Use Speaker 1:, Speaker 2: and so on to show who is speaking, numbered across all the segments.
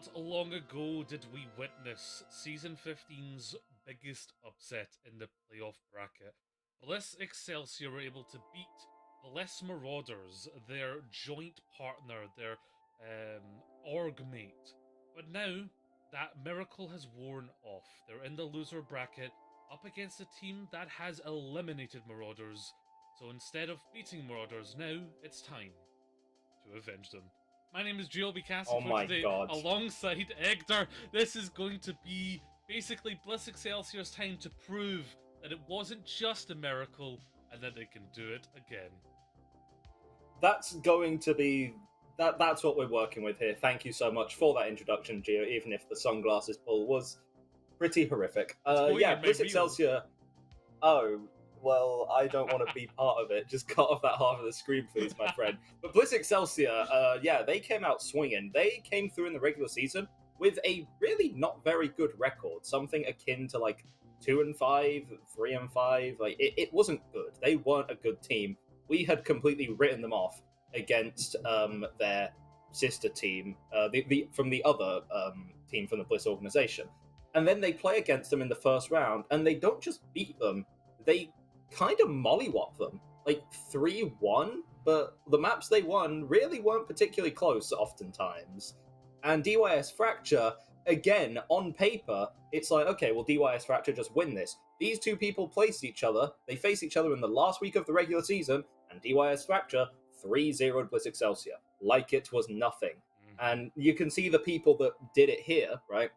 Speaker 1: Not long ago did we witness Season 15's biggest upset in the playoff bracket. Bliss Excelsior were able to beat Bliss Marauders, their joint partner, their org mate. But now, that miracle has worn off. They're in the loser bracket, up against a team that has eliminated Marauders. So instead of beating Marauders, now it's time to avenge them. My name is GLB
Speaker 2: Oh
Speaker 1: Castle
Speaker 2: my
Speaker 1: today,
Speaker 2: god.
Speaker 1: alongside Egder. This is going to be basically Bliss Excelsior's time to prove that it wasn't just a miracle and that they can do it again.
Speaker 2: That's going to be that's what we're working with here. Thank you so much for that introduction, Gio, even if the sunglasses pull was pretty horrific. Yeah, Bliss Excelsior. Oh, well, I don't want to be part of it. Just cut off that half of the screen, please, my friend. But Bliss Excelsior, yeah, they came out swinging. They came through in the regular season with a really not very good record, something akin to like 2-5, 3-5. Like it wasn't good. They weren't a good team. We had completely written them off against their sister team, from the other team from the Bliss organization. And then they play against them in the first round, and they don't just beat them, they kind of mollywop them, like 3-1, but the maps they won really weren't particularly close oftentimes. And DYS Fracture, again, on paper, it's like, okay, well, DYS Fracture just win this. These two people place each other, they face each other in the last week of the regular season, and DYS Fracture 3-0'd Bliss Excelsior, like it was nothing. And you can see the people that did it here, right?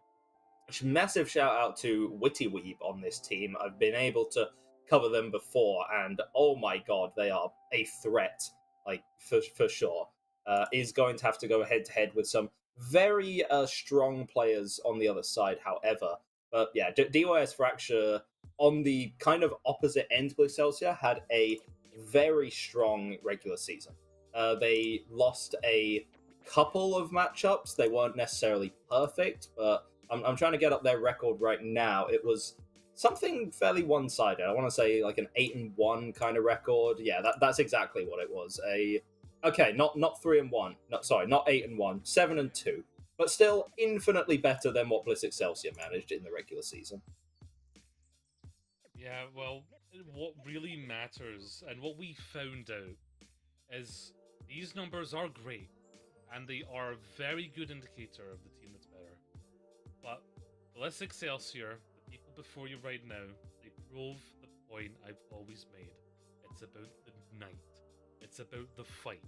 Speaker 2: Massive shout out to Witty Weeb on this team. I've been able to cover them before, and oh my god, they are a threat, like for sure. Is going to have to go head to head with some very strong players on the other side, however. But yeah, DYS Fracture on the kind of opposite end of Excelsior had a very strong regular season. They lost a couple of matchups. They weren't necessarily perfect, but I'm trying to get up their record right now. It was something fairly one-sided. I want to say like an 8-1 kind of record. Yeah, that's exactly what it was. Not 3-1. No, sorry, not 8-1. 7-2. But still infinitely better than what Bliss Excelsior managed in the regular season.
Speaker 1: Yeah, well, what really matters and what we found out is these numbers are great and they are a very good indicator of the team that's better. But Bliss Excelsior, the people before you right now, they prove the point I've always made. It's about the night. It's about the fight.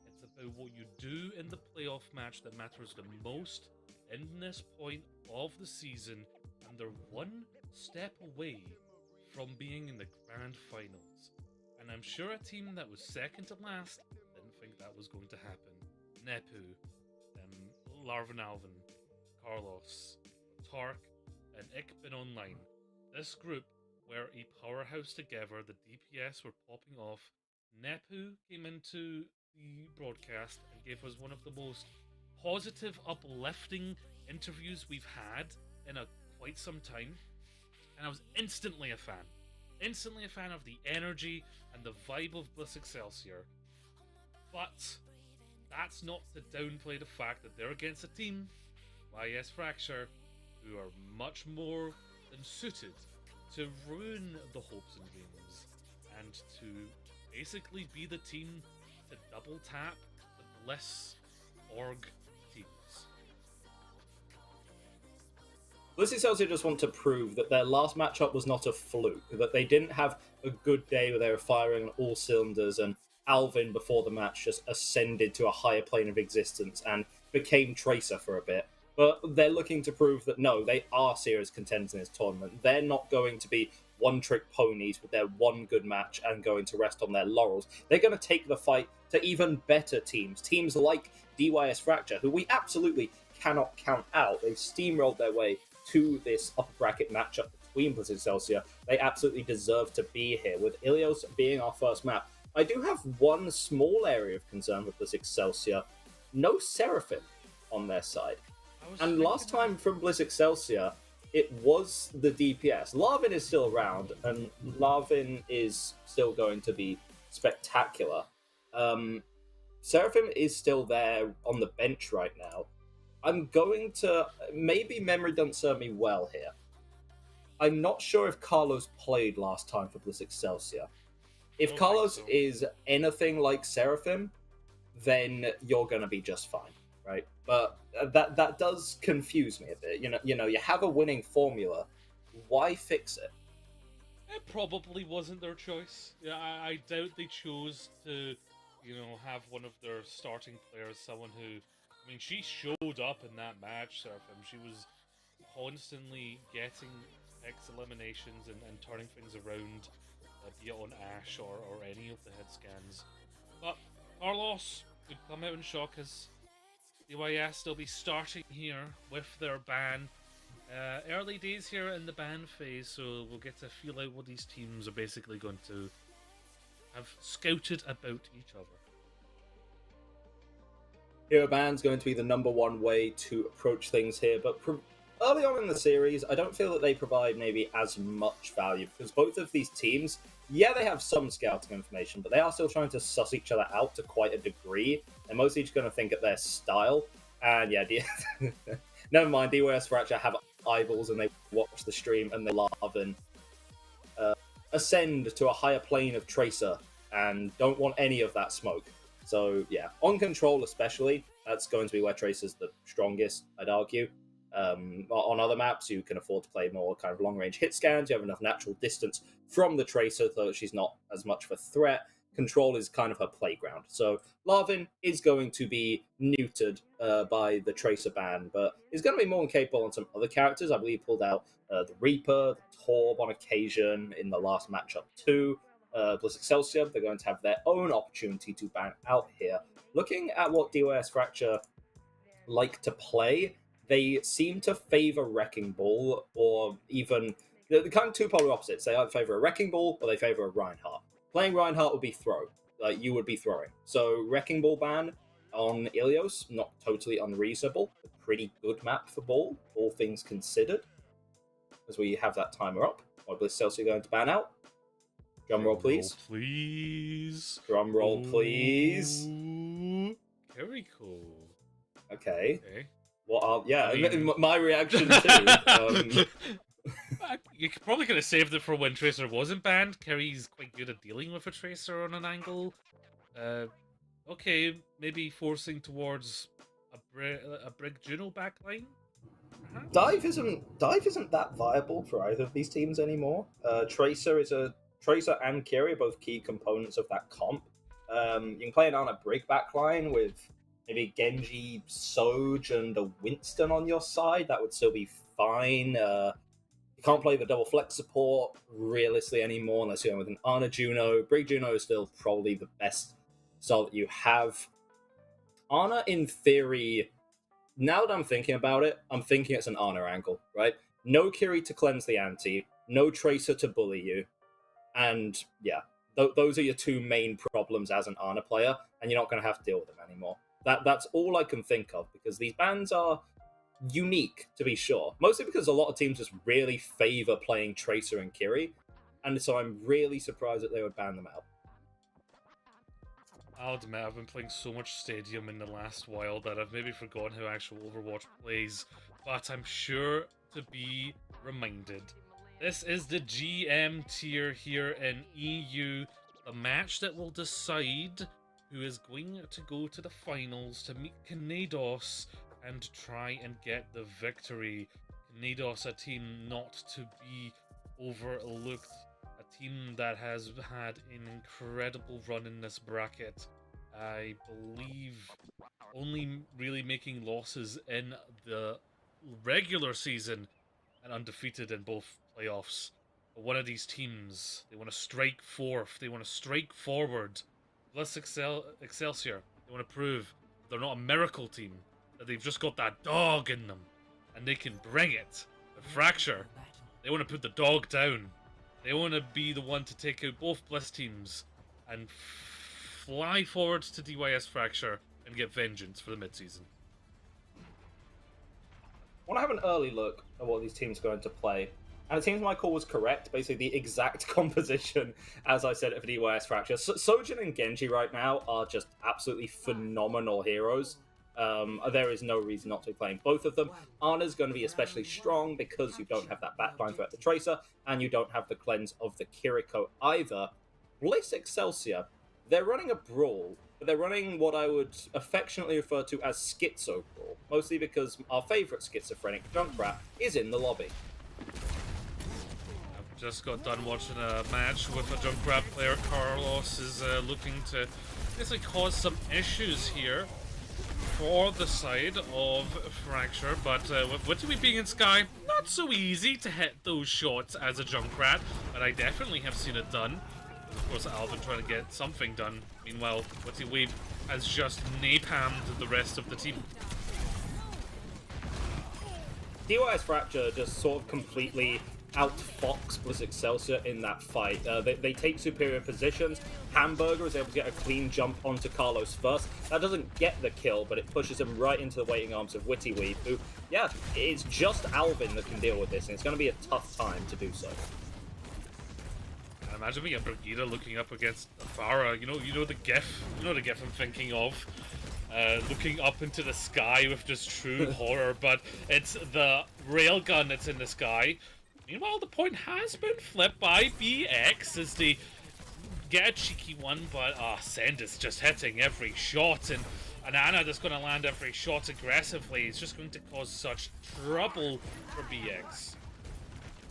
Speaker 1: It's about what you do in the playoff match that matters the most in this point of the season, and they're one step away from being in the grand finals. And I'm sure a team that was second to last didn't think that was going to happen. Nepu, Larvin Alvin, Carlos, Tark, and Ikbin Online. This group were a powerhouse together. The DPS were popping off. Nepu came into the broadcast and gave us one of the most positive, uplifting interviews we've had in quite some time. And I was instantly a fan. Instantly a fan of the energy and the vibe of Bliss Excelsior. But that's not to downplay the fact that they're against a team, DYS Fracture, who are much more than suited to ruin the hopes and dreams and to basically be the team to double tap the Bliss org teams.
Speaker 2: Bliss Excelsior just want to prove that their last matchup was not a fluke, that they didn't have a good day where they were firing on all cylinders, and Alvin before the match just ascended to a higher plane of existence and became Tracer for a bit. But they're looking to prove that no, they are serious contenders in this tournament. They're not going to be one-trick ponies with their one good match and going to rest on their laurels. They're going to take the fight to even better teams. Teams like DYS Fracture, who we absolutely cannot count out. They've steamrolled their way to this upper bracket matchup between Bliss Excelsior. They absolutely deserve to be here, with Ilios being our first map. I do have one small area of concern with Bliss Excelsior. No Seraphim on their side. And last time from Bliss Excelsior, it was the DPS. Larvin is still around, and Larvin is still going to be spectacular. Seraphim is still there on the bench right now. I'm going to... Maybe memory doesn't serve me well here. I'm not sure if Carlos played last time for Bliss Excelsior. If Carlos is anything like Seraphim, then you're going to be just fine, right? But that does confuse me a bit. You have a winning formula. Why fix it?
Speaker 1: It probably wasn't their choice. Yeah, I doubt they chose to, have one of their starting players, someone who, she showed up in that match, Seraphim. She was constantly getting X eliminations and turning things around, be it on Ash or any of the head scans. But Carlos would come out and shock us. DYS, they'll be starting here with their ban. Early days here in the ban phase, so we'll get to feel out what these teams are basically going to have scouted about each other.
Speaker 2: Hero ban's going to be the number one way to approach things here, but early on in the series, I don't feel that they provide maybe as much value, because both of these teams, yeah, they have some scouting information, but they are still trying to suss each other out to quite a degree. They're mostly just going to think at their style, and yeah, never mind, DYS Fracture have eyeballs and they watch the stream and they laugh and ascend to a higher plane of Tracer and don't want any of that smoke. So yeah, on control especially, that's going to be where Tracer's the strongest, I'd argue. On other maps, you can afford to play more kind of long-range hit scans. You have enough natural distance from the Tracer, so she's not as much of a threat. Control is kind of her playground. So Larvin is going to be neutered by the Tracer ban, but is going to be more than capable on some other characters. I believe pulled out the Reaper, the Torb on occasion in the last matchup too. Bliss Excelsior, they're going to have their own opportunity to ban out here. Looking at what DYS Fracture like to play, they seem to favor Wrecking Ball, or even... They're kind of two polar opposites. They either favor a Wrecking Ball, or they favor a Reinhardt. Playing Reinhardt would be throw. Like, you would be throwing. So, Wrecking Ball ban on Ilios, not totally unreasonable. A pretty good map for Ball, all things considered. As we have that timer up. While Bliss Excelsior going to ban out. Drum roll, please.
Speaker 1: Please.
Speaker 2: Drum roll, please.
Speaker 1: Very cool.
Speaker 2: Okay. What are... Yeah, my reaction too.
Speaker 1: You probably could have saved it for when Tracer wasn't banned. Kerry's quite good at dealing with a Tracer on an angle. Okay, maybe forcing towards a Brig Juno backline.
Speaker 2: Dive isn't that viable for either of these teams anymore. Tracer and Kiri are both key components of that comp. You can play it on a Brig backline with maybe Genji, Soj, and a Winston on your side. That would still be fine. You can't play the double flex support realistically anymore unless you're going with an Ana Juno. Brig Juno is still probably the best style that you have. Ana, in theory, now that I'm thinking about it, I'm thinking it's an Ana angle, right? No Kiri to cleanse the ante, no Tracer to bully you, and yeah, those are your two main problems as an Ana player, and you're not going to have to deal with them anymore. That's all I can think of, because these bans are unique, to be sure. Mostly because a lot of teams just really favor playing Tracer and Kiri, and so I'm really surprised that they would ban them out.
Speaker 1: I'll admit, I've been playing so much Stadium in the last while that I've maybe forgotten how actual Overwatch plays, but I'm sure to be reminded. This is the GM tier here in EU, the match that will decide who is going to go to the finals to meet Kanados and try and get the victory. Kanados, a team not to be overlooked, a team that has had an incredible run in this bracket. I believe only really making losses in the regular season and undefeated in both playoffs. But one of these teams, they want to strike fourth, they want to strike forward. Bliss Excelsior, they want to prove they're not a miracle team, that they've just got that dog in them, and they can bring it. The Fracture, they want to put the dog down. They want to be the one to take out both Bliss teams and fly forward to DYS Fracture and get vengeance for the mid-season.
Speaker 2: I want to have an early look at what these teams are going to play. And it seems my call was correct. Basically, the exact composition, as I said, of DYS Fracture. Sojin and Genji right now are just absolutely phenomenal heroes. There is no reason not to be playing both of them. Ana's going to be especially strong because you don't have that backline threat, the Tracer, and you don't have the cleanse of the Kiriko either. Bliss Excelsior, they're running a brawl, but they're running what I would affectionately refer to as Schizo Brawl, mostly because our favourite schizophrenic Junkrat is in the lobby.
Speaker 1: I've just got done watching a match with a Junkrat player. Carlos is looking to basically cause some issues here for the side of Fracture, but with Witty being in Sky, not so easy to hit those shots as a Junkrat, but I definitely have seen it done. Of course, Alvin trying to get something done. Meanwhile, Witty has just napalmed the rest of the team.
Speaker 2: DYS Fracture just sort of completely outfox Bliss Excelsior in that fight. They take superior positions. Hamburger is able to get a clean jump onto Carlos first. That doesn't get the kill, but it pushes him right into the waiting arms of Witty Weave, who, yeah, it's just Alvin that can deal with this, and it's going to be a tough time to do so.
Speaker 1: And imagine we have Brigida looking up against Farah. You know the gif I'm thinking of. Looking up into the sky with just true horror, but it's the railgun that's in the sky. Meanwhile, the point has been flipped by BX as they get a cheeky one, but Send is just hitting every shot, and Ana that's going to land every shot aggressively is just going to cause such trouble for BX.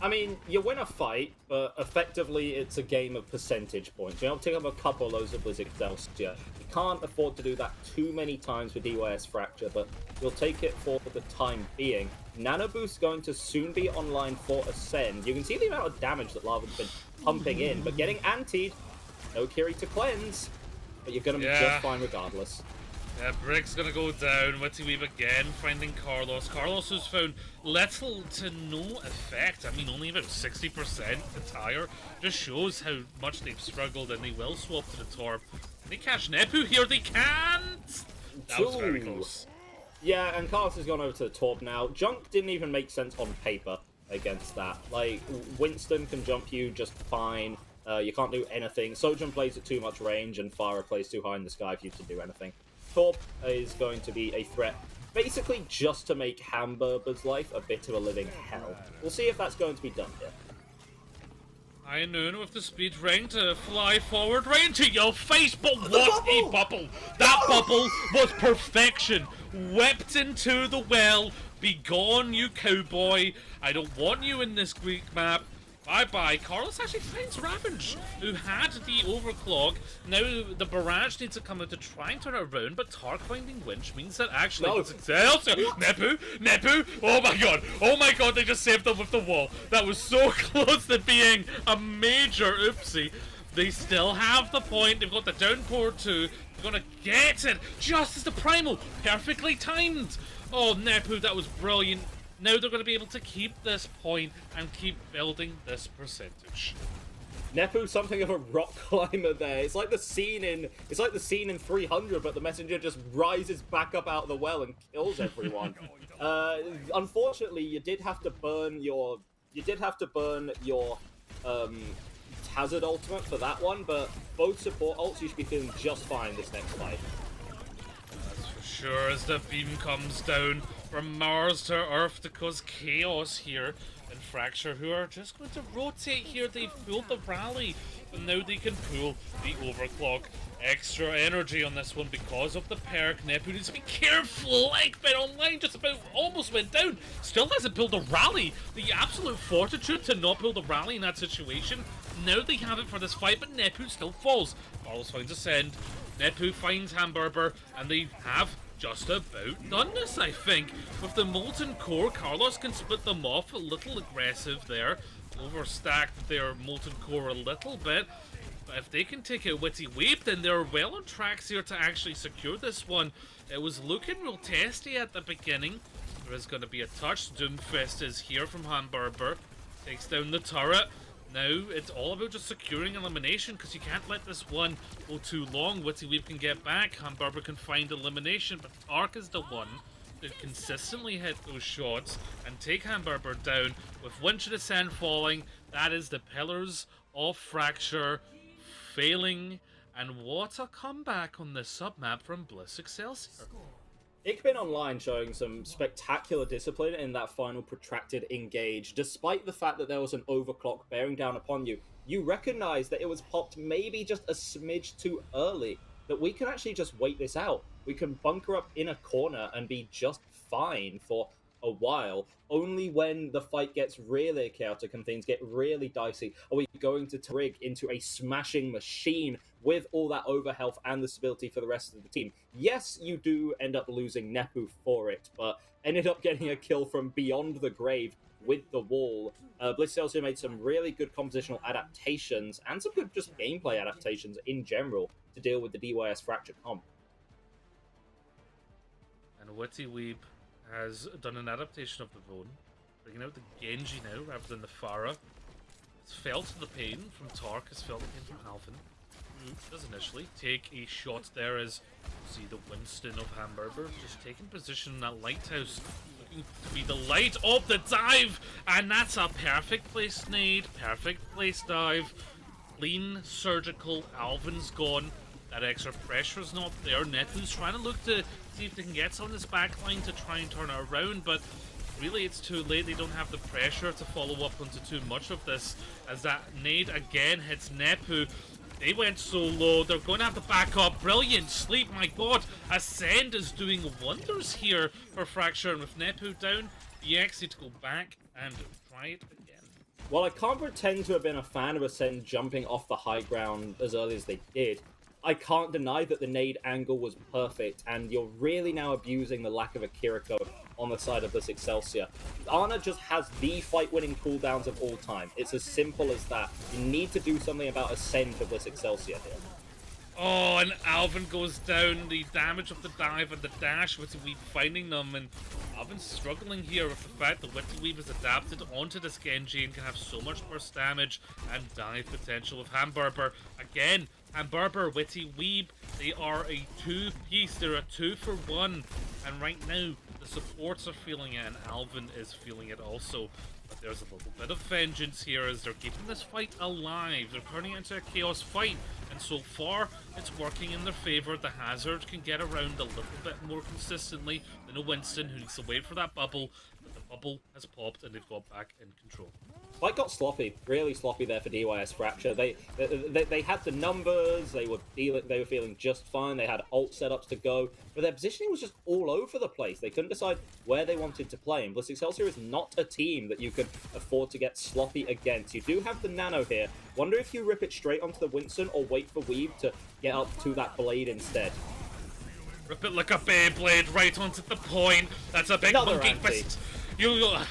Speaker 2: I mean, you win a fight, but effectively it's a game of percentage points. You know, take up a couple of those of Bliss Excelsior. You can't afford to do that too many times with DYS Fracture, but you'll take it for the time being. Nano Boost's going to soon be online for Ascend. You can see the amount of damage that Lava's been pumping in, but getting antied, no Kiri to cleanse, but you're going to be just fine regardless.
Speaker 1: Yeah, Brick's gonna go down. Witty Weave again, finding Carlos. Carlos has found little to no effect. I mean, only about 60% to tire. Just shows how much they've struggled, and they will swap to the Torp. Can they catch Nepu here? They can't! That was very close.
Speaker 2: Yeah, and Carlos has gone over to the Torp now. Junk didn't even make sense on paper against that. Like, Winston can jump you just fine. You can't do anything. Sojourn plays at too much range, and Farah plays too high in the sky for you to do anything. Torp is going to be a threat, basically just to make Hamburger's life a bit of a living hell. We'll see if that's going to be done here.
Speaker 1: Iron Noon with the speed ring to fly forward right into your face, but what a bubble! That bubble was perfection! Whipped into the well. Be gone, you cowboy. I don't want you in this Greek map. Bye-bye. Carlos actually finds Ravage, who had the overclock. Now the barrage needs to come out to try and turn it around, but Tark finding Winch means that actually it's Excelsior. Nepu! Oh my god, they just saved them with the wall. That was so close to being a major oopsie. They still have the point. They've got the downpour too. They're gonna get it just as the primal. Perfectly timed. Oh, Nepu, that was brilliant. Now they're going to be able to keep this point and keep building this percentage.
Speaker 2: Nepu, something of a rock climber there. It's like the scene in 300, but the messenger just rises back up out of the well and kills everyone. Unfortunately, you did have to burn your Hazard ultimate for that one, but both support ults, you should be feeling just fine this next fight.
Speaker 1: That's for sure, as the beam comes down from Mars to Earth to cause chaos here in Fracture, who are just going to rotate here. They've pulled the rally, but now they can pull the overclock. Extra energy on this one because of the perk. Nepu needs to be careful. Eggman Online just about almost went down. Still hasn't pulled a rally. The absolute fortitude to not pull the rally in that situation. Now they have it for this fight, but Nepu still falls. Carlos finds Ascend. Nepu finds Hamburger, and they have just about done this, I think. With the Molten Core, Carlos can split them off. A little aggressive there. Overstacked their Molten Core a little bit. But if they can take out Witty Weave, then they're well on tracks here to actually secure this one. It was looking real testy at the beginning. There is going to be a touch. Doomfist is here from Hamburger. Takes down the turret. Now it's all about just securing elimination, because you can't let this one go too long. Witty Weave can get back. Hamburger can find elimination, but Ark is the one that consistently hit those shots and take Hamburger down. With Winch of the Sand falling, that is the pillars of Fracture failing. And what a comeback on the submap from Bliss Excelsior.
Speaker 2: Ikbin Online showing some spectacular discipline in that final protracted engage. Despite the fact that there was an overclock bearing down upon you, you recognize that it was popped maybe just a smidge too early, that we can actually just wait this out. We can bunker up in a corner and be just fine for a while. Only when the fight gets really chaotic and things get really dicey are we going to rig into a smashing machine with all that overhealth and the stability for the rest of the team. Yes, you do end up losing Nepu for it, but ended up getting a kill from beyond the grave with the wall. Bliss Excelsior made some really good compositional adaptations and some good just gameplay adaptations in general to deal with the DYS fracture comp.
Speaker 1: And Witty Weeb has done an adaptation of the Vone, bringing out the Genji now rather than the Pharah. It's felt the pain from Tark, has felt the pain from Alvin. Does initially take a shot there as you see the Winston of Hamburger just taking position in that lighthouse, looking to be the light of the dive, and that's a perfect place nade, perfect place dive, clean, surgical. Alvin's gone. That extra pressure's not there. Netu's trying to look to see if they can get some of this backline to try and turn it around, but really it's too late. They don't have the pressure to follow up onto too much of this, as that nade again hits Nepu. They went so low, they're going to have to back up. Brilliant sleep, my god. Ascend is doing wonders here for Fracture, and with Nepu down, EX need to go back and try it again.
Speaker 2: While I can't pretend to have been a fan of Ascend jumping off the high ground as early as they did, I can't deny that the nade angle was perfect, and you're really now abusing the lack of a Kiriko on the side of Bliss Excelsior. Ana just has the fight-winning cooldowns of all time. It's as simple as that. You need to do something about Ascend for Bliss Excelsior here.
Speaker 1: Oh, and Alvin goes down. The damage of the dive and the dash, Witty Weeb finding them, and Alvin's struggling here with the fact that Witty Weeb is adapted onto this Genji and can have so much burst damage and dive potential with Hamburger. Again, Hamburger, Witty Weeb, they are a two-piece. They're a 2-for-1, and right now the supports are feeling it, and Alvin is feeling it also. But there's a little bit of vengeance here as they're keeping this fight alive. They're turning it into a chaos fight, and so far it's working in their favor. The Hazard can get around a little bit more consistently than a Winston, who needs to wait for that bubble. But the bubble has popped and they've got back in control.
Speaker 2: Fight got sloppy, really sloppy there for DYS Fracture. They had the numbers, they were feeling just fine, they had ult setups to go, but their positioning was just all over the place. They couldn't decide where they wanted to play, and Bliss Excelsior is not a team that you could afford to get sloppy against. You do have the Nano here. Wonder if you rip it straight onto the Winston or wait for Weeb to get up to that blade instead.
Speaker 1: Rip it like a Beyblade right onto the point. That's a big monkey fist.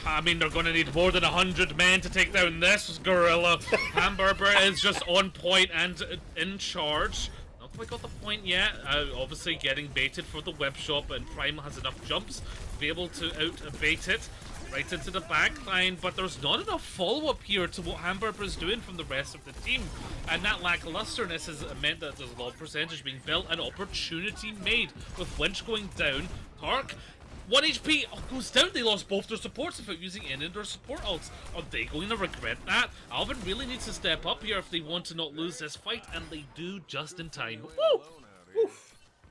Speaker 1: I mean, they're going to need more than 100 men to take down this gorilla. Hamburger is just on point and in charge. Not quite got the point yet. Obviously getting baited for the web shop, and Prime has enough jumps to be able to out-bait it right into the back line, but there's not enough follow-up here to what Hamburger is doing from the rest of the team, and that lacklusterness has meant that there's a lot of percentage being built, an opportunity made with Winch going down. Tark, 1 HP goes down. They lost both their supports without using any of their support ults. Are they going to regret that? Alvin really needs to step up here if they want to not lose this fight, and they do just in time. Woo!
Speaker 2: Oof.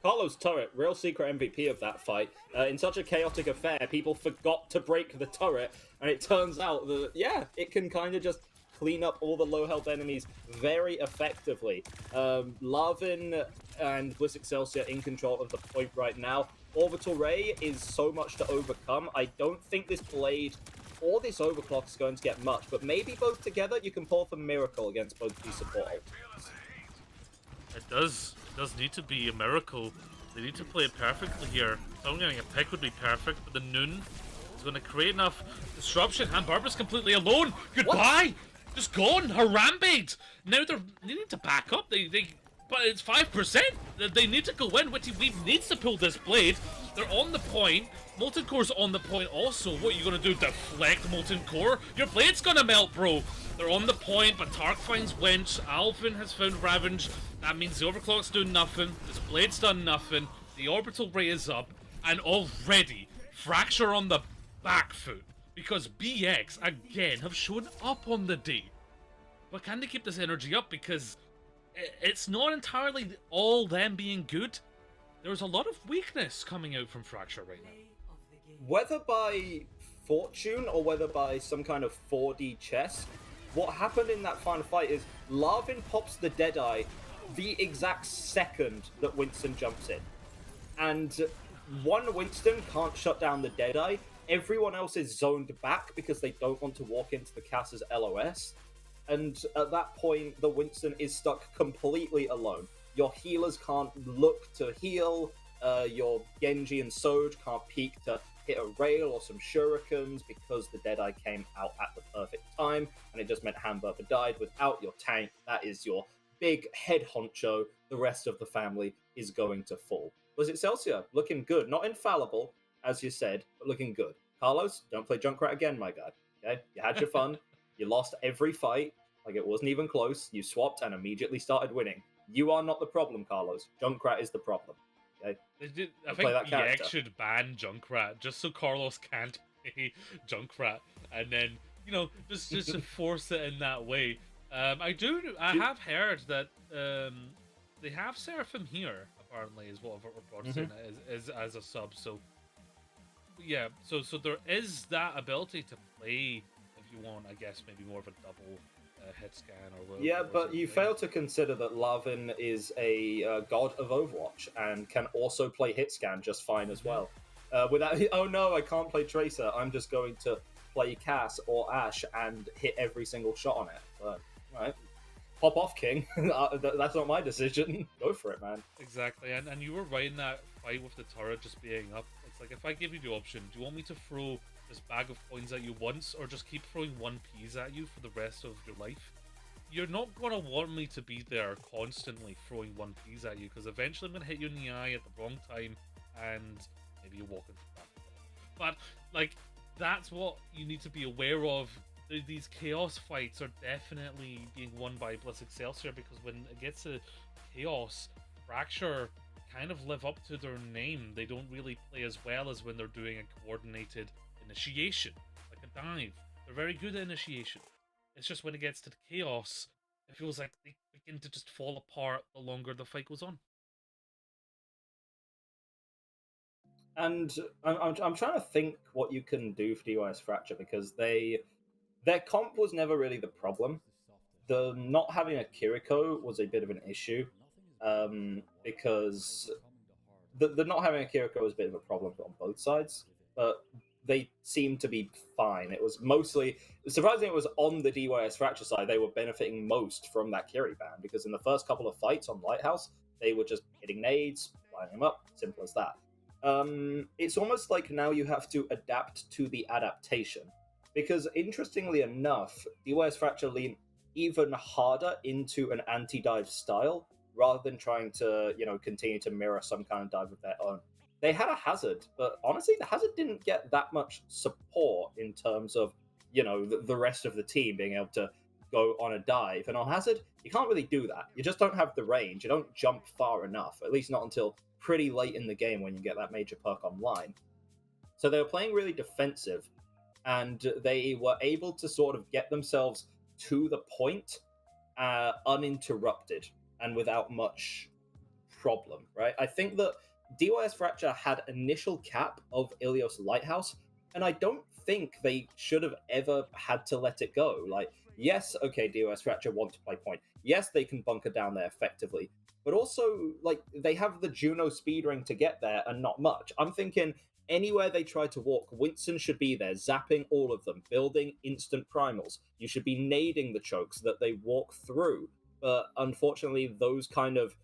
Speaker 2: Carlos turret, real secret MVP of that fight. In such a chaotic affair, people forgot to break the turret, and it turns out that, yeah, it can kind of just clean up all the low health enemies very effectively. Larvin and Bliss Excelsior in control of the point right now. Orbital Ray is so much to overcome. I don't think this blade or this overclock is going to get much, but maybe both together you can pull off a miracle against both these support ults.
Speaker 1: It does need to be a miracle. They need to play it perfectly here. Someone getting a pick would be perfect, but the Noon is going to create enough disruption. Hamburger's completely alone. Goodbye! What? Just gone. Harambe'd. Now they're needing to back up. But it's 5%. They need to go in. Witty Weeb needs to pull this blade. They're on the point. Molten Core's on the point also. What are you going to do? Deflect Molten Core? Your blade's going to melt, bro. They're on the point, but Tark finds Winch. Alvin has found Ravage. That means the Overclock's doing nothing. This blade's done nothing. The Orbital Ray is up. And already, Fracture on the back foot. Because BX, again, have shown up on the day. But can they keep this energy up? Because it's not entirely all them being good. there's a lot of weakness coming out from Fracture right now.
Speaker 2: Whether by fortune or whether by some kind of 4D chess, what happened in that final fight is Larvin pops the Deadeye the exact second that Winston jumps in. And one Winston can't shut down the Deadeye. Everyone else is zoned back because they don't want to walk into the Cass's LOS. And at that point, the Winston is stuck completely alone. Your healers can't look to heal. Your Genji and Soj can't peek to hit a rail or some shurikens because the Deadeye came out at the perfect time, and it just meant Hamburger died. Without your tank, that is your big head honcho. The rest of the family is going to fall. Bliss Excelsior, looking good. Not infallible, as you said, but looking good. Carlos, don't play Junkrat again, my guy. Okay? You had your fun. You lost every fight. Like, it wasn't even close. You swapped and immediately started winning. You are not the problem, Carlos. Junkrat is the problem. Okay?
Speaker 1: I think EX should ban Junkrat just so Carlos can't play Junkrat, and then just to force it in that way. I have heard that they have Seraphim here apparently is what I've reported in as a sub. So yeah, so there is that ability to play if you want. I guess maybe more of a double hit scan or whatever.
Speaker 2: Yeah, but you fail to consider that Larvin is a god of Overwatch and can also play hit scan just fine as well. Without, oh no, I can't play Tracer. I'm just going to play Cass or Ashe and hit every single shot on it. But, right, pop off, King. That's not my decision. Go for it, man.
Speaker 1: Exactly, and you were right in that fight with the turret just being up. It's like, if I give you the option, do you want me to throw this bag of coins at you once, or just keep throwing 1Ps at you for the rest of your life? You're not going to want me to be there constantly throwing 1Ps at you, because eventually I'm going to hit you in the eye at the wrong time, and maybe you walk into the back. But, like, that's what you need to be aware of. These chaos fights are definitely being won by Bliss Excelsior, because when it gets to chaos, Fracture kind of live up to their name. They don't really play as well as when they're doing a coordinated initiation, like a dive. They're very good at initiation. It's just when it gets to the chaos, it feels like they begin to just fall apart the longer the fight goes on.
Speaker 2: And I'm trying to think what you can do for DYS Fracture, because their comp was never really the problem. The not having a Kiriko was a bit of an issue, because the not having a Kiriko was a bit of a problem on both sides, but they seemed to be fine. It was mostly, surprisingly, it was on the DYS Fracture side they were benefiting most from that Kiri ban, because in the first couple of fights on Lighthouse, they were just hitting nades, flying them up, simple as that. It's almost like now you have to adapt to the adaptation, because interestingly enough, DYS Fracture lean even harder into an anti-dive style rather than trying to, continue to mirror some kind of dive of their own. They had a Hazard, but honestly, the Hazard didn't get that much support in terms of, the rest of the team being able to go on a dive. And on Hazard, you can't really do that. You just don't have the range. You don't jump far enough, at least not until pretty late in the game when you get that major perk online. So they were playing really defensive, and they were able to sort of get themselves to the point uninterrupted and without much problem, right? I think that DYS Fracture had initial cap of Ilios Lighthouse, and I don't think they should have ever had to let it go. Like, yes, okay, DYS Fracture want to play point. Yes, they can bunker down there effectively, but also, like, they have the Juno speed ring to get there and not much. I'm thinking anywhere they try to walk, Winston should be there, zapping all of them, building instant primals. You should be nading the chokes that they walk through. But unfortunately, those kind of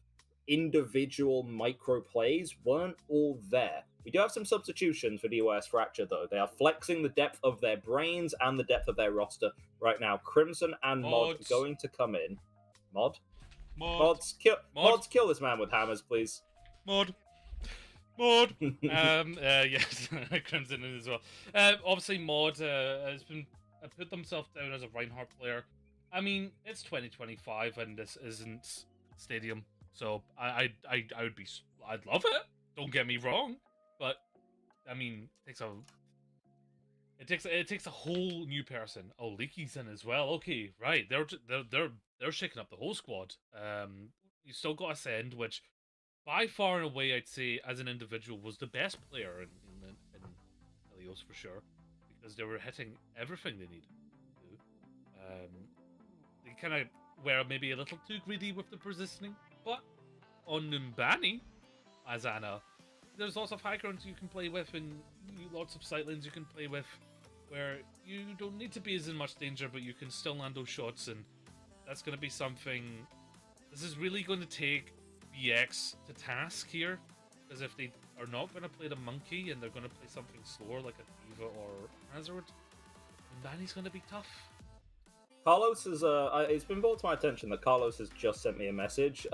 Speaker 2: individual micro plays weren't all there. We do have some substitutions for DYS Fracture, though. They are flexing the depth of their brains and the depth of their roster right now. Crimson and Mod are going to come in. Mods, kill this man with hammers, please.
Speaker 1: Mod. Yes, Crimson in as well. Obviously, Mod has been put themselves down as a Reinhardt player. I mean, it's 2025 and this isn't Stadium, so I'd love it. Don't get me wrong, but I mean, it takes a whole new person. Oh, Leaky's in as well. Okay, right. They're shaking up the whole squad. You still got Ascend, which by far and away, I'd say, as an individual, was the best player in Helios for sure, because they were hitting everything they needed to. They kind of were maybe a little too greedy with the positioning, but on Numbani, as Anna, there's lots of high grounds you can play with, and lots of sightlines you can play with, where you don't need to be as in much danger, but you can still land those shots, and that's going to be something. This is really going to take BX to task here, because if they are not going to play the monkey and they're going to play something slower like a Diva or Hazard, then Manny's going to be tough.
Speaker 2: Carlos is it's been brought to my attention that Carlos has just sent me a message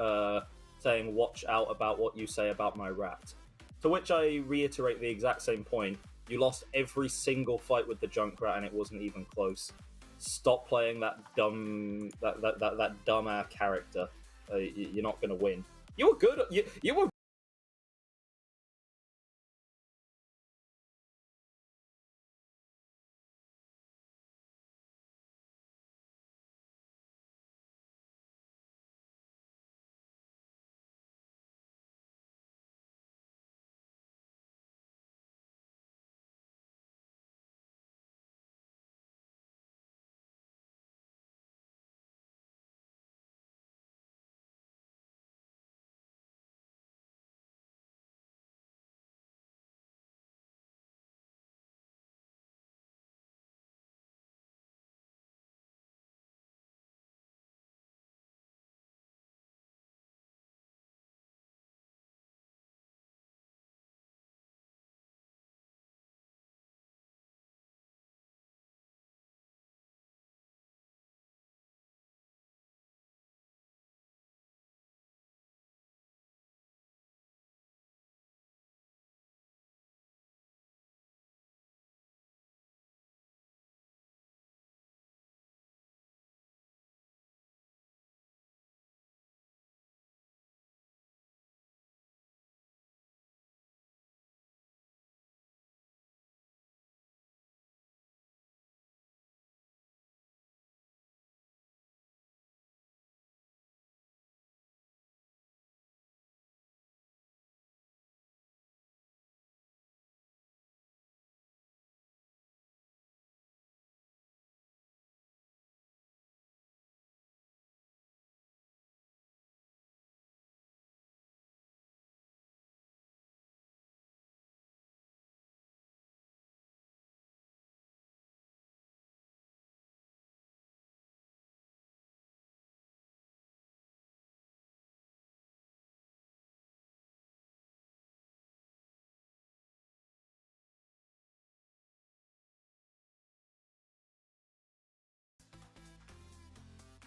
Speaker 2: saying, "Watch out about what you say about my rat." To which I reiterate the exact same point. You lost every single fight with the Junkrat, and it wasn't even close. Stop playing that dumb dumb character. You're not going to win. You were good. You were.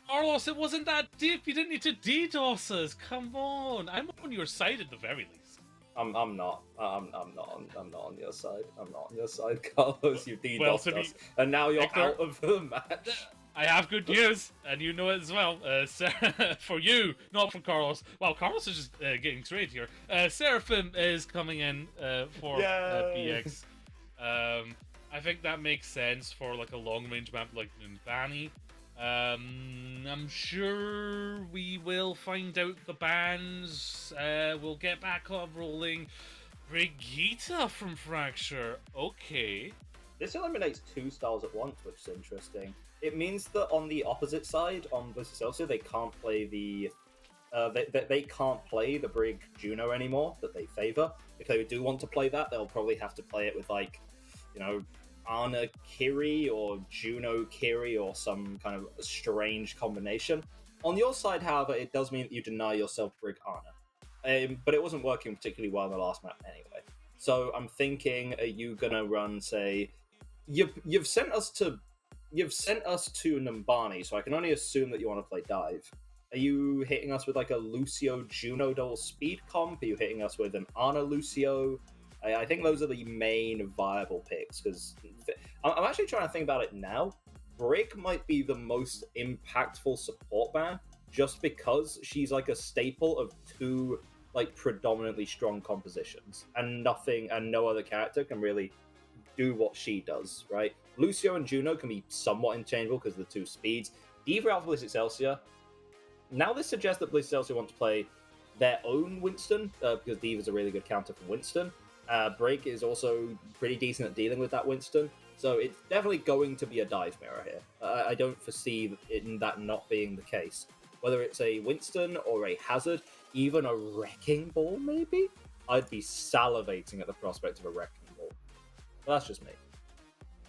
Speaker 1: Carlos, it wasn't that deep. You didn't need to DDoS us. Come on, I'm on your side at the very least.
Speaker 2: I'm not. I'm not on your side. I'm not on your side, Carlos. You DDoSed us, and now you're
Speaker 1: Victor,
Speaker 2: out of the match.
Speaker 1: I have good news, and you know it as well. For you, not for Carlos. Well, Carlos is just getting straight here. Seraphim is coming in for BX. I think that makes sense for like a long-range map like Numbani. I'm sure we will find out the bans. We'll get back up rolling. Brigitte from Fracture. Okay.
Speaker 2: This eliminates two styles at once, which is interesting. It means that on the opposite side, on Bliss Excelsior, they can't play the they can't play the Brig Juno anymore that they favor. If they do want to play that, they'll probably have to play it with like, Ana Kiri or Juno Kiri or some kind of strange combination. On your side, however, it does mean that you deny yourself Brig Ana. But it wasn't working particularly well in the last map anyway. So I'm thinking, are you gonna run, say, you've sent us to Numbani, so I can only assume that you want to play dive. Are you hitting us with like a Lucio Juno double speed comp? Are you hitting us with an Ana Lucio? I think those are the main viable picks, because I'm actually trying to think about it now. Brig might be the most impactful support ban, just because she's like a staple of two like predominantly strong compositions, and no other character can really do what she does, right? Lucio and Juno can be somewhat interchangeable because of the two speeds. Diva out of Bliss Excelsior. Now this suggests that Bliss Excelsior want to play their own Winston, because Diva is a really good counter for Winston. Brig is also pretty decent at dealing with that Winston. So it's definitely going to be a dive mirror here. I don't foresee in that not being the case. Whether it's a Winston or a Hazard, even a Wrecking Ball maybe, I'd be salivating at the prospect of a Wrecking Ball. But that's just me.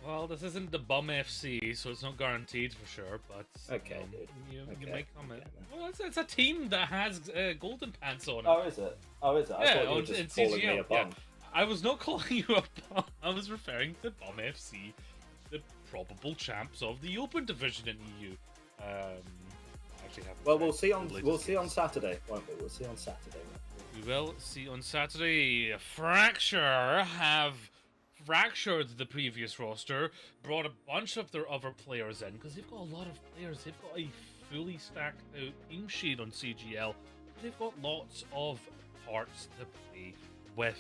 Speaker 1: Well, this isn't the Bum FC, so it's not guaranteed for sure, but...
Speaker 2: Okay, dude.
Speaker 1: You might comment. Okay, well, it's a team that has golden pants on it.
Speaker 2: Oh, is it? I thought you were just calling me a bum.
Speaker 1: Yeah. I was not calling you a bum. I was referring to Bum FC, the probable champs of the Open Division in EU.
Speaker 2: Well, we'll see on Saturday, won't we? We'll see on Saturday.
Speaker 1: We will see on Saturday. Fracture have fractured the previous roster, brought a bunch of their other players in, because they've got a lot of players. They've got a fully stacked out team sheet on CGL. They've got lots of parts to play with.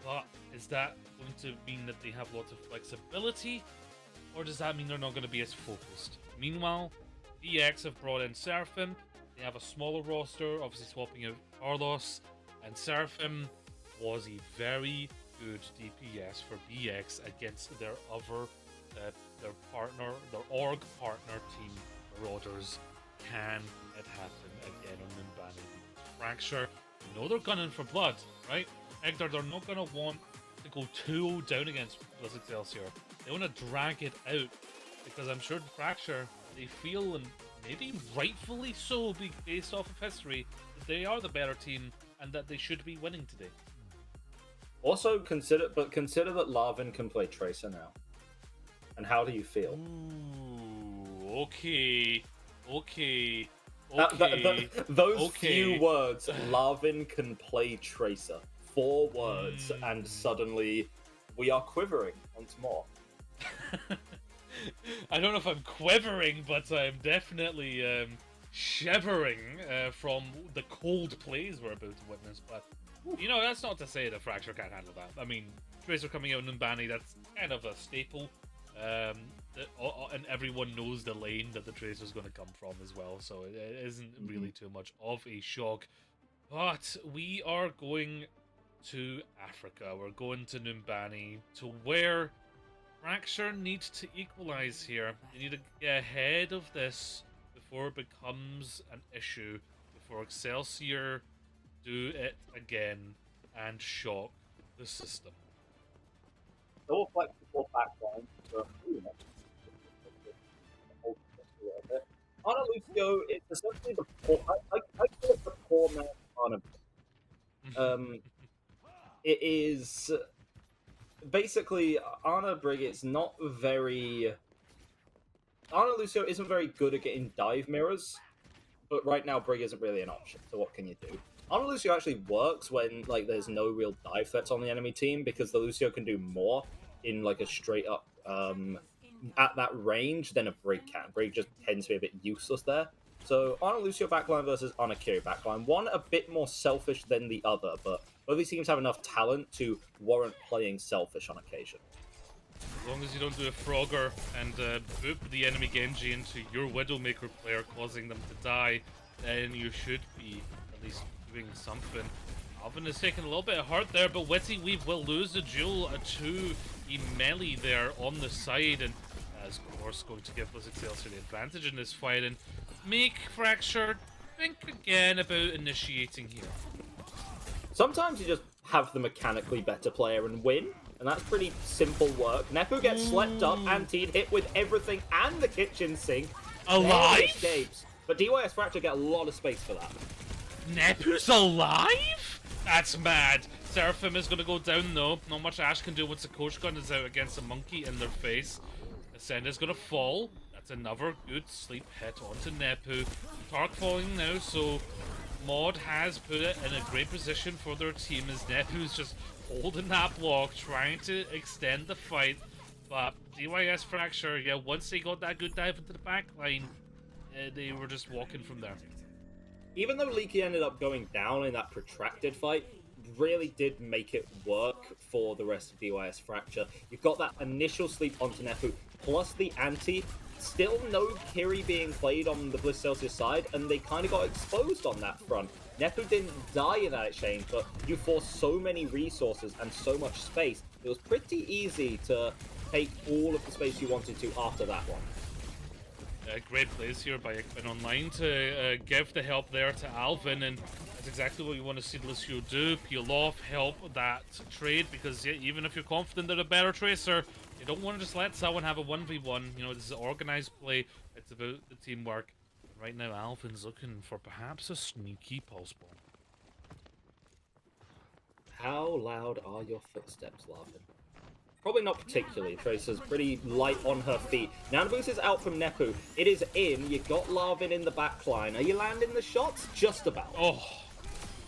Speaker 1: But is that going to mean that they have lots of flexibility, or does that mean they're not going to be as focused? Meanwhile, BX have brought in Seraphim. They have a smaller roster, obviously swapping out Carlos, and Seraphim was a very good DPS for BX against their other, their org partner team, Marauders. Can it happen again on Numbani? Fracture, you know they're gunning for blood, right? Hector, they're not going to want to go 2-0 down against Bliss Excelsior. They want to drag it out, because I'm sure Fracture, they feel, and maybe rightfully so, based off of history, that they are the better team and that they should be winning today.
Speaker 2: Also, consider that Larvin can play Tracer now. And how do you feel?
Speaker 1: Ooh, okay.
Speaker 2: Those few words, Larvin can play Tracer. 4 words, and suddenly we are quivering once more.
Speaker 1: I don't know if I'm quivering, but I'm definitely shivering from the cold plays we're about to witness. But, you know, that's not to say that Fracture can't handle that. I mean, Tracer coming out in Numbani, that's kind of a staple. And everyone knows the lane that the Tracer's going to come from as well, so it isn't really too much of a shock. But we are going to Africa. We're going to Numbani, to where Fracture needs to equalize here. They need to get ahead of this before it becomes an issue, before Excelsior do it again and shock the system.
Speaker 2: So flexible backline. Ana Lucio is essentially the poor. I call it the poor man Ana. It is basically Ana Brig. It's not very. Ana Lucio isn't very good at getting dive mirrors, but right now Brig isn't really an option. So what can you do? Ana Lucio actually works when there's no real dive threats on the enemy team, because the Lucio can do more in a straight up at that range than a Brig can. Brig just tends to be a bit useless there. So Ana Lucio backline versus Ana Kiri backline. One a bit more selfish than the other, but both these teams have enough talent to warrant playing selfish on occasion.
Speaker 1: As long as you don't do a Frogger and boop the enemy Genji into your Widowmaker player, causing them to die, then you should be at least doing something. Alvin is taking a little bit of heart there, but Witty Weave will lose the duel to melee there on the side, and is of course going to give Bliss Excelsior the advantage in this fight and make Fracture think again about initiating here.
Speaker 2: Sometimes you just have the mechanically better player and win, and that's pretty simple work. Nepu gets slept up, antied, hit with everything and the kitchen sink.
Speaker 1: Alive?
Speaker 2: Escapes. But DYS Fracture get a lot of space for that.
Speaker 1: Nepu's alive? That's mad. Seraphim is going to go down though. Not much Ash can do once the coach gun is out against a monkey in their face. Ascend is going to fall. That's another good sleep hit onto Nepu. Tark falling now, so Mod has put it in a great position for their team as Nepu's just holding that block, trying to extend the fight. But DYS Fracture, yeah, once they got that good dive into the back line, they were just walking from there.
Speaker 2: Even though Leaky ended up going down in that protracted fight, really did make it work for the rest of DYS Fracture. You've got that initial sleep onto Nepu, plus the anti still no Kiri being played on the Bliss Excelsior side, and they kind of got exposed on that front. Nepu didn't die in that exchange, but you forced so many resources and so much space, it was pretty easy to take all of the space you wanted to after that one.
Speaker 1: Great plays here by Ikbin Online to give the help there to Alvin, and that's exactly what you want to see Lucio do. Peel off, help that trade, because even if you're confident they're a better tracer, you don't want to just let someone have a 1v1. You know, this is an organized play. It's about the teamwork. Right now, Alvin's looking for perhaps a sneaky pulse bomb.
Speaker 2: How loud are your footsteps, Larvin? Probably not particularly. Tracer's pretty light on her feet. Nanoboost is out from Nepu. It is in. You got Larvin in the backline. Are you landing the shots? Just about.
Speaker 1: Oh,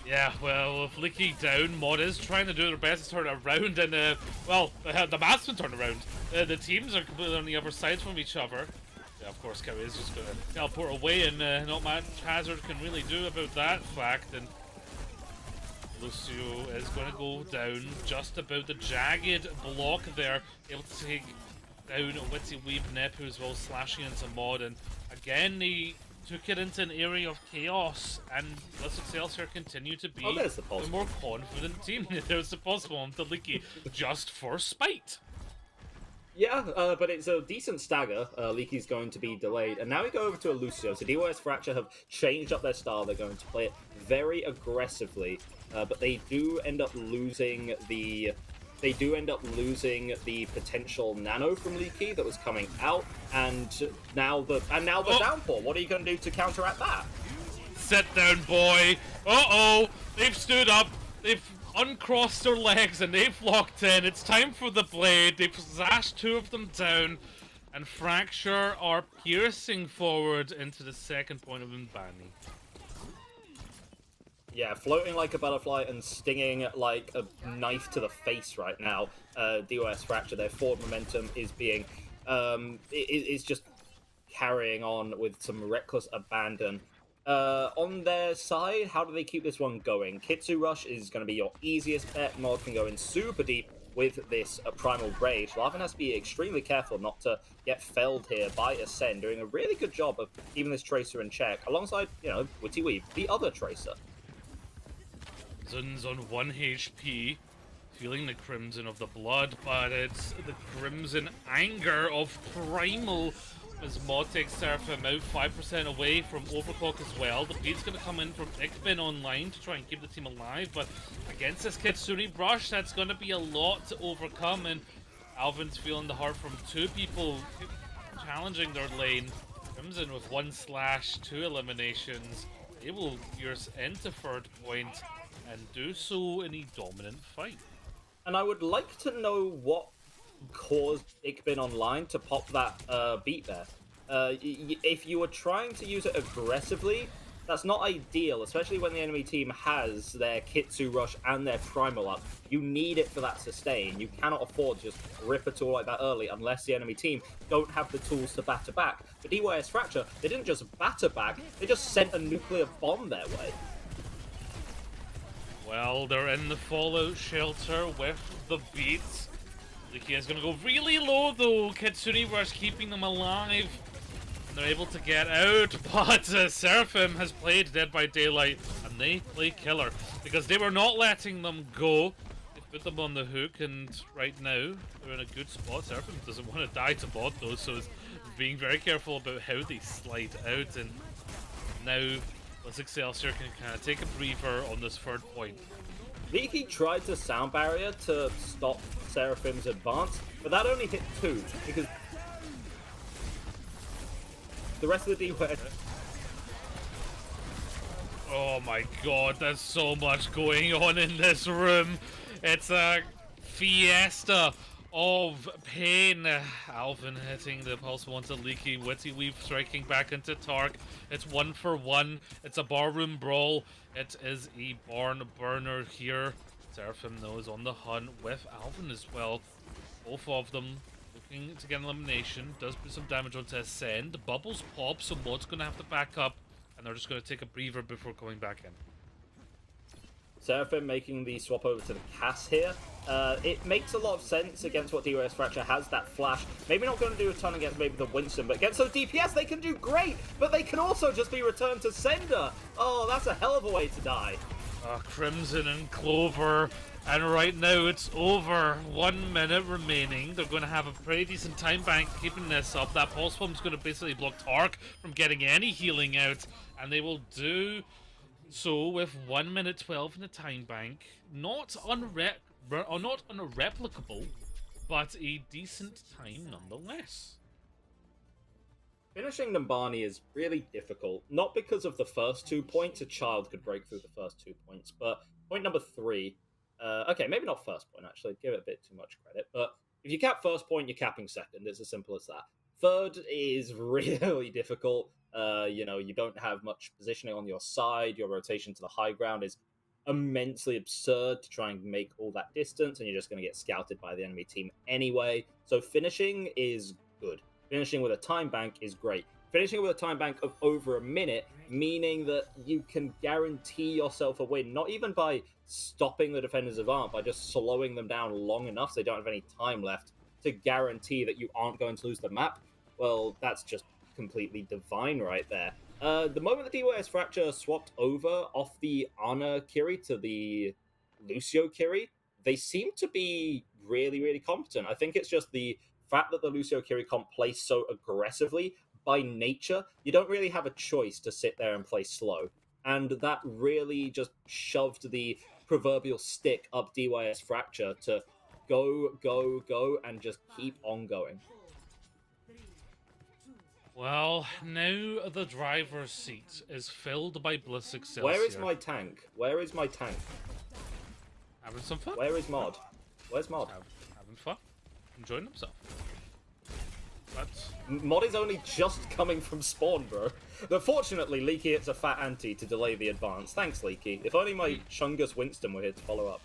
Speaker 1: yeah. Well, with Leaky down, Mod is trying to do their best to turn it around, and well, the maps been turned around. The teams are completely on the other sides from each other. Yeah, of course, Kerry is just going to teleport away, and not much Hazard can really do about that fact. And Lucio is going to go down just about the jagged block there, able to take down Witty Weave Nepu as well, slashing into Mod, and again they took it into an area of chaos, and Bliss Excelsior continue to be the more confident team. There's the possible one to Leaky just for spite.
Speaker 2: Yeah, but it's a decent stagger. Leaky's going to be delayed. And now we go over to a Lucio. So DYS Fracture have changed up their style. They're going to play it very aggressively. But they do end up losing the... They do end up losing the potential nano from Leaky that was coming out. And now the downpour. What are you going to do to counteract that?
Speaker 1: Sit down, boy. Uh-oh. They've stood up. They've uncrossed their legs and they've locked in. It's time for the blade. They've zashed two of them down, and Fracture are piercing forward into the second point of Mbani.
Speaker 2: Yeah, floating like a butterfly and stinging like a knife to the face right now. DYS Fracture, their forward momentum is being is just carrying on with some reckless abandon. On their side, how do they keep this one going? Kitsu Rush is going to be your easiest bet. Mod can go in super deep with this Primal Rage. Larvin has to be extremely careful not to get felled here by Ascend, doing a really good job of keeping this Tracer in check, alongside, you know, Witty Weave, the other Tracer.
Speaker 1: Zun's on 1 HP, feeling the Crimson of the Blood, but it's the Crimson Anger of Primal. As Mod takes Seraphim out 5% away from Overclock as well. The beat's going to come in from Ikbin Online to try and keep the team alive, but against this Kitsune Brush, that's going to be a lot to overcome, and Alvin's feeling the heart from two people challenging their lane. Crimson with 1 slash, 2 eliminations. They will pierce into third point and do so in a dominant fight.
Speaker 2: And I would like to know what caused Ikbin Online to pop that beat there. If you were trying to use it aggressively, that's not ideal, especially when the enemy team has their Kitsu Rush and their Primal up. You need it for that sustain. You cannot afford to just rip a tool like that early unless the enemy team don't have the tools to batter back. But DYS Fracture, they didn't just batter back, they just sent a nuclear bomb their way.
Speaker 1: Well, they're in the Fallout shelter with the beats. Leaky is going to go really low though. Kitsune Rush keeping them alive. And they're able to get out, but Seraphim has played Dead by Daylight, and they play killer because they were not letting them go. They put them on the hook, and right now they're in a good spot. Seraphim doesn't want to die to bot though, so it's being very careful about how they slide out. And now Bliss Excelsior can kind of take a breather on this third point.
Speaker 2: Leaky tried to sound barrier to stop Seraphim's advance, but that only hit 2 because the rest of the DYS.
Speaker 1: Oh my god, there's so much going on in this room. It's a fiesta of pain. Alvin hitting the pulse once a Leaky. Witty Weave striking back into Tark. It's 1 for 1. It's a barroom brawl. It is a barn burner here. Seraphim though is on the hunt with Alvin as well. Both of them looking to get an elimination. Does put some damage onto Ascend. Bubbles pop, so Mod's going to have to back up. And they're just going to take a breather before going back in.
Speaker 2: Seraphim making the swap over to the Cass here. It makes a lot of sense against what DYS Fracture has, that flash. Maybe not going to do a ton against maybe the Winston, but against those DPS, they can do great, but they can also just be returned to sender. Oh, that's a hell of a way to die.
Speaker 1: Crimson and Clover, and right now it's over. 1 minute remaining. They're going to have a pretty decent time bank keeping this up. That Pulse Bomb's going to basically block Tark from getting any healing out, and they will do so with 1 minute 12 in the time bank. Not unreplicable, but a decent time nonetheless.
Speaker 2: Finishing Numbani is really difficult, not because of the first 2 points. A child could break through the first 2 points, but point number 3, okay, maybe not first point, actually, give it a bit too much credit, but if you cap first point, you're capping second. It's as simple as that. Third is really difficult. You don't have much positioning on your side. Your rotation to the high ground is immensely absurd to try and make all that distance, and you're just going to get scouted by the enemy team anyway. So finishing is good. Finishing with a time bank is great. Finishing with a time bank of over a minute, meaning that you can guarantee yourself a win, not even by stopping the defenders of Arm, by just slowing them down long enough so they don't have any time left to guarantee that you aren't going to lose the map. Well, that's just completely divine right there. The moment the DYS Fracture swapped over off the Ana Kiri to the Lucio Kiri, they seem to be really, really competent. I think it's just the fact that the Lucio Kiri comp plays so aggressively. By nature, you don't really have a choice to sit there and play slow. And that really just shoved the proverbial stick up DYS Fracture to go, go, go, and just keep on going.
Speaker 1: Well, now the driver's seat is filled by Bliss Excelsior.
Speaker 2: Where is my tank? Where is my tank?
Speaker 1: Having some fun?
Speaker 2: Where is Mod? Where's Mod?
Speaker 1: Having fun. Enjoying himself. But
Speaker 2: Mod is only just coming from spawn, bro. But fortunately, Leaky hits a fat ante to delay the advance. Thanks, Leaky. If only my Chungus Winston were here to follow up.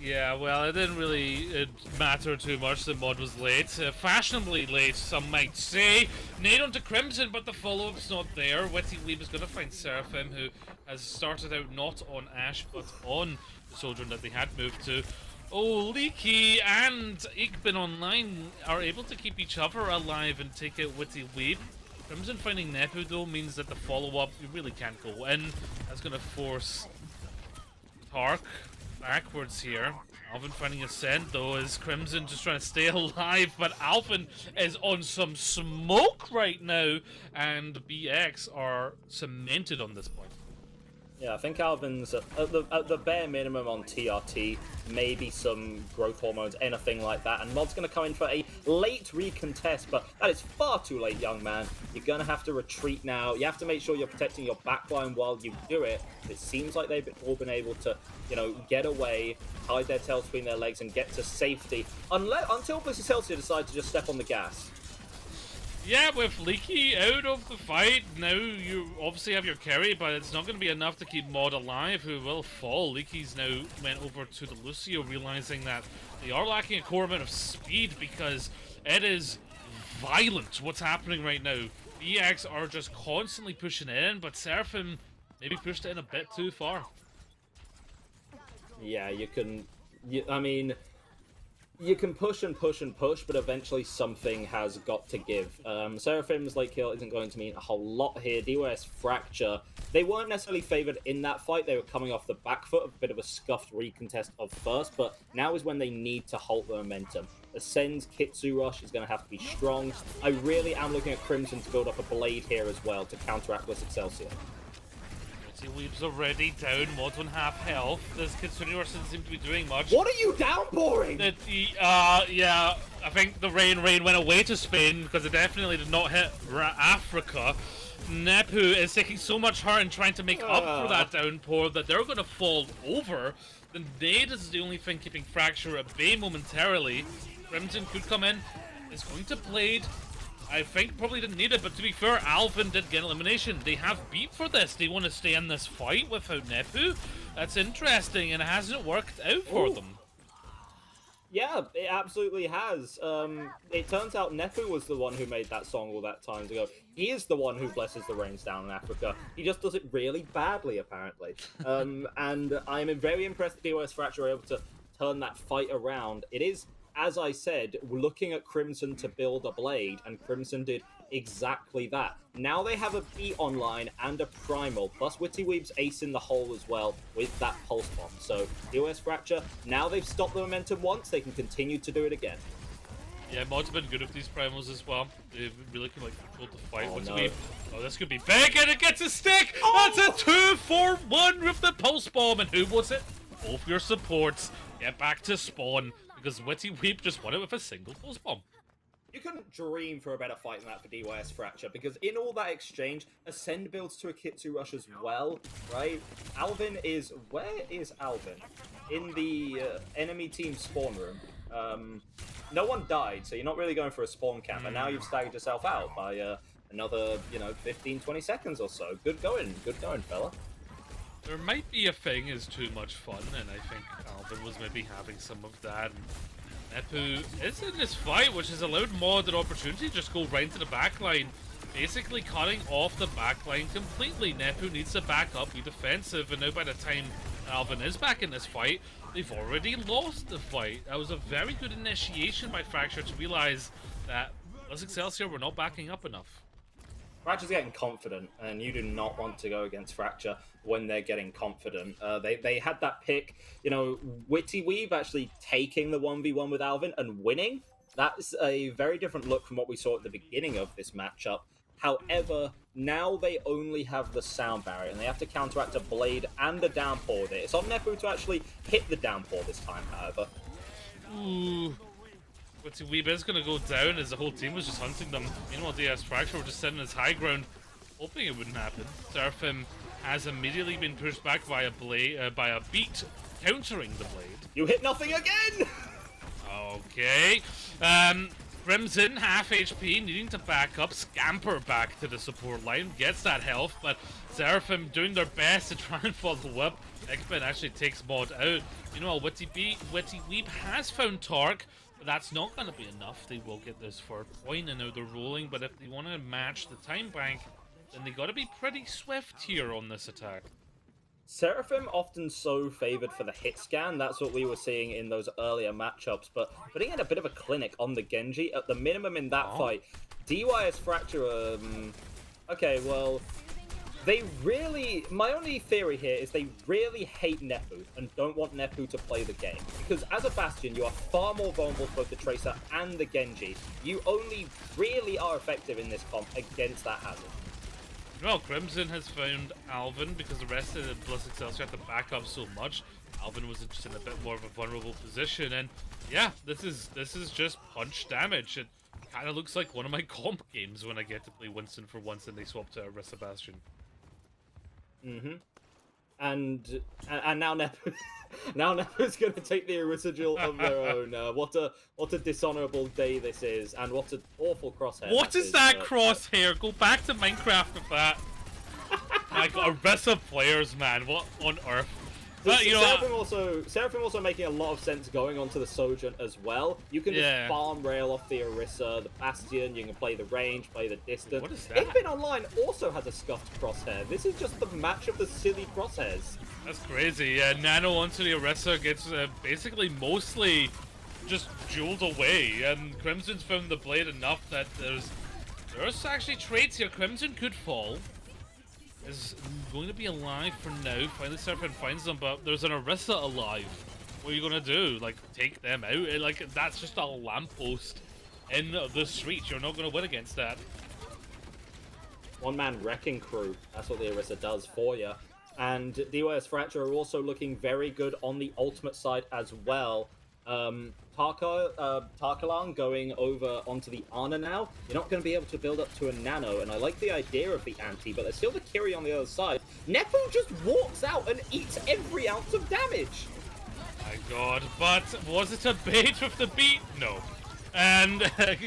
Speaker 1: yeah, well, it didn't really matter too much that Mod was late. Fashionably late, some might say. Nade onto Crimson, but the follow-up's not there. Witty Weeb is going to find Seraphim, who has started out not on Ashe, but on the Sojourn that they had moved to. Oh, Leaky and Igbin Online are able to keep each other alive and take out Witty Weeb. Crimson finding Nepu, though, means that the follow-up, you really can't go in. That's going to force Tark backwards here. Alvin finding Ascend, though, is Crimson just trying to stay alive, but Alvin is on some smoke right now, and BX are cemented on this point.
Speaker 2: Yeah, I think Alvin's at the bare minimum on TRT, maybe some growth hormones, anything like that, and Mod's going to come in for a late recontest, but that is far too late, young man. You're going to have to retreat now. You have to make sure you're protecting your backline while you do it. It seems like they've all been able to, get away, hide their tails between their legs, and get to safety, until Bliss Excelsior decide to just step on the gas.
Speaker 1: Yeah, with Leaky out of the fight, now you obviously have your carry, but it's not going to be enough to keep Mod alive, who will fall. Leaky's now went over to the Lucio, realizing that they are lacking a core amount of speed because it is violent what's happening right now. BX are just constantly pushing in, but Seraphim maybe pushed it in a bit too far.
Speaker 2: Yeah, you can push and push and push, but eventually something has got to give. Seraphim's late kill isn't going to mean a whole lot here. DYS Fracture, they weren't necessarily favoured in that fight. They were coming off the back foot, a bit of a scuffed recontest of first, but now is when they need to halt the momentum. Ascend's Kitsu Rush is going to have to be strong. I really am looking at Crimson to build up a blade here as well to counteract Bliss Excelsior.
Speaker 1: Weeb's already down, Mod's on half health. This Kitsune Rush doesn't seem to be doing much.
Speaker 2: What are you downpouring?
Speaker 1: Yeah, I think the rain went away to Spain because it definitely did not hit Africa. Nepu is taking so much hurt and trying to make up for that downpour that they're going to fall over. The nade is the only thing keeping Fracture at bay momentarily. Crimson could come in, is going to Blade. I think probably didn't need it, but to be fair, Alvin did get elimination. They have beat for this. They want to stay in this fight without Nepu. That's interesting, and it hasn't worked out for them.
Speaker 2: Yeah, it absolutely has. It turns out Nepu was the one who made that song all that time ago. He is the one who blesses the rains down in Africa. He just does it really badly, apparently. And I'm very impressed that DYS Fracture are able to turn that fight around. It is, as I said, we're looking at Crimson to build a blade, and Crimson did exactly that. Now they have a beat online and a primal, plus Witty Weeb's ace in the hole as well with that pulse bomb. So DOS Fracture, now they've stopped the momentum once, they can continue to do it again.
Speaker 1: Yeah, Mod's been good with these primals as well. They really can like control the fight.
Speaker 2: Oh,
Speaker 1: What's
Speaker 2: no.
Speaker 1: Oh, this could be big, and it gets a stick! Oh! That's a 2-for-1 with the pulse bomb, and who was it? Both your supports get back to spawn, because Witty Weep just won it with a single pulse bomb.
Speaker 2: You couldn't dream for a better fight than that for DYS Fracture, because in all that exchange, Ascend builds to a Kitsu rush as well, right? Alvin is... Where is Alvin? In the enemy team spawn room. No one died, so you're not really going for a spawn camp, and now you've staggered yourself out by another, 15, 20 seconds or so. Good going, fella.
Speaker 1: There might be a thing is too much fun, and I think Alvin was maybe having some of that. Nepu is in this fight, which has allowed Mod an opportunity to just go right into the backline, basically cutting off the backline completely. Nepu needs to back up, be defensive, and now by the time Alvin is back in this fight, they've already lost the fight. That was a very good initiation by Fracture to realize that Bliss Excelsior were not backing up enough.
Speaker 2: Fracture's getting confident, and you do not want to go against Fracture when they're getting confident. They had that pick, Witty Weave actually taking the 1v1 with Alvin and winning. That's a very different look from what we saw at the beginning of this matchup. However, now they only have the sound barrier, and they have to counteract a blade and a downpour with it. It's on Nepu to actually hit the downpour this time, however.
Speaker 1: Ooh. Witty Weeb is going to go down as the whole team was just hunting them. Meanwhile, DYS Fracture were just sitting his high ground, hoping it wouldn't happen. Seraphim has immediately been pushed back by a beat, countering the blade.
Speaker 2: You hit nothing again!
Speaker 1: Okay. Crimson, half HP, needing to back up, scamper back to the support line, gets that health, but Seraphim doing their best to try and follow up. Ekben actually takes Mod out. Witty Weep has found Tark, but that's not going to be enough. They will get this for a point, and now they're rolling, but if they want to match the time bank, then they got to be pretty swift here on this attack.
Speaker 2: Seraphim often so favored for the hit scan. That's what we were seeing in those earlier matchups, but putting in a bit of a clinic on the Genji, at the minimum in that fight, DYS Fracture, okay, well, they really... My only theory here is they really hate Nepu and don't want Nepu to play the game. Because as a Bastion, you are far more vulnerable to both the Tracer and the Genji. You only really are effective in this comp against that hazard.
Speaker 1: Well, Crimson has found Alvin because the rest of the Bliss Excelsior had to back up so much. Alvin was just in a bit more of a vulnerable position, and yeah, this is just punch damage. It kind of looks like one of my comp games when I get to play Winston for once and they swap to Orisa Bastion.
Speaker 2: And now Nepu, now Nepu's going to take the residual of their own. What a dishonorable day this is, and what an awful crosshair.
Speaker 1: What is that crosshair? Go back to Minecraft with that. My God, Orisa players, man, what on earth? But
Speaker 2: Seraphim also making a lot of sense going onto the Sojourn as well. You can just farm rail off the Orisa, the Bastion, you can play the range, play the distance.
Speaker 1: What is that?
Speaker 2: Infinite Online also has a scuffed crosshair. This is just the match of the silly crosshairs.
Speaker 1: That's crazy. Yeah, Nano onto the Orisa gets basically mostly just jeweled away, and Crimson's found the blade enough that there's actually traits here. Crimson could fall. Is going to be alive for now. Finally, Seraphim finds them, but there's an Orisa alive. What are you gonna do? Like, take them out? Like, that's just a lamppost in the street. You're not gonna win against that.
Speaker 2: One-man wrecking crew. That's what the Orisa does for you. And DYS Fracture are also looking very good on the ultimate side as well. Tarkalan going over onto the Ana now. You're not going to be able to build up to a Nano, and I like the idea of the anti, but there's still the Kiri on the other side. Nepu just walks out and eats every ounce of damage.
Speaker 1: My God, but was it a bait with the beat? No. And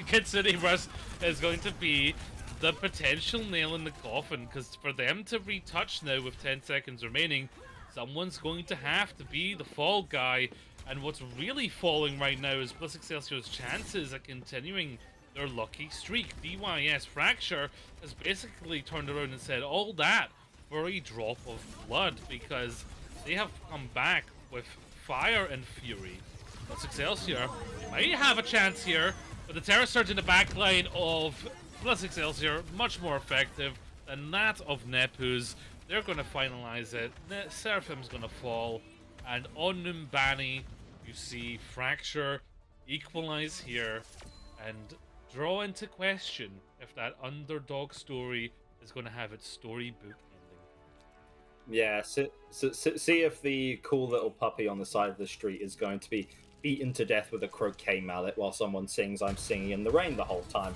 Speaker 1: Kid City Rush is going to be the potential nail in the coffin, because for them to retouch now with 10 seconds remaining, someone's going to have to be the fall guy, And what's really falling right now is Bliss Excelsior's chances at continuing their lucky streak. DYS Fracture has basically turned around and said all that for a drop of blood, because they have come back with Fire and Fury. Bliss Excelsior might have a chance here, but the Terror Surge in the backline of Bliss Excelsior much more effective than that of Nepu's. They're going to finalize it. Seraphim's going to fall, and on Numbani, you see Fracture equalize here and draw into question if that underdog story is going to have its storybook ending.
Speaker 2: Yeah, see if the cool little puppy on the side of the street is going to be beaten to death with a croquet mallet while someone sings "I'm Singing in the Rain" the whole time.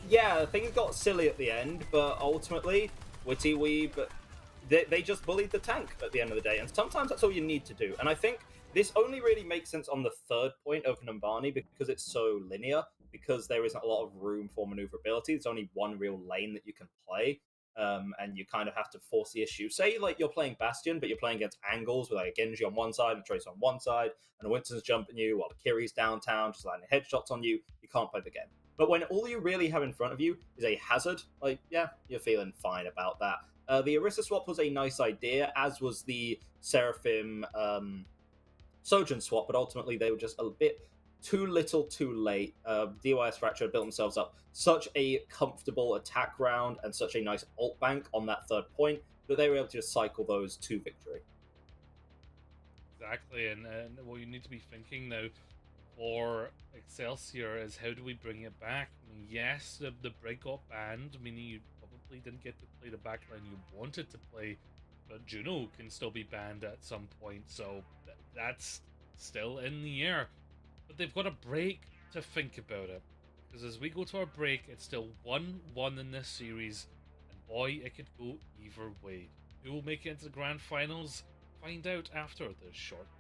Speaker 2: Yeah, things got silly at the end, but ultimately, Witty Weeb, they just bullied the tank at the end of the day, and sometimes that's all you need to do. And I think this only really makes sense on the third point of Numbani because it's so linear, because there isn't a lot of room for maneuverability. There's only one real lane that you can play, and you kind of have to force the issue. Say, like, you're playing Bastion, but you're playing against angles with, like, a Genji on one side and a Trace on one side, and a Winston's jumping you while the Kiri's downtown, just landing headshots on you. You can't play the game. But when all you really have in front of you is a hazard, like, yeah, you're feeling fine about that. The Orisa swap was a nice idea, as was the Seraphim Sojourn swap, but ultimately they were just a bit too little too late. DYS Fracture built themselves up such a comfortable attack round and such a nice ult bank on that third point that they were able to just cycle those to victory.
Speaker 1: Exactly, and what you need to be thinking now for Excelsior is, how do we bring it back? I mean, yes, the break got banned, meaning you probably didn't get to play the backline you wanted to play, but Juno can still be banned at some point, so that's still in the air. But they've got a break to think about it, because as we go to our break, it's still 1-1 in this series, and boy, it could go either way. Who will make it into the grand finals? Find out after this short break.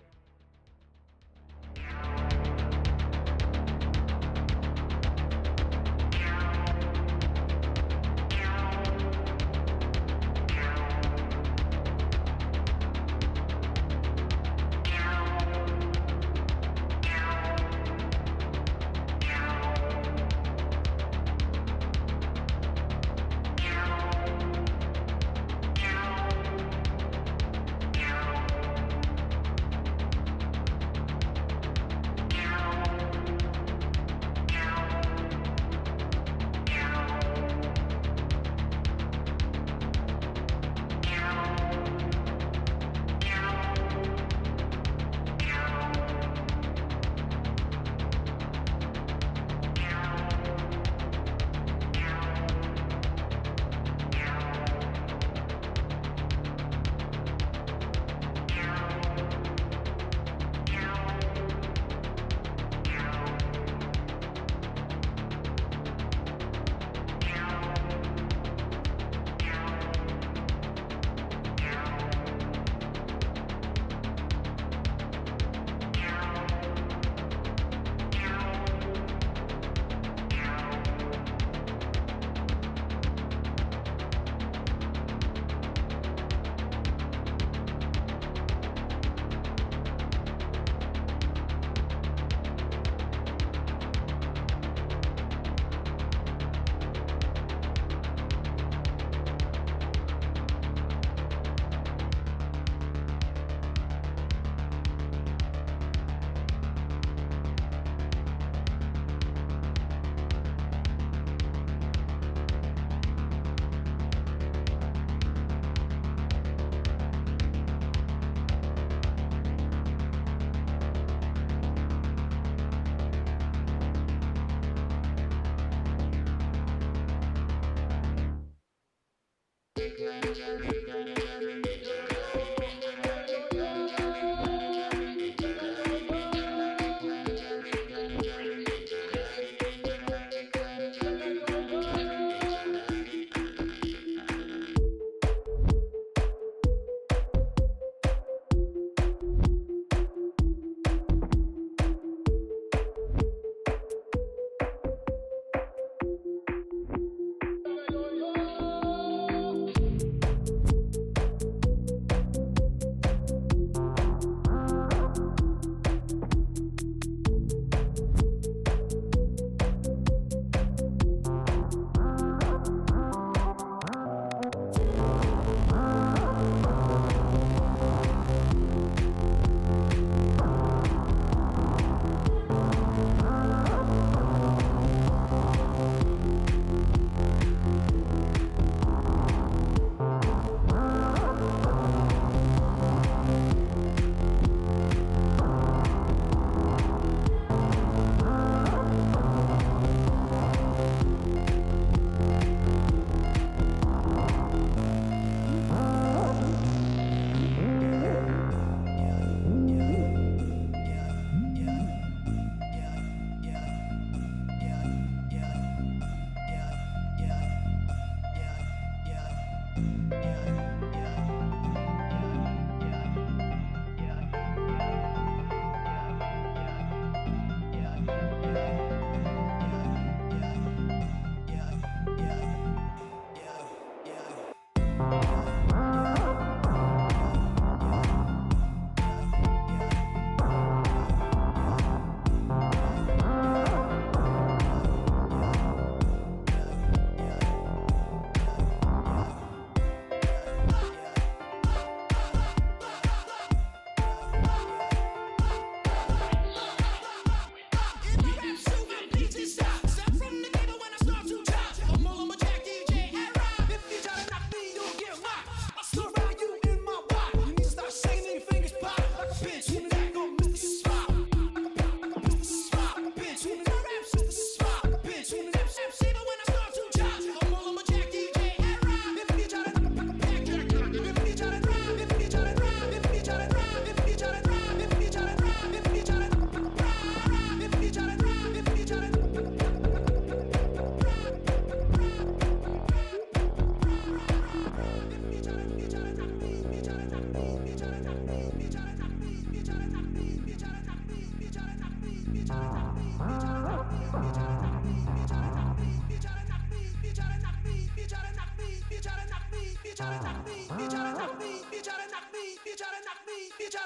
Speaker 1: We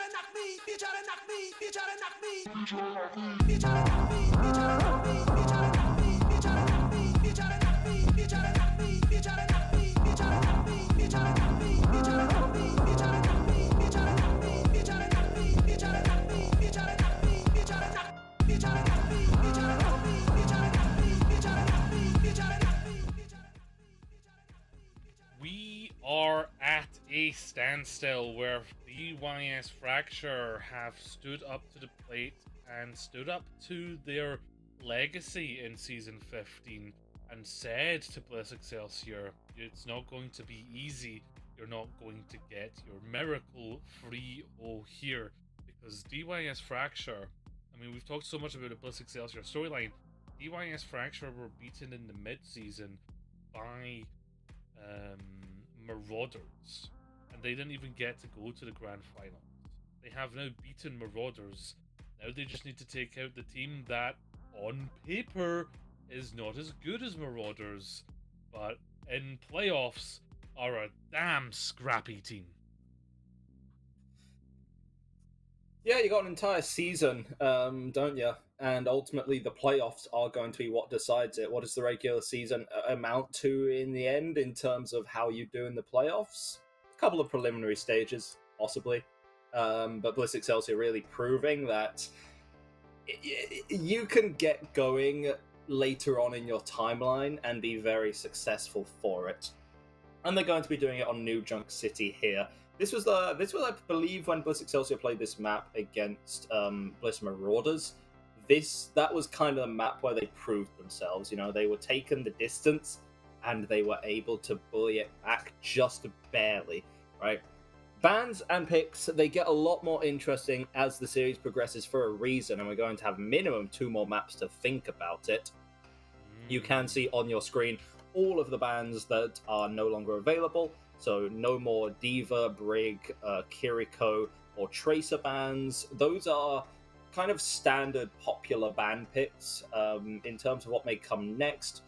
Speaker 1: are at a standstill where DYS Fracture have stood up to the plate and stood up to their legacy in Season 15 and said to Bliss Excelsior, it's not going to be easy, you're not going to get your miracle 3-0 here, because DYS Fracture, I mean, we've talked so much about the Bliss Excelsior storyline. DYS Fracture were beaten in the mid-season by Marauders, and they didn't even get to go to the grand final. They have now beaten Marauders. Now they just need to take out the team that, on paper, is not as good as Marauders, but in playoffs are a damn scrappy team.
Speaker 2: Yeah, you got an entire season, don't you? And ultimately, the playoffs are going to be what decides it. What does the regular season amount to in the end in terms of how you do in the playoffs? A couple of preliminary stages, possibly. But Bliss Excelsior really proving that you can get going later on in your timeline and be very successful for it. And they're going to be doing it on New Junk City here. This was I believe, when Bliss Excelsior played this map against Bliss Marauders. That was kind of the map where they proved themselves. You know, they were taking the distance and they were able to bully it back just barely, right? Bans and picks, they get a lot more interesting as the series progresses for a reason, and we're going to have minimum 2 more maps to think about it. You can see on your screen all of the bans that are no longer available. So no more Diva, Brig, Kiriko, or Tracer bans. Those are kind of standard popular ban picks. In terms of what may come next,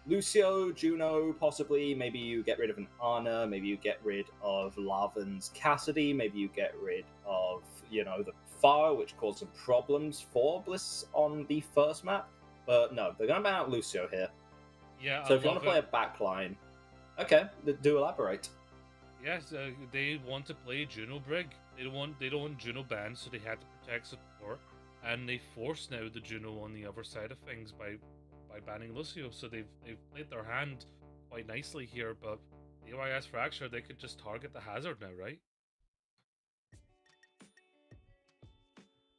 Speaker 2: Lucio, Juno, possibly. Maybe you get rid of an Ana. Maybe you get rid of Lavan's Cassidy. Maybe you get rid of, the Fire, which caused some problems for Bliss on the first map. But no, they're going to ban out Lucio here.
Speaker 1: Yeah.
Speaker 2: So if you want to play a backline, okay, do elaborate.
Speaker 1: Yes, they want to play Juno Brig. They don't want Juno banned, so they had to protect support, and they force now the Juno on the other side of things by banning Lucio. So they've played their hand quite nicely here. But DYS Fracture, they could just target the Hazard now, right?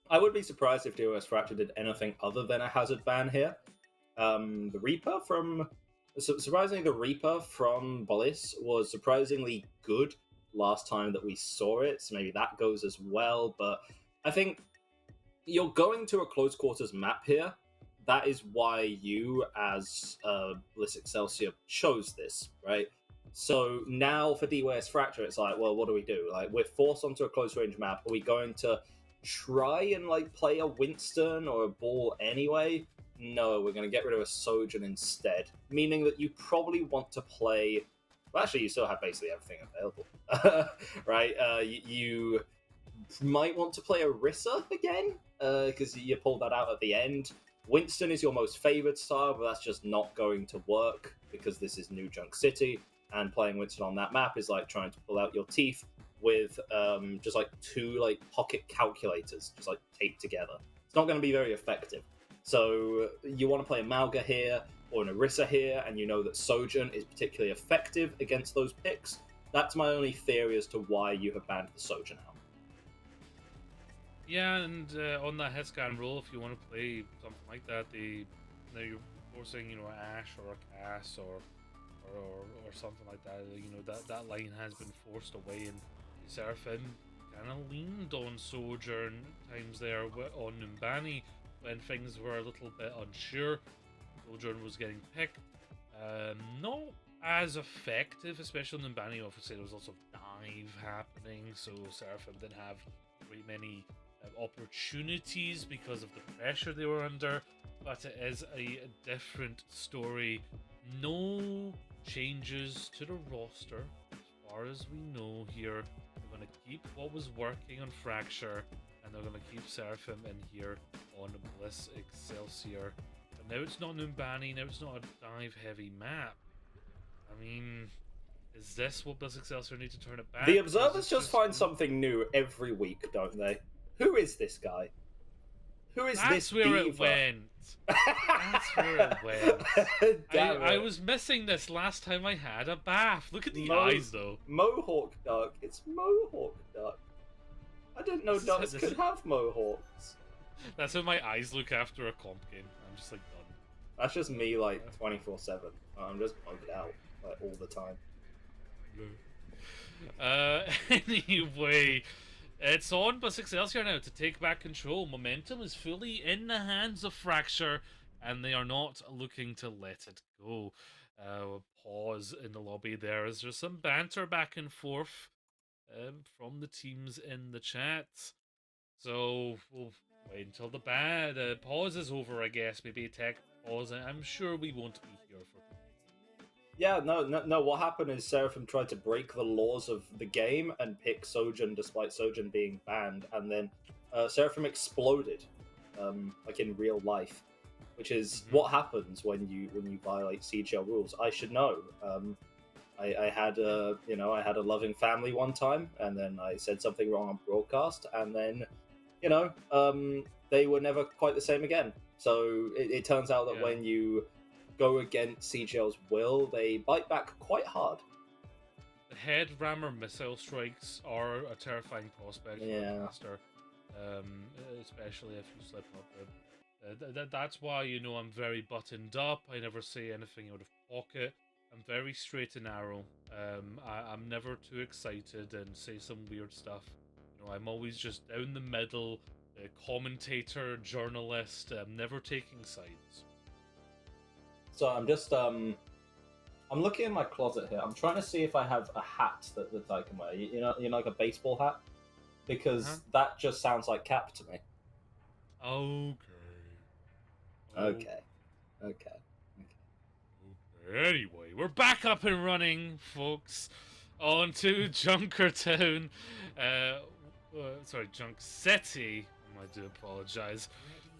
Speaker 2: I would be surprised if DYS Fracture did anything other than a Hazard ban here. Surprisingly, the Reaper from Bliss was surprisingly good last time that we saw it, so maybe that goes as well. But I think you're going to a close quarters map here. That is why you, as Bliss Excelsior, chose this, right? So now for DYS Fracture, it's like, well, what do we do? Like, we're forced onto a close range map. Are we going to try and play a Winston or a Ball anyway? No, we're going to get rid of a Sojourn instead, meaning that you probably want to play. Well, actually, you still have basically everything available, right? You might want to play a Rissa again, because you pulled that out at the end. Winston is your most favored style, but that's just not going to work because this is New Junk City, and playing Winston on that map is like trying to pull out your teeth with just 2 pocket calculators, just taped together. It's not going to be very effective. So you want to play a Malga here or an Orisa here, and you know that Sojourn is particularly effective against those picks. That's my only theory as to why you have banned the Sojourn out.
Speaker 1: Yeah, and on that head scan roll, if you want to play something like that, you're forcing Ash or a Cass or something like that. That line has been forced away, and Seraphim kind of leaned on Sojourn times there on Numbani. When things were a little bit unsure, Sojourn was getting picked. Not as effective, especially in Numbani. Obviously, there was lots of dive happening, so Seraphim didn't have very many opportunities because of the pressure they were under. But it is a different story. No changes to the roster, as far as we know here, they're going to keep what was working on Fracture, and they're going to keep Seraphim in here on Bliss Excelsior. But now it's not Numbani, now it's not a dive-heavy map. I mean, is this what Bliss Excelsior need to turn it back?
Speaker 2: The observers just find something new every week, don't they? Who is this guy? Who is this diva?
Speaker 1: That's where it went. That's where it went. I was missing this last time I had a bath. Look at the eyes, though.
Speaker 2: Mohawk duck. It's Mohawk duck. I didn't know ducks could have mohawks.
Speaker 1: That's how my eyes look after a comp game. I'm just like done.
Speaker 2: That's just me, like 24/7. I'm just bugged out like all the time.
Speaker 1: Anyway, it's on Bliss Excelsior now to take back control. Momentum is fully in the hands of Fracture, and they are not looking to let it go. Pause in the lobby there as there's some banter back and forth from the teams in the chat. So we'll wait until the pause is over, I guess. Maybe a tech pause. I'm sure we won't be here for.
Speaker 2: Yeah, no. What happened is Seraphim tried to break the laws of the game and pick Sojourn despite Sojourn being banned, and then Seraphim exploded, like in real life, which is what happens when you violate CGL rules. I should know. I had a loving family one time, and then I said something wrong on broadcast, and then they were never quite the same again. So it turns out that when you go against CGL's will, they bite back quite hard.
Speaker 1: The head rammer missile strikes are a terrifying prospect for a caster, especially if you slip up. That's why I'm very buttoned up. I never say anything out of pocket. I'm very straight and narrow. I'm never too excited and say some weird stuff. I'm always just down the middle, commentator, journalist. I'm never taking sides.
Speaker 2: So I'm just I'm looking in my closet here. I'm trying to see if I have a hat that I can wear. You know, like a baseball hat, because that just sounds like Cap to me. Okay.
Speaker 1: Anyway, we're back up and running, folks. On to Junkertown. Junk City. I do apologize.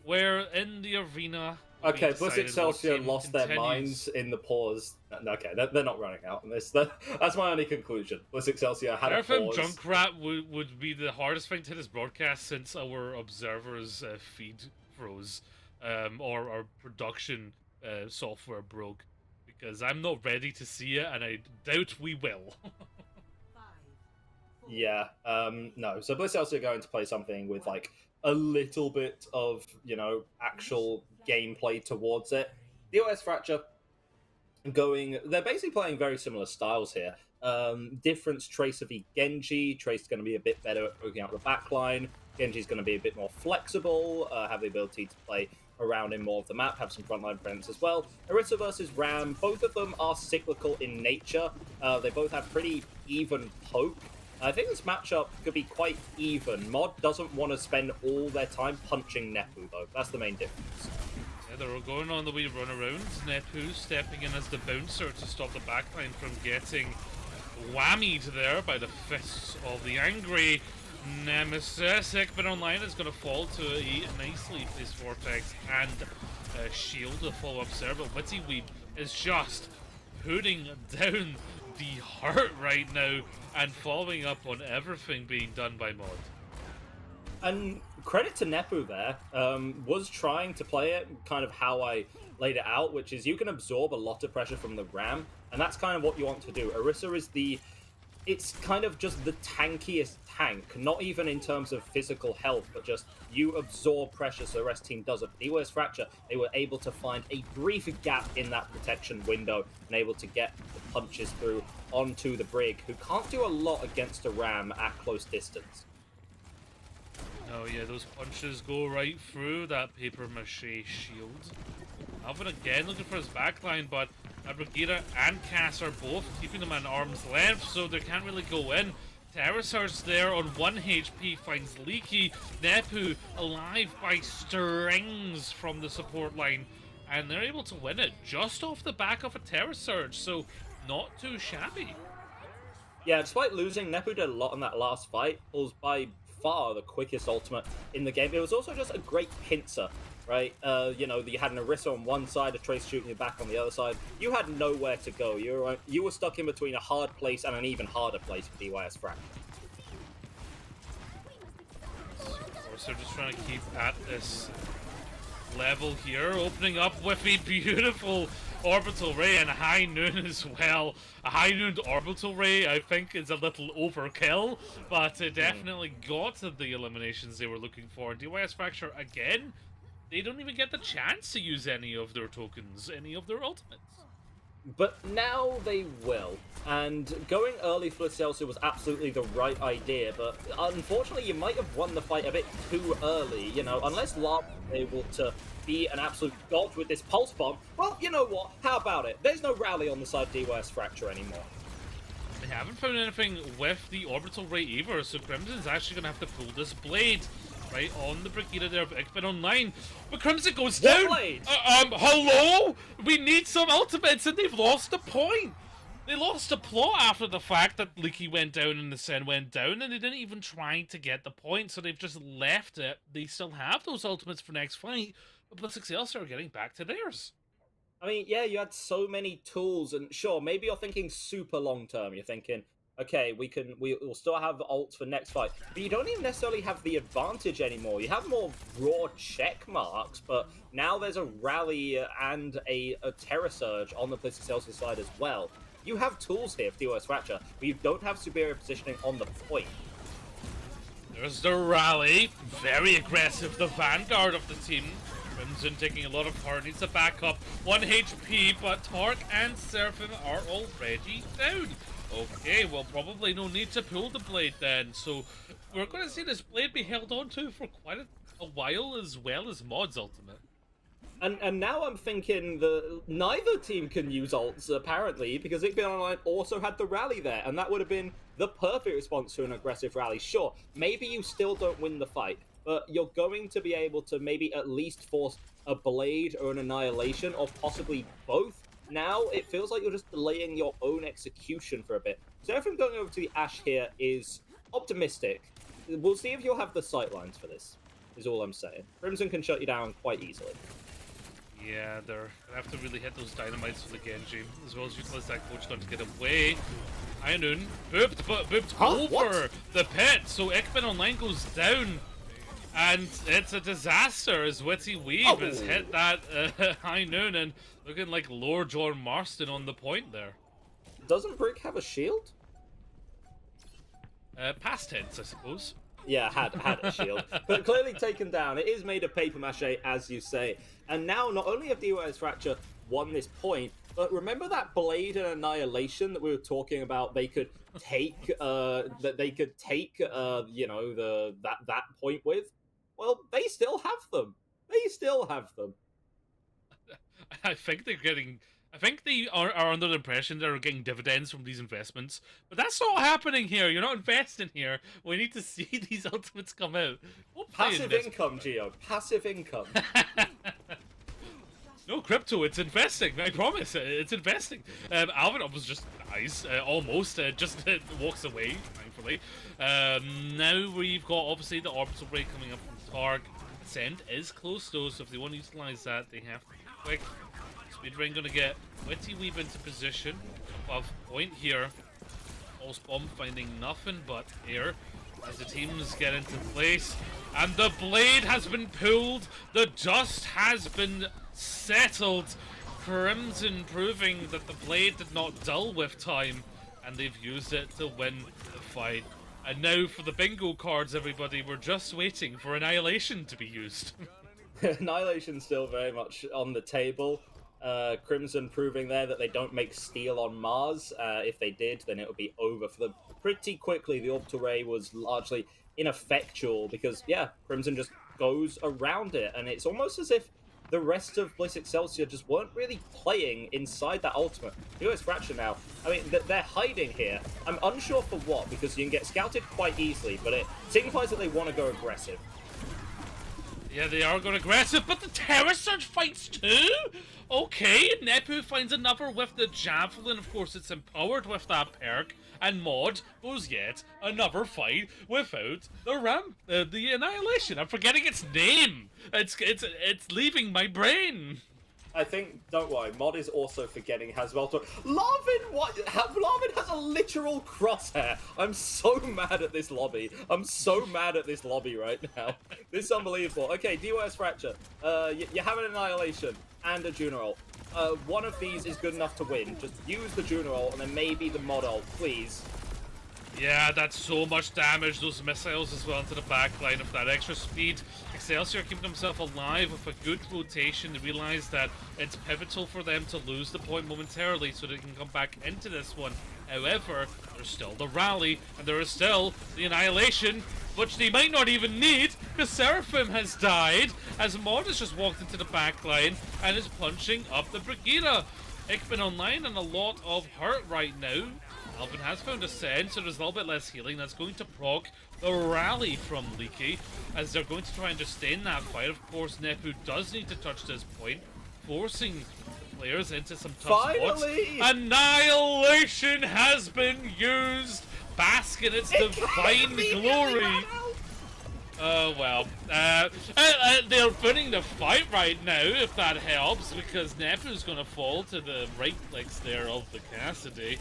Speaker 1: Where in the arena.
Speaker 2: Okay, Bliss Excelsior lost their minds in the pause. Okay, they're not running out on this. That's my only conclusion. Bliss Excelsior had a pause.
Speaker 1: Junkrat would be the hardest thing to hit this broadcast since our observers' feed froze, or our production software broke, because I'm not ready to see it, and I doubt we will.
Speaker 2: Yeah, no. So Bliss Excelsior are going to play something with like a little bit of actual gameplay towards it. DYS Fracture they're basically playing very similar styles here. Difference Tracer v Genji. Tracer's going to be a bit better at poking out the backline. Genji's going to be a bit more flexible, have the ability to play around in more of the map, have some frontline presence as well. Orisa versus Ram, both of them are cyclical in nature. They both have pretty even poke. I think this matchup could be quite even. Mod doesn't want to spend all their time punching Nepu, though. That's the main difference.
Speaker 1: Yeah, they're all going on the wee run around. Nepu stepping in as the bouncer to stop the backline from getting whammied there by the fists of the angry Nemesis. Ekman Online is going to fall to a nicely placed Vortex and shield to follow up serve. But Witty Weeb is just putting down the hurt right now and following up on everything being done by Mod.
Speaker 2: And credit to Nepu there, was trying to play it kind of how I laid it out, which is you can absorb a lot of pressure from the Ram, and that's kind of what you want to do. Orisa is it's kind of just the tankiest tank, not even in terms of physical health, but just you absorb pressure so the rest team doesn't. DYS Fracture, they were able to find a brief gap in that protection window and able to get the punches through onto the Brig, who can't do a lot against a Ram at close distance.
Speaker 1: Oh yeah, those punches go right through that paper mache shield. Alvin again looking for his backline, but Brigida and Cass are both keeping them at arm's length, so they can't really go in. Terrasar's there on 1 HP, finds Leaky. Nepu alive by strings from the support line, and they're able to win it just off the back of a Terror Surge, so not too shabby.
Speaker 2: Yeah, despite losing, Nepu did a lot in that last fight. It was by far the quickest ultimate in the game. It was also just a great pincer, right? You know, you had an Orisa on one side, a Trace shooting you back on the other side. You had nowhere to go. You were stuck in between a hard place and an even harder place for DYS Fracture.
Speaker 1: So just trying to keep at this level here, opening up with a beautiful orbital ray and high noon as well. A high noon orbital ray, I think, is a little overkill, but it definitely got the eliminations they were looking for. DYS Fracture, again, they don't even get the chance to use any of their tokens, any of their ultimates.
Speaker 2: But now they will. And going early for Excelsior was absolutely the right idea, but unfortunately you might have won the fight a bit too early, you know, unless Lark was able to be an absolute god with this pulse bomb. Well, you know what? How about it? There's no rally on the side of DYS Fracture anymore.
Speaker 1: They haven't found anything with the orbital ray either, so Crimson's actually going to have to pull this blade right on the Brigida there, Ekman online. But Crimson goes down! Hello? We need some ultimates and they've lost a point! They lost a plot after the fact that Leaky went down and the Sen went down, and they didn't even try to get the point, so they've just left it. They still have those ultimates for next fight, but Bliss Excelsior are getting back to theirs.
Speaker 2: I mean, yeah, you had so many tools, and sure, maybe you're thinking super long term. You're thinking, okay, we'll still have ults for next fight, but you don't even necessarily have the advantage anymore. You have more raw check marks, but now there's a rally and a Terror Surge on the Bliss Excelsior side as well. You have tools here for DYS Fracture, but you don't have superior positioning on the point.
Speaker 1: There's the rally, very aggressive, the vanguard of the team. Crimson taking a lot of part, needs to back up. 1 HP, but Tark and Seraphim are already down. Okay, well, probably no need to pull the blade then. So we're going to see this blade be held on to for quite a while, as well as Mod's ultimate.
Speaker 2: And now I'm thinking that neither team can use ults, apparently, because Igby Online also had the rally there, and that would have been the perfect response to an aggressive rally. Sure, maybe you still don't win the fight, but you're going to be able to maybe at least force a blade or an annihilation, or possibly both. Now, it feels like you're just delaying your own execution for a bit. So everything going over to the Ashe here is optimistic. We'll see if you'll have the sightlines for this, is all I'm saying. Crimson can shut you down quite easily.
Speaker 1: Yeah, they're going to have to really hit those dynamites for the Genji, as well as utilize that coach gun to get away. Ainun booped over the pit, so Ekman Online goes down. And it's a disaster as Witty Weave has hit that high noon and looking like Lord John Marston on the point there.
Speaker 2: Doesn't Brick have a shield?
Speaker 1: Past tense, I suppose.
Speaker 2: Yeah, had a shield. But clearly taken down. It is made of paper mache, as you say. And now, not only have DYS Fracture won this point, but remember that blade and annihilation that we were talking about? They could take, you know, that point with. Well, they still have them. They still have them.
Speaker 1: I think they're getting. I think they are under the impression they're getting dividends from these investments, but that's not happening here. You're not investing here. We need to see these ultimates come out.
Speaker 2: Passive income, Gio. Passive income.
Speaker 1: No crypto, it's investing. I promise, it's investing. Alvin was just nice, almost, just walks away, thankfully. Now we've got, obviously, the orbital ray coming up from Targ. Send is close, though, so if they want to utilize that, they have to be quick. Speedring gonna get Witty Weave into position above point here. Pulse Bomb finding nothing but air as the teams get into place. And the blade has been pulled. The dust has been settled. Crimson proving that the blade did not dull with time, and they've used it to win the fight. And now for the bingo cards, everybody, we're just waiting for Annihilation to be used.
Speaker 2: Annihilation's still very much on the table. Crimson proving there that they don't make steel on Mars. If they did, then it would be over for them pretty quickly. The orbital ray was largely ineffectual because, yeah, Crimson just goes around it, and it's almost as if the rest of Bliss Excelsior just weren't really playing inside that ultimate. DYS Fracture now, I mean, they're hiding here. I'm unsure for what, because you can get scouted quite easily, but it signifies that they want to go aggressive.
Speaker 1: Yeah, they are going aggressive, but the Terror Surge fights too? Okay, Nepu finds another with the Javelin. Of course, it's empowered with that perk. and Mod goes yet another fight without the Annihilation. I'm forgetting its name. It's leaving my brain.
Speaker 2: I think, don't worry, Mod is also forgetting Haswell. Larvin, what? Larvin has a literal crosshair. I'm so mad at this lobby. I'm so mad at this lobby right now. This is unbelievable. Okay, DYS Fracture. You have an Annihilation and a Juna ult. One of these is good enough to win. Just use the Juna ult and then maybe the Mod ult, please.
Speaker 1: Yeah, that's so much damage. Those missiles as well into the backline of that extra speed. Excelsior keeping himself alive with a good rotation. They realize that it's pivotal for them to lose the point momentarily so they can come back into this one. However, there's still the rally, and there is still the Annihilation, which they might not even need, because Seraphim has died, as Mod has just walked into the backline and is punching up the Brigida. Ikman online and a lot of hurt right now. Alvin has found a Send, so there's a little bit less healing. That's going to proc the rally from Leaky, as they're going to try and just stay in that fight. Of course, Nepu does need to touch this point, forcing the players into some tough spots. Annihilation has been used! Bask in its divine glory! Oh, well. They're winning the fight right now, if that helps, because Nepu's going to fall to the right clicks there of the Cassidy.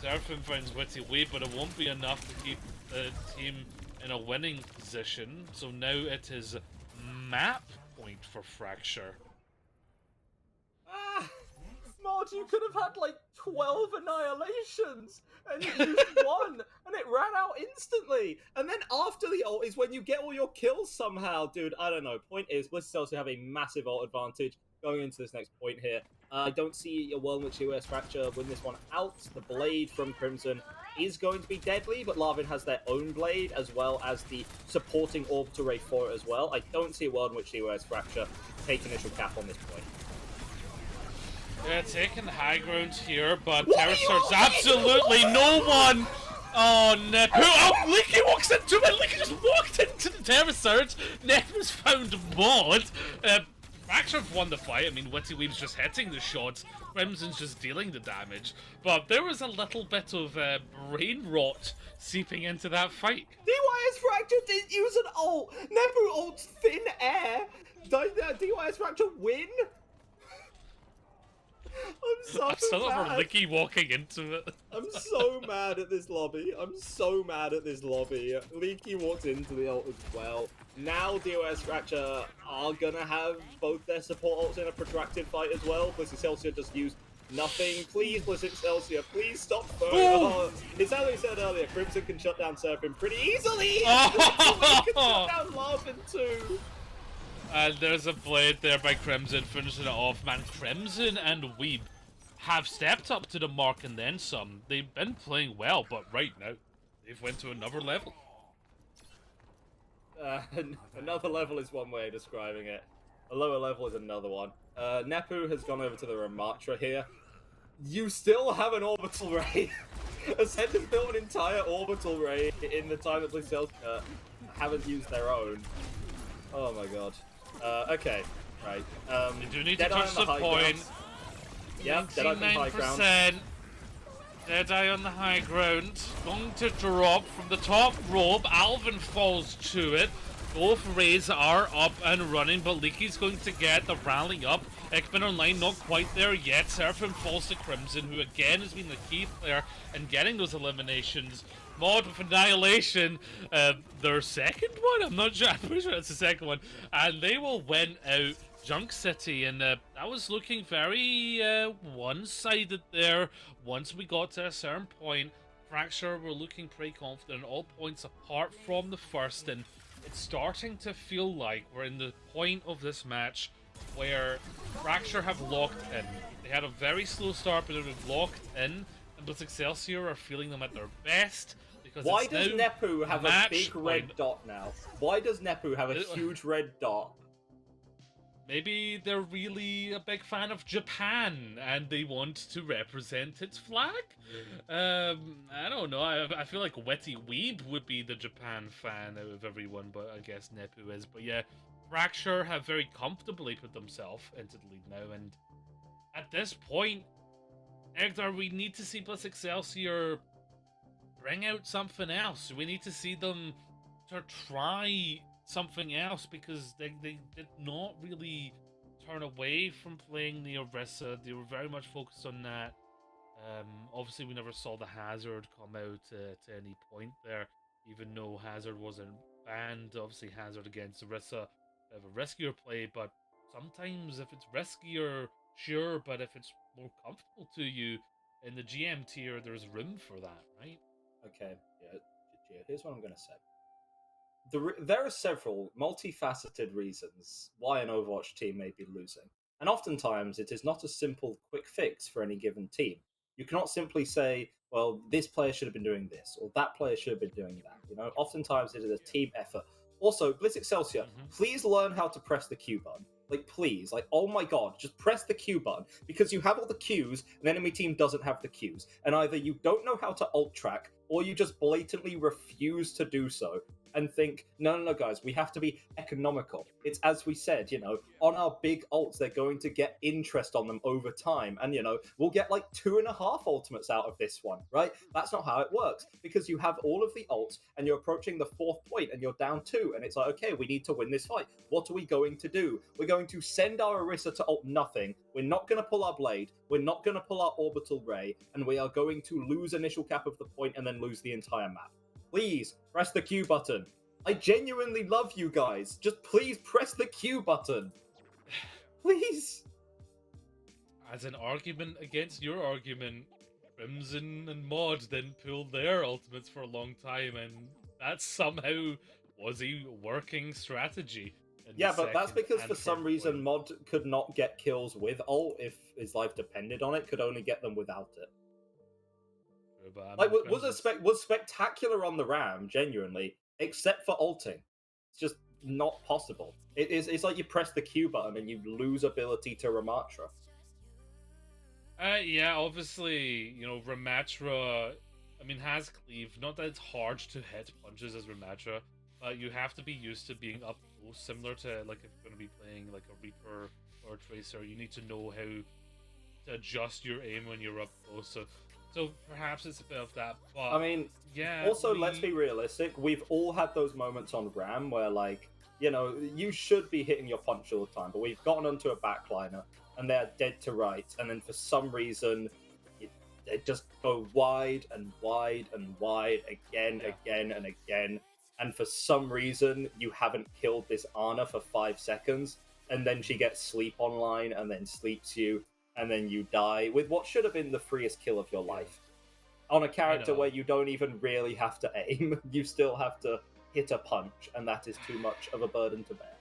Speaker 1: Seraphim finds Witty Weed, but it won't be enough to keep the team in a winning position. So now it is map point for Fracture.
Speaker 2: Mod, you could have had like 12 Annihilations, and you used one, and it ran out instantly. And then after the ult is when you get all your kills somehow, dude. I don't know. Point is, Bliss Excelsior have a massive ult advantage going into this next point here. I don't see a world in which DYS Fracture win this one out. The Blade from Crimson is going to be deadly, but Larvin has their own Blade, as well as the supporting Orbital Ray for it as well. I don't see a world in which DYS Fracture take initial cap on this point.
Speaker 1: Yeah, taking the high ground here, but Terror Surge, absolutely no one! Oh, Nepu. Oh, Leaky walks into it! Leaky just walked into the Terror Surge! Nepu's found Mod! Fracture have won the fight. I mean, Witty Weave's just hitting the shots. Crimson's just dealing the damage. But there was a little bit of brain rot seeping into that fight.
Speaker 2: DYS Fracture didn't use an ult! Nepu ults thin air! Did DYS Fracture win? I'm
Speaker 1: still over Licky walking into it.
Speaker 2: I'm so mad at this lobby. I'm so mad at this lobby. Leaky walked into the ult as well. Now DYS Fracture are gonna have both their support ults in a protracted fight as well. Bliss Excelsior just used nothing. Please, Bliss Excelsior, please stop throwing. Oh, it's as we said earlier, Crimson can shut down Seraphim pretty easily. Oh. Can shut down Larvin too.
Speaker 1: And there's a blade there by Crimson, finishing it off. Man, Crimson and Weeb have stepped up to the mark and then some. They've been playing well, but right now, they've went to another level.
Speaker 2: Another level is one way of describing it. A lower level is another one. Nepu has gone over to the Ramatra here. You still have an orbital ray. Ascent has built an entire orbital ray in the time that Bliss Excelsior haven't used their own. Oh my god. Okay, right.
Speaker 1: You do need to touch the point.
Speaker 2: Yep, Deadeye on the high ground.
Speaker 1: Deadeye on the high ground. Going to drop from the top rope. Alvin falls to it. Both rays are up and running, but Leaky's going to get the rally up. Ikman online, not quite there yet. Seraphim falls to Crimson, who again has been the key player in getting those eliminations. Mod with Annihilation, their second one? I'm not sure. I'm pretty sure that's the second one. And they will win out Junk City. And that was looking very one-sided there. Once we got to a certain point, Fracture were looking pretty confident at all points apart from the first. And it's starting to feel like we're in the point of this match where Fracture have locked in. They had a very slow start, but they've locked in. And Bliss Excelsior are feeling them at their best.
Speaker 2: Why does Nepu have a big red dot now? Why does Nepu have a huge red dot?
Speaker 1: Maybe they're really a big fan of Japan and they want to represent its flag? I don't know. I feel like Witty Weeb would be the Japan fan out of everyone, but I guess Nepu is. But yeah, Fracture have very comfortably put themselves into the lead now, and at this point, Egdar, we need to see Bliss Excelsior bring out something else. We need to see them to try something else, because they did not really turn away from playing the Orisa. They were very much focused on that. Obviously, we never saw the Hazard come out to any point there, even though Hazard wasn't banned. Obviously, Hazard against Orisa, of a riskier play, but sometimes if it's riskier, sure, but if it's more comfortable to you in the GM tier, there's room for that, right?
Speaker 2: Okay, yeah, here's what I'm going to say. There are several multifaceted reasons why an Overwatch team may be losing, and oftentimes it is not a simple quick fix for any given team. You cannot simply say, well, this player should have been doing this, or that player should have been doing that. Oftentimes it is a team effort. Also, Bliss Excelsior, please learn how to press the Q button. Please, oh my god, just press the Q button, because you have all the Qs, and the enemy team doesn't have the Qs. And either you don't know how to ult track, or you just blatantly refuse to do so, and think, no, guys, we have to be economical. It's as we said, on our big ults, they're going to get interest on them over time. And, we'll get 2.5 ultimates out of this one, right? That's not how it works, because you have all of the ults and you're approaching the 4th point and you're down 2. And it's okay, we need to win this fight. What are we going to do? We're going to send our Orisa to ult nothing. We're not going to pull our Blade. We're not going to pull our Orbital Ray. And we are going to lose initial cap of the point and then lose the entire map. Please, press the Q button. I genuinely love you guys. Just please press the Q button. Please.
Speaker 1: As an argument against your argument, Crimson and Mod didn't pull their ultimates for a long time, and that somehow was a working strategy.
Speaker 2: Yeah, but that's because for some reason Mod could not get kills with ult if his life depended on it, could only get them without it. Was spectacular on the Ram, genuinely, except for ulting. It's just not possible. It's like you press the Q button and you lose ability to Ramatra.
Speaker 1: Yeah, obviously, Ramatra, has cleave. Not that it's hard to hit punches as Ramatra, but you have to be used to being up close, similar to, if you're going to be playing, a Reaper or a Tracer. You need to know how to adjust your aim when you're up close, so perhaps it's a bit of that, but... yeah...
Speaker 2: Also, let's be realistic. We've all had those moments on Ram where, you should be hitting your punch all the time, but we've gotten onto a backliner, and they're dead to right, and then for some reason, they just go wide and wide and wide again and again, and for some reason, you haven't killed this Ana for 5 seconds, and then she gets sleep online, and then sleeps you, and then you die with what should have been the freest kill of your life. On a character where you don't even really have to aim, you still have to hit a punch, and that is too much of a burden to bear.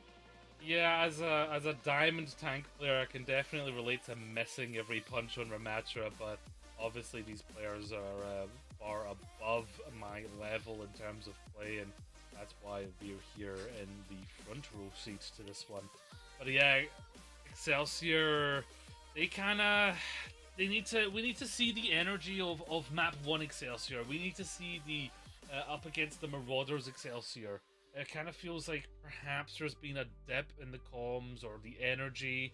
Speaker 1: Yeah, as a diamond tank player, I can definitely relate to missing every punch on Ramatra, but obviously these players are far above my level in terms of play, and that's why we're here in the front row seats to this one. But yeah, Excelsior... we need to see the energy of map 1 Excelsior. We need to see the up against the Marauders Excelsior. It kind of feels like perhaps there's been a dip in the comms or the energy,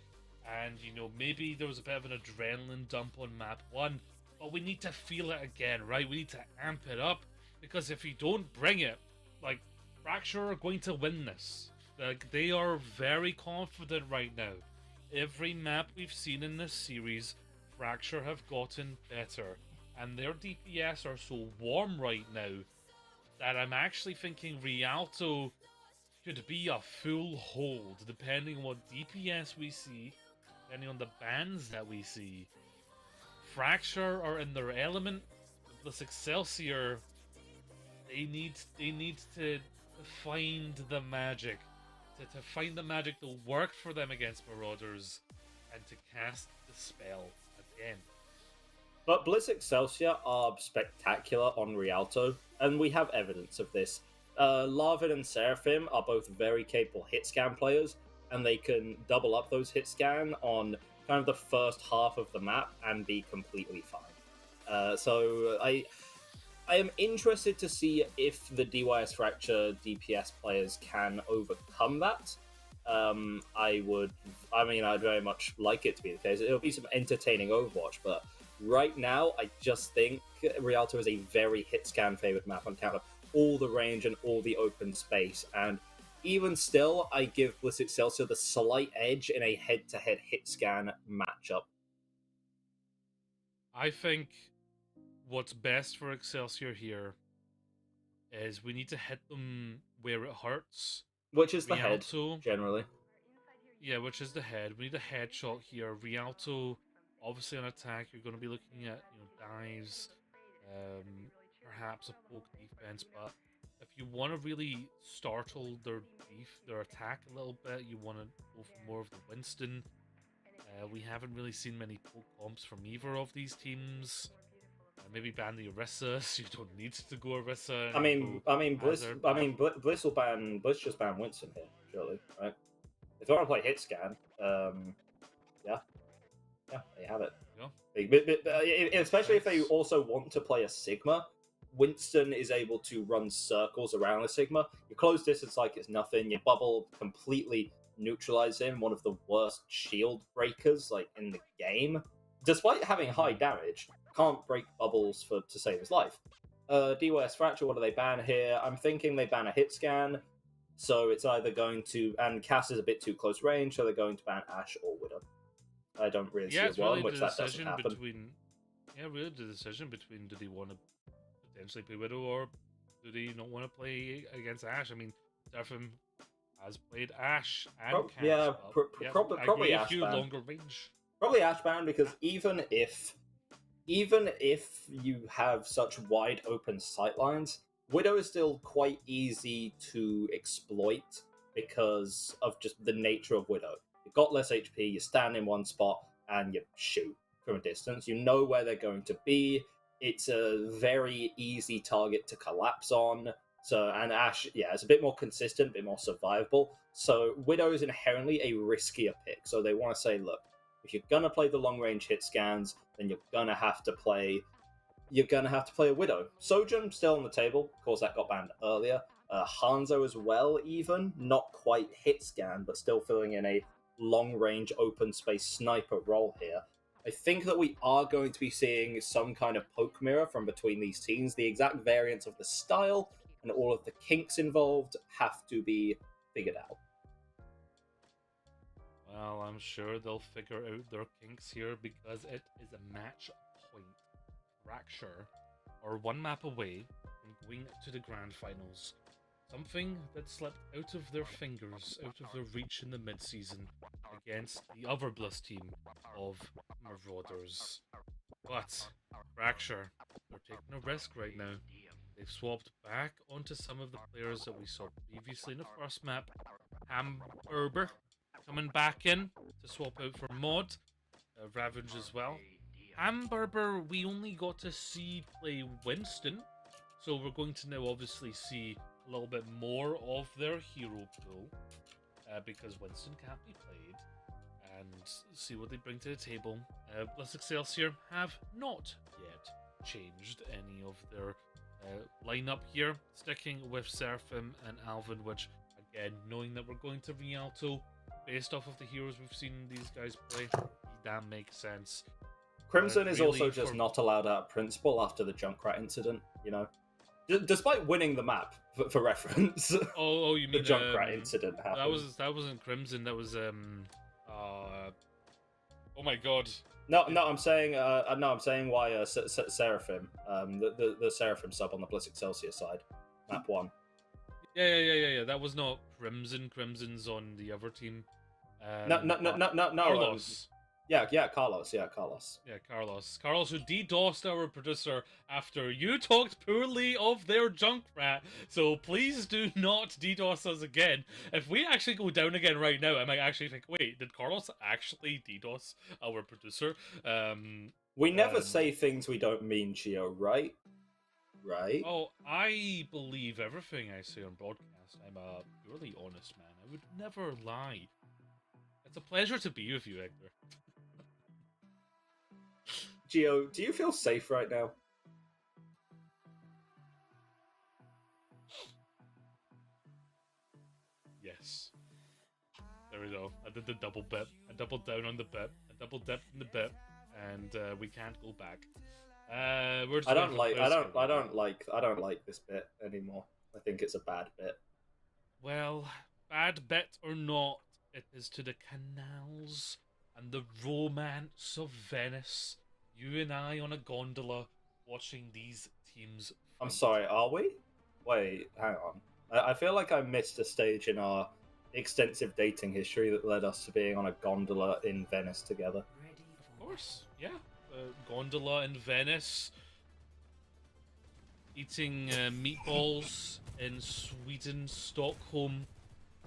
Speaker 1: and maybe there was a bit of an adrenaline dump on map 1, but we need to feel it again, right? We need to amp it up, because if you don't bring it, Fracture are going to win this. They are very confident right now. Every map we've seen in this series, Fracture have gotten better, and their DPS are so warm right now that I'm actually thinking Rialto could be a full hold, depending on what DPS we see, depending on the bans that we see. Fracture are in their element. Bliss Excelsior, they need to find the magic. To find the magic to work for them against Marauders, and to cast the spell again.
Speaker 2: But Bliss Excelsior are spectacular on Rialto, and we have evidence of this. Larvin and Seraphim are both very capable hit scan players, and they can double up those hit scan on kind of the first half of the map and be completely fine. So I am interested to see if the DYS Fracture DPS players can overcome that. I'd very much like it to be the case. It'll be some entertaining Overwatch, but Right now, I just think Rialto is a very hit scan favored map on account of all the range and all the open space. And even still, I give Bliss Excelsior the slight edge in a head to head hit scan matchup.
Speaker 1: I think what's best for Excelsior here is we need to hit them where it hurts.
Speaker 2: Which is the
Speaker 1: Rialto,
Speaker 2: head, generally.
Speaker 1: Yeah, which is the head. We need a headshot here. Rialto, obviously on attack, you're going to be looking at dives, perhaps a poke defense. But if you want to really startle their attack a little bit, you want to go for more of the Winston. We haven't really seen many poke comps from either of these teams. Maybe ban the Orisa, so you don't need to go Orisa.
Speaker 2: Bliss will ban. Bliss just ban Winston here, surely, right? If they want to play hit scan, yeah, they have it. Yeah. Especially if they also want to play a Sigma, Winston is able to run circles around a Sigma. You close distance like it's nothing. Your bubble completely neutralize him. One of the worst shield breakers like in the game, despite having high damage. Can't break bubbles to save his life. DYS Fracture, what do they ban here? I'm thinking they ban a hit scan. So it's either going to... And Cass is a bit too close range, so they're going to ban Ashe or Widow. I don't really see a world in which that doesn't happen.
Speaker 1: Really the decision between do they want to potentially play Widow or do they not want to play against Ashe? I mean, Seraphim has played Ashe and Cass.
Speaker 2: Probably Ashe ban.
Speaker 1: Longer range.
Speaker 2: Probably Ashe ban, because even if you have such wide open sightlines, Widow is still quite easy to exploit because of just the nature of Widow. You've got less HP, you stand in one spot, and you shoot from a distance. You know where they're going to be. It's a very easy target to collapse on. And Ashe, it's a bit more consistent, a bit more survivable. So Widow is inherently a riskier pick. So they want to say, look, if you're gonna play the long range hit scans, then you're gonna have to play a Widow. Sojourn still on the table. Of course, that got banned earlier. Hanzo as well, even not quite hit scan, but still filling in a long range open space sniper role here. I think that we are going to be seeing some kind of poke mirror from between these teams. The exact variants of the style and all of the kinks involved have to be figured out.
Speaker 1: Well, I'm sure they'll figure out their kinks here because it is a match point. Fracture are one map away from going to the grand finals. Something that slipped out of their fingers, out of their reach in the mid-season against the other Bliss team of Marauders. But Fracture, they're taking a risk right now. They've swapped back onto some of the players that we saw previously in the first map. Hamburger coming back in to swap out for Mod. Ravage as well. Hamburger, we only got to see play Winston. So we're going to now obviously see a little bit more of their hero pool. Because Winston can't be played. And see what they bring to the table. Bliss Excelsior have not yet changed any of their lineup here. Sticking with Seraphim and Alvin, which, again, knowing that we're going to Rialto, based off of the heroes we've seen these guys play, that makes sense.
Speaker 2: Crimson is also just not allowed out of principle after the Junkrat incident, despite winning the map, for reference.
Speaker 1: Oh, you mean
Speaker 2: the Junkrat incident happened?
Speaker 1: That wasn't Crimson. That was oh my god.
Speaker 2: No, I'm saying why Seraphim, the Seraphim sub on the Bliss Excelsior side, map 1.
Speaker 1: Yeah. That was not Crimson. Crimson's on the other team.
Speaker 2: No.
Speaker 1: Carlos.
Speaker 2: Carlos.
Speaker 1: Carlos, who DDoSed our producer after you talked poorly of their Junkrat. So please do not DDoS us again. If we actually go down again right now, I might actually think, wait, did Carlos actually DDoS our producer?
Speaker 2: We never say things we don't mean, Gio, right? Right?
Speaker 1: Oh, I believe everything I say on broadcast. I'm a purely honest man. I would never lie. It's a pleasure to be with you, Hector.
Speaker 2: Gio, do you feel safe right now?
Speaker 1: Yes. There we go. I did the double bet. I doubled down on the bet. I double dipped in the bet. and we can't go back. We're just
Speaker 2: I don't like this bit anymore. I think it's a bad bit.
Speaker 1: Well, bad bit or not, it is to the canals and the romance of Venice. You and I on a gondola watching these teams fight.
Speaker 2: I'm sorry, are we? Wait, hang on. I feel like I missed a stage in our extensive dating history that led us to being on a gondola in Venice together.
Speaker 1: Of course, yeah. Gondola in Venice, eating meatballs in Sweden, Stockholm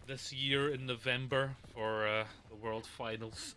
Speaker 1: this year in November for the World Finals.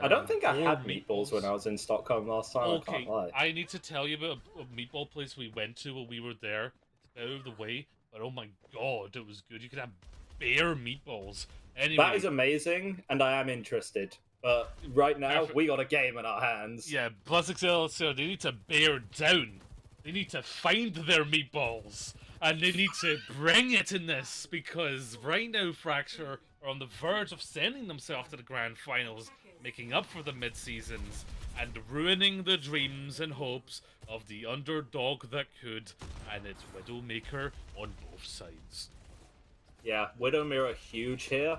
Speaker 2: I don't think I had meatballs when I was in Stockholm last time.
Speaker 1: Okay,
Speaker 2: I can't lie.
Speaker 1: I need to tell you about a meatball place we went to while we were there. It's out of the way, but oh my god, it was good. You could have bear meatballs. Anyway,
Speaker 2: that is amazing, and I am interested. But right now, we got a game in our hands.
Speaker 1: Yeah, Bliss Excelsior, they need to bear down. They need to find their meatballs. And they need to bring it in this, because right now Fracture are on the verge of sending themselves to the grand finals, making up for the mid-seasons, and ruining the dreams and hopes of the underdog that could, and its Widowmaker on both sides.
Speaker 2: Yeah, Widowmaker are huge here.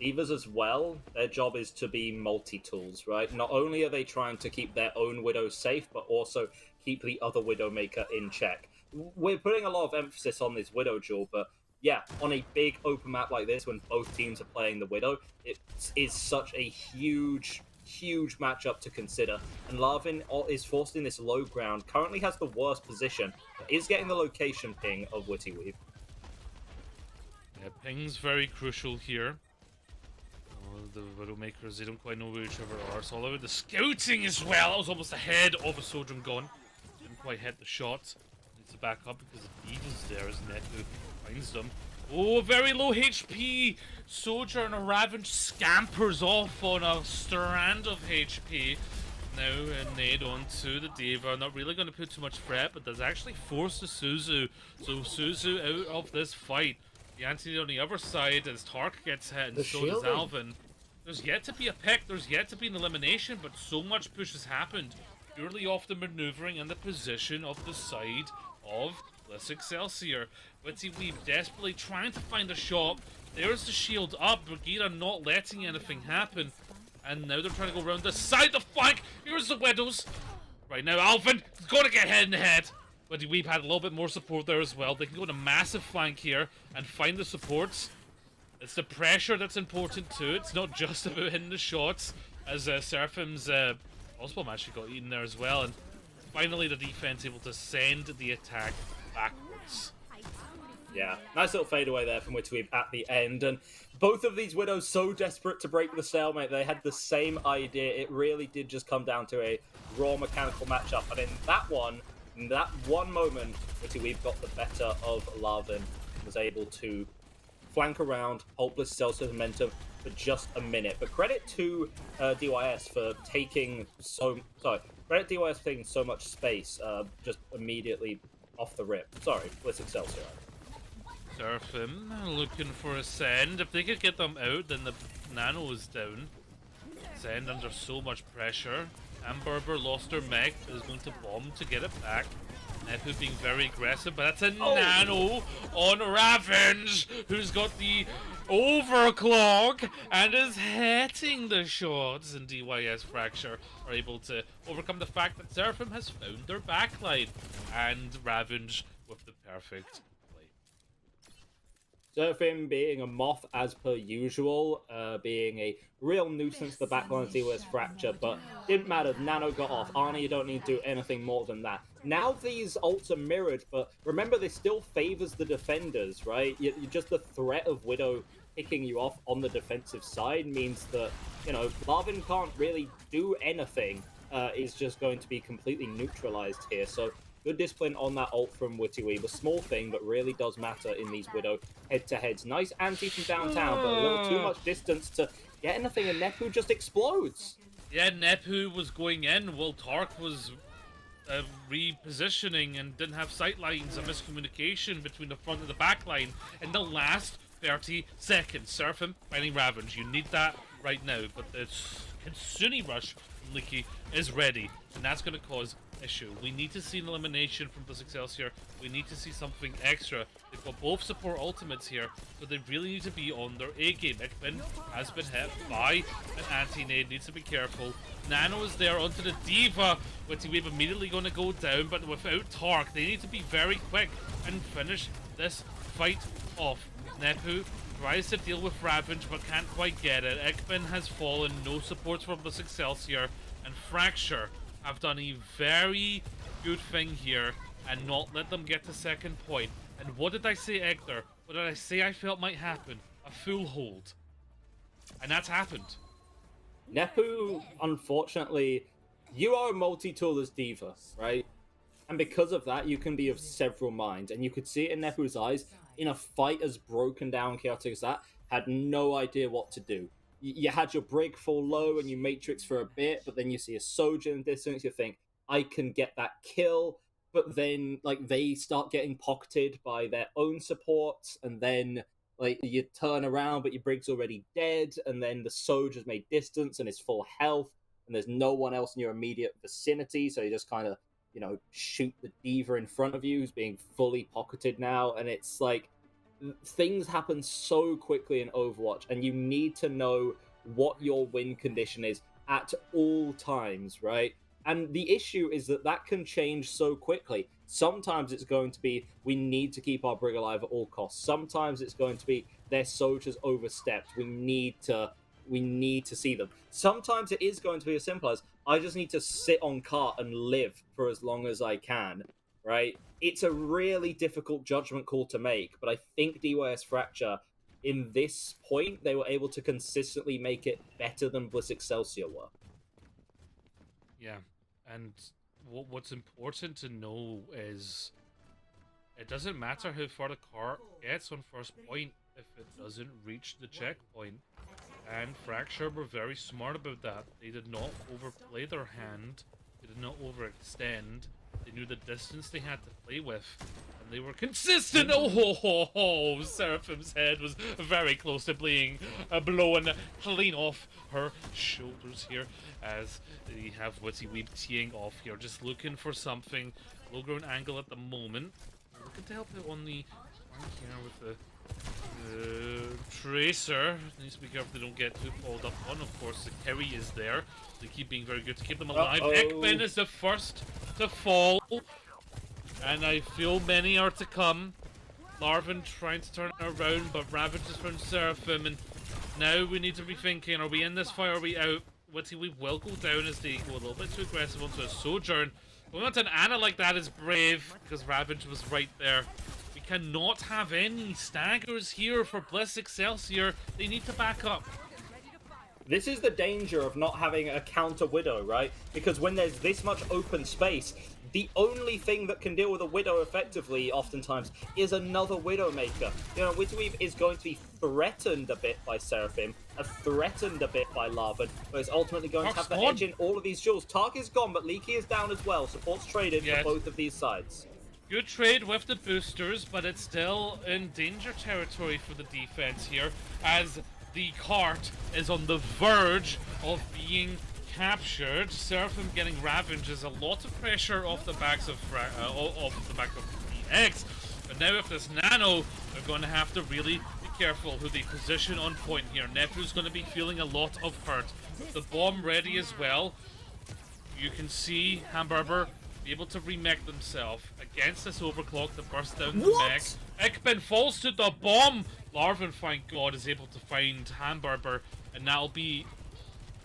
Speaker 2: Divas as well, their job is to be multi-tools, right? Not only are they trying to keep their own Widow safe, but also keep the other Widowmaker in check. We're putting a lot of emphasis on this Widow duel, but yeah, on a big open map like this, when both teams are playing the Widow, it is such a huge matchup to consider. And Larvin is forced in this low ground, currently has the worst position, but is getting the location ping of Witty Weave.
Speaker 1: Yeah, ping's very crucial here. The Widowmakers, they don't quite know where each other are. So all about the scouting as well. That was almost ahead of a Sojourn gone. Didn't quite hit the shot. Needs to back up because the Diva's there as Neto finds them. Oh, very low HP. Sojourn Ravage scampers off on a strand of HP. Now Nade onto the Diva. Not really going to put too much threat, but does actually force the Suzu. So Suzu out of this fight. The Anthony on the other side as Tark gets hit, and so does Alvin. There's yet to be a pick, there's yet to be an elimination, but so much push has happened purely off the maneuvering and the position of the side of Bliss Excelsior. Witty Weave desperately trying to find a shot. There's the shield up, Brigida not letting anything happen. And now they're trying to go around the side, the flank. Here's the Widows. Right now, Alvin is going to get head in head. But we've had a little bit more support there as well. They can go on a massive flank here and find the supports. It's the pressure that's important too. It's not just about hitting the shots, as Seraphim's crossbow actually got eaten there as well. And finally the defense able to send the attack backwards.
Speaker 2: Yeah, nice little fadeaway there from Witty Weave at the end. And both of these Widows so desperate to break the stalemate. They had the same idea. It really did just come down to a raw mechanical matchup. And in that one moment, Witty Weave got the better of Larvin, was able to flank around, hold Bliss Excelsior's momentum for just a minute. But credit to DYS for taking so much space just immediately off the rip. Sorry, Bliss Excelsior.
Speaker 1: Seraphim looking for a send. If they could get them out, then the Nano is down. Send under so much pressure. Amberber lost her mech, but is going to bomb to get it back. Nepu being very aggressive, but that's a Nano on Ravage, who's got the overclock and is hitting the shots. And DYS Fracture are able to overcome the fact that Seraphim has found their backline, and Ravage with the perfect play.
Speaker 2: Seraphim being a moth as per usual, being a real nuisance to the backline of DYS Fracture, but didn't matter, Nano got off. Arnie, you don't need to do anything more than that. Now these ults are mirrored, but remember, this still favors the defenders, right? Just the threat of Widow picking you off on the defensive side means that, you know, Larvin can't really do anything, is just going to be completely neutralized here. So good discipline on that ult from Witty Weave. A small thing, but really does matter in these Widow head-to-heads. Nice anti from downtown, but a little too much distance to get anything, and Nepu just explodes.
Speaker 1: Yeah, Nepu was going in while Tark was repositioning and didn't have sight lines, a miscommunication between the front and the back line in the last 30 seconds. Seraphim finding Ravage. You need that right now, but the Kitsune rush Leaky is ready, and that's going to cause issue. We need to see an elimination from Bliss Excelsior. We need to see something extra. They've got both support ultimates here, so they really need to be on their A game. Ikman has been hit by an anti-nade, needs to be careful. Nano is there onto the D.Va. Wave immediately going to go down, but without Tark, they need to be very quick and finish this fight off. Nepu tries to deal with Ravage, but can't quite get it. Ikman has fallen, no supports from Bliss Excelsior, and Fracture have done a very good thing here and not let them get to second point. And what did I say, Hector? What did I say I felt might happen? A full hold. And that's happened.
Speaker 2: Nepu, unfortunately, you are a multi-tool as D.Va, right? And because of that, you can be of several minds. And you could see it in Nepu's eyes, in a fight as broken down, chaotic as that, had no idea what to do. You had your break fall low and you matrix for a bit, but then you see a soldier in distance, you think, I can get that kill, but then like they start getting pocketed by their own supports, and then like you turn around but your brig's already dead, and then the soldier's made distance and is full health, and there's no one else in your immediate vicinity, so you just kind of, you know, shoot the D.Va in front of you who's being fully pocketed now, and it's like things happen so quickly in Overwatch, and you need to know what your win condition is at all times, right? And the issue is that that can change so quickly. Sometimes it's going to be, we need to keep our brig alive at all costs. Sometimes it's going to be, their soldiers overstepped. We need to see them. Sometimes it is going to be as simple as, I just need to sit on cart and live for as long as I can, right? It's a really difficult judgment call to make, but I think DYS Fracture, in this point, they were able to consistently make it better than Bliss Excelsior were.
Speaker 1: Yeah, and what's important to know is it doesn't matter how far the car gets on first point if it doesn't reach the checkpoint. And Fracture were very smart about that. They did not overplay their hand. They did not overextend. They knew the distance they had to play with, and they were consistent. Oh ho ho ho! Seraphim's head was very close to being blown clean off her shoulders here, as they have Witty teeing off here, just looking for something. Low ground angle at the moment. Looking to help out on the flank here with the Tracer. Needs to be careful they don't get too pulled up on. Of course, the carry is there. They keep being very good to keep them alive. Ikman is the first to fall, and I feel many are to come. Larvin trying to turn it around, but Ravage has found Seraphim, and now we need to be thinking, are we in this fight or are we out? Witty will go down as they go a little bit too aggressive onto a Sojourn. Going on to an Ana like that is brave, because Ravage was right there. We cannot have any staggers here for Bliss Excelsior. They need to back up.
Speaker 2: This is the danger of not having a counter Widow, right? Because when there's this much open space, the only thing that can deal with a Widow effectively, oftentimes, is another Widowmaker. You know, Wittyweave is going to be threatened a bit by Seraphim, threatened a bit by Larvin, but is ultimately going to have the edge in all of these duels. Tark is gone, but Leaky is down as well. Support's traded for both of these sides.
Speaker 1: Good trade with the boosters, but it's still in danger territory for the defense here, as the cart is on the verge of being captured. Seraphim getting Ravaged is a lot of pressure off the backs of the X. But now if this Nano, they're going to have to really be careful who they position on point here. Nepu's going to be feeling a lot of hurt. The bomb ready as well. You can see Hamburger be able to remech themselves against this overclock to burst down the mech. Ikman falls to the bomb. Larvin, thank God, is able to find Hamburger, and that'll be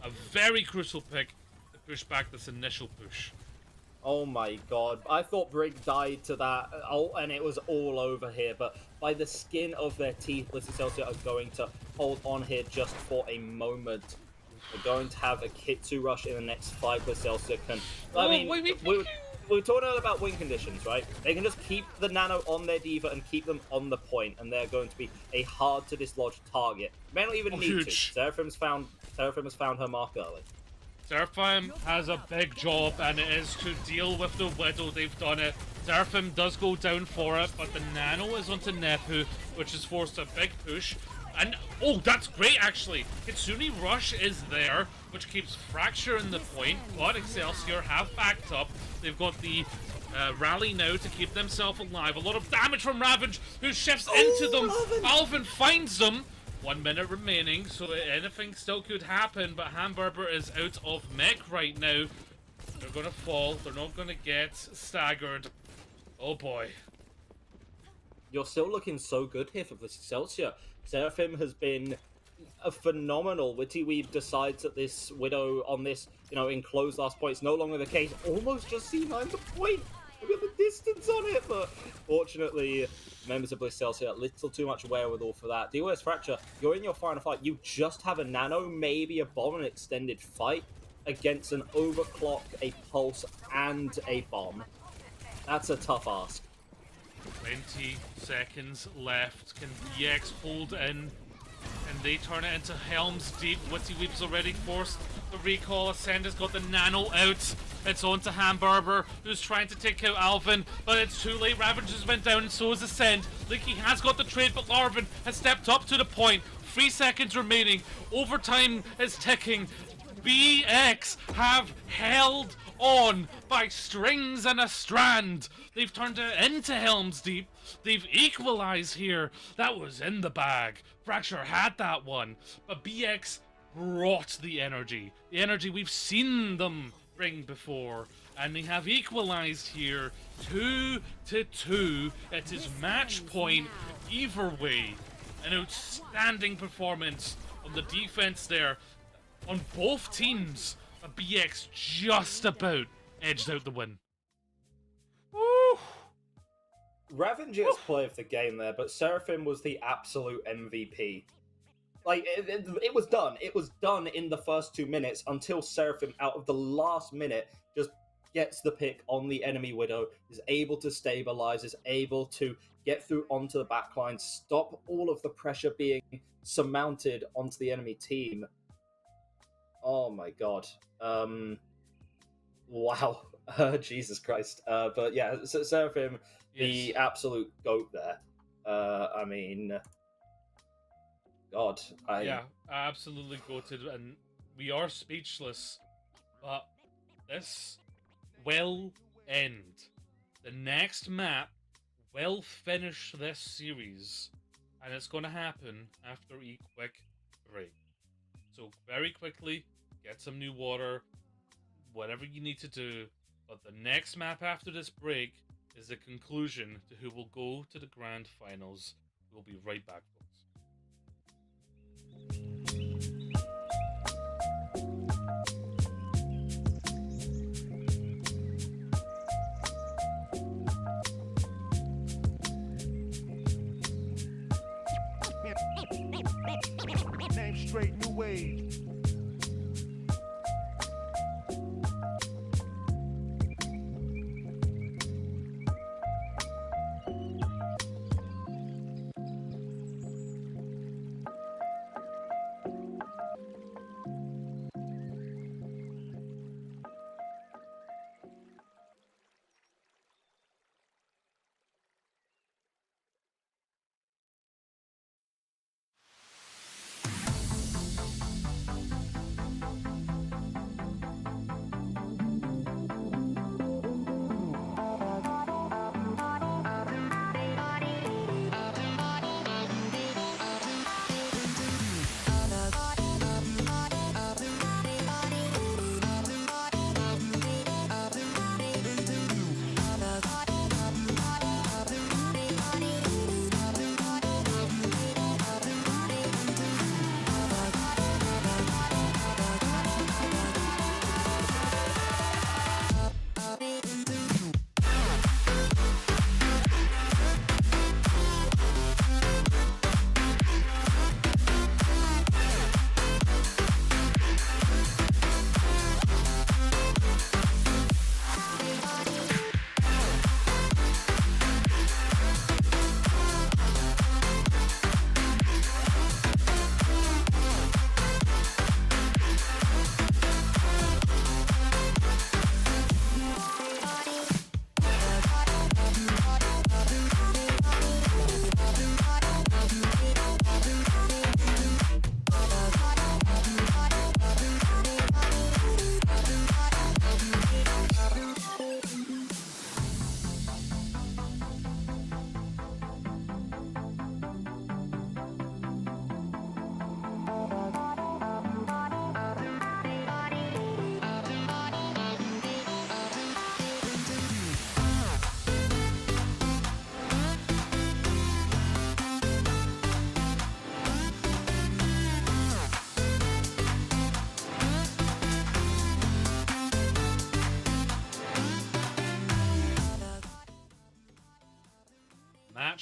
Speaker 1: a very crucial pick to push back this initial push.
Speaker 2: Oh my God, I thought Brig died to that, and it was all over here, but by the skin of their teeth, Bliss Excelsior are going to hold on here just for a moment. They're going to have a Kitsu rush in the next fight. Bliss Excelsior can... I mean, we were talking about win conditions, right? They can just keep the Nano on their D.Va and keep them on the point, and they're going to be a hard to dislodge target. May not even need to. Seraphim has found her mark early.
Speaker 1: Seraphim has a big job, and it is to deal with the Widow. They've done it. Seraphim does go down for it, but the Nano is onto Nepu, which has forced a big push. And, oh, that's great, actually. Kitsune Rush is there, which keeps Fracture in the point, but Excelsior have backed up. They've got the rally now to keep themselves alive. A lot of damage from Ravage, who shifts into them. Alvin finds them. 1 minute remaining, so anything still could happen, but Hamburger is out of mech right now. They're gonna fall. They're not gonna get staggered. Oh boy.
Speaker 2: You're still looking so good here for Bliss Excelsior. Seraphim has been a phenomenal. Witty Weave decides that this Widow on this, enclosed last point is no longer the case. Almost just C9 the point. Look at the distance on it, but fortunately, members of Bliss Excelsior, a little too much wherewithal for that. DYS Fracture, you're in your final fight. You just have a nano, maybe a bomb, an extended fight against an overclock, a pulse, and a bomb. That's a tough ask.
Speaker 1: 20 seconds left. Can BX hold in? And they turn it into Helm's Deep. Witty Weep's already forced the recall. Ascend has got the nano out. It's on to Hamburger, who's trying to take out Alvin, but it's too late. Ravagers went down, and so is Ascend. Leaky has got the trade, but Larvin has stepped up to the point. 3 seconds remaining. Overtime is ticking. BX have held on by strings and a strand. They've turned it into Helm's Deep. They've equalized here. That was in the bag. Fracture had that one, but BX brought the energy we've seen them bring before, and they have equalized here 2-2. It is match point either way. An outstanding performance on the defense there on both teams. But BX just about edged out the win. Woo!
Speaker 2: Ravenger's play of the game there, but Seraphim was the absolute MVP. Like, it was done. It was done in the first 2 minutes until Seraphim, out of the last minute, just gets the pick on the enemy Widow, is able to stabilize, is able to get through onto the backline, stop all of the pressure being surmounted onto the enemy team. Oh my god. Wow. Jesus Christ. But yeah, Seraphim, the absolute GOAT there. I mean, God.
Speaker 1: Yeah, absolutely goated, and we are speechless, but this will end. The next map will finish this series, and it's going to happen after a quick break. So very quickly, get some new water, whatever you need to do, but the next map after this break is the conclusion to who will go to the grand finals. We'll be right back, folks.
Speaker 3: Name straight, new wave.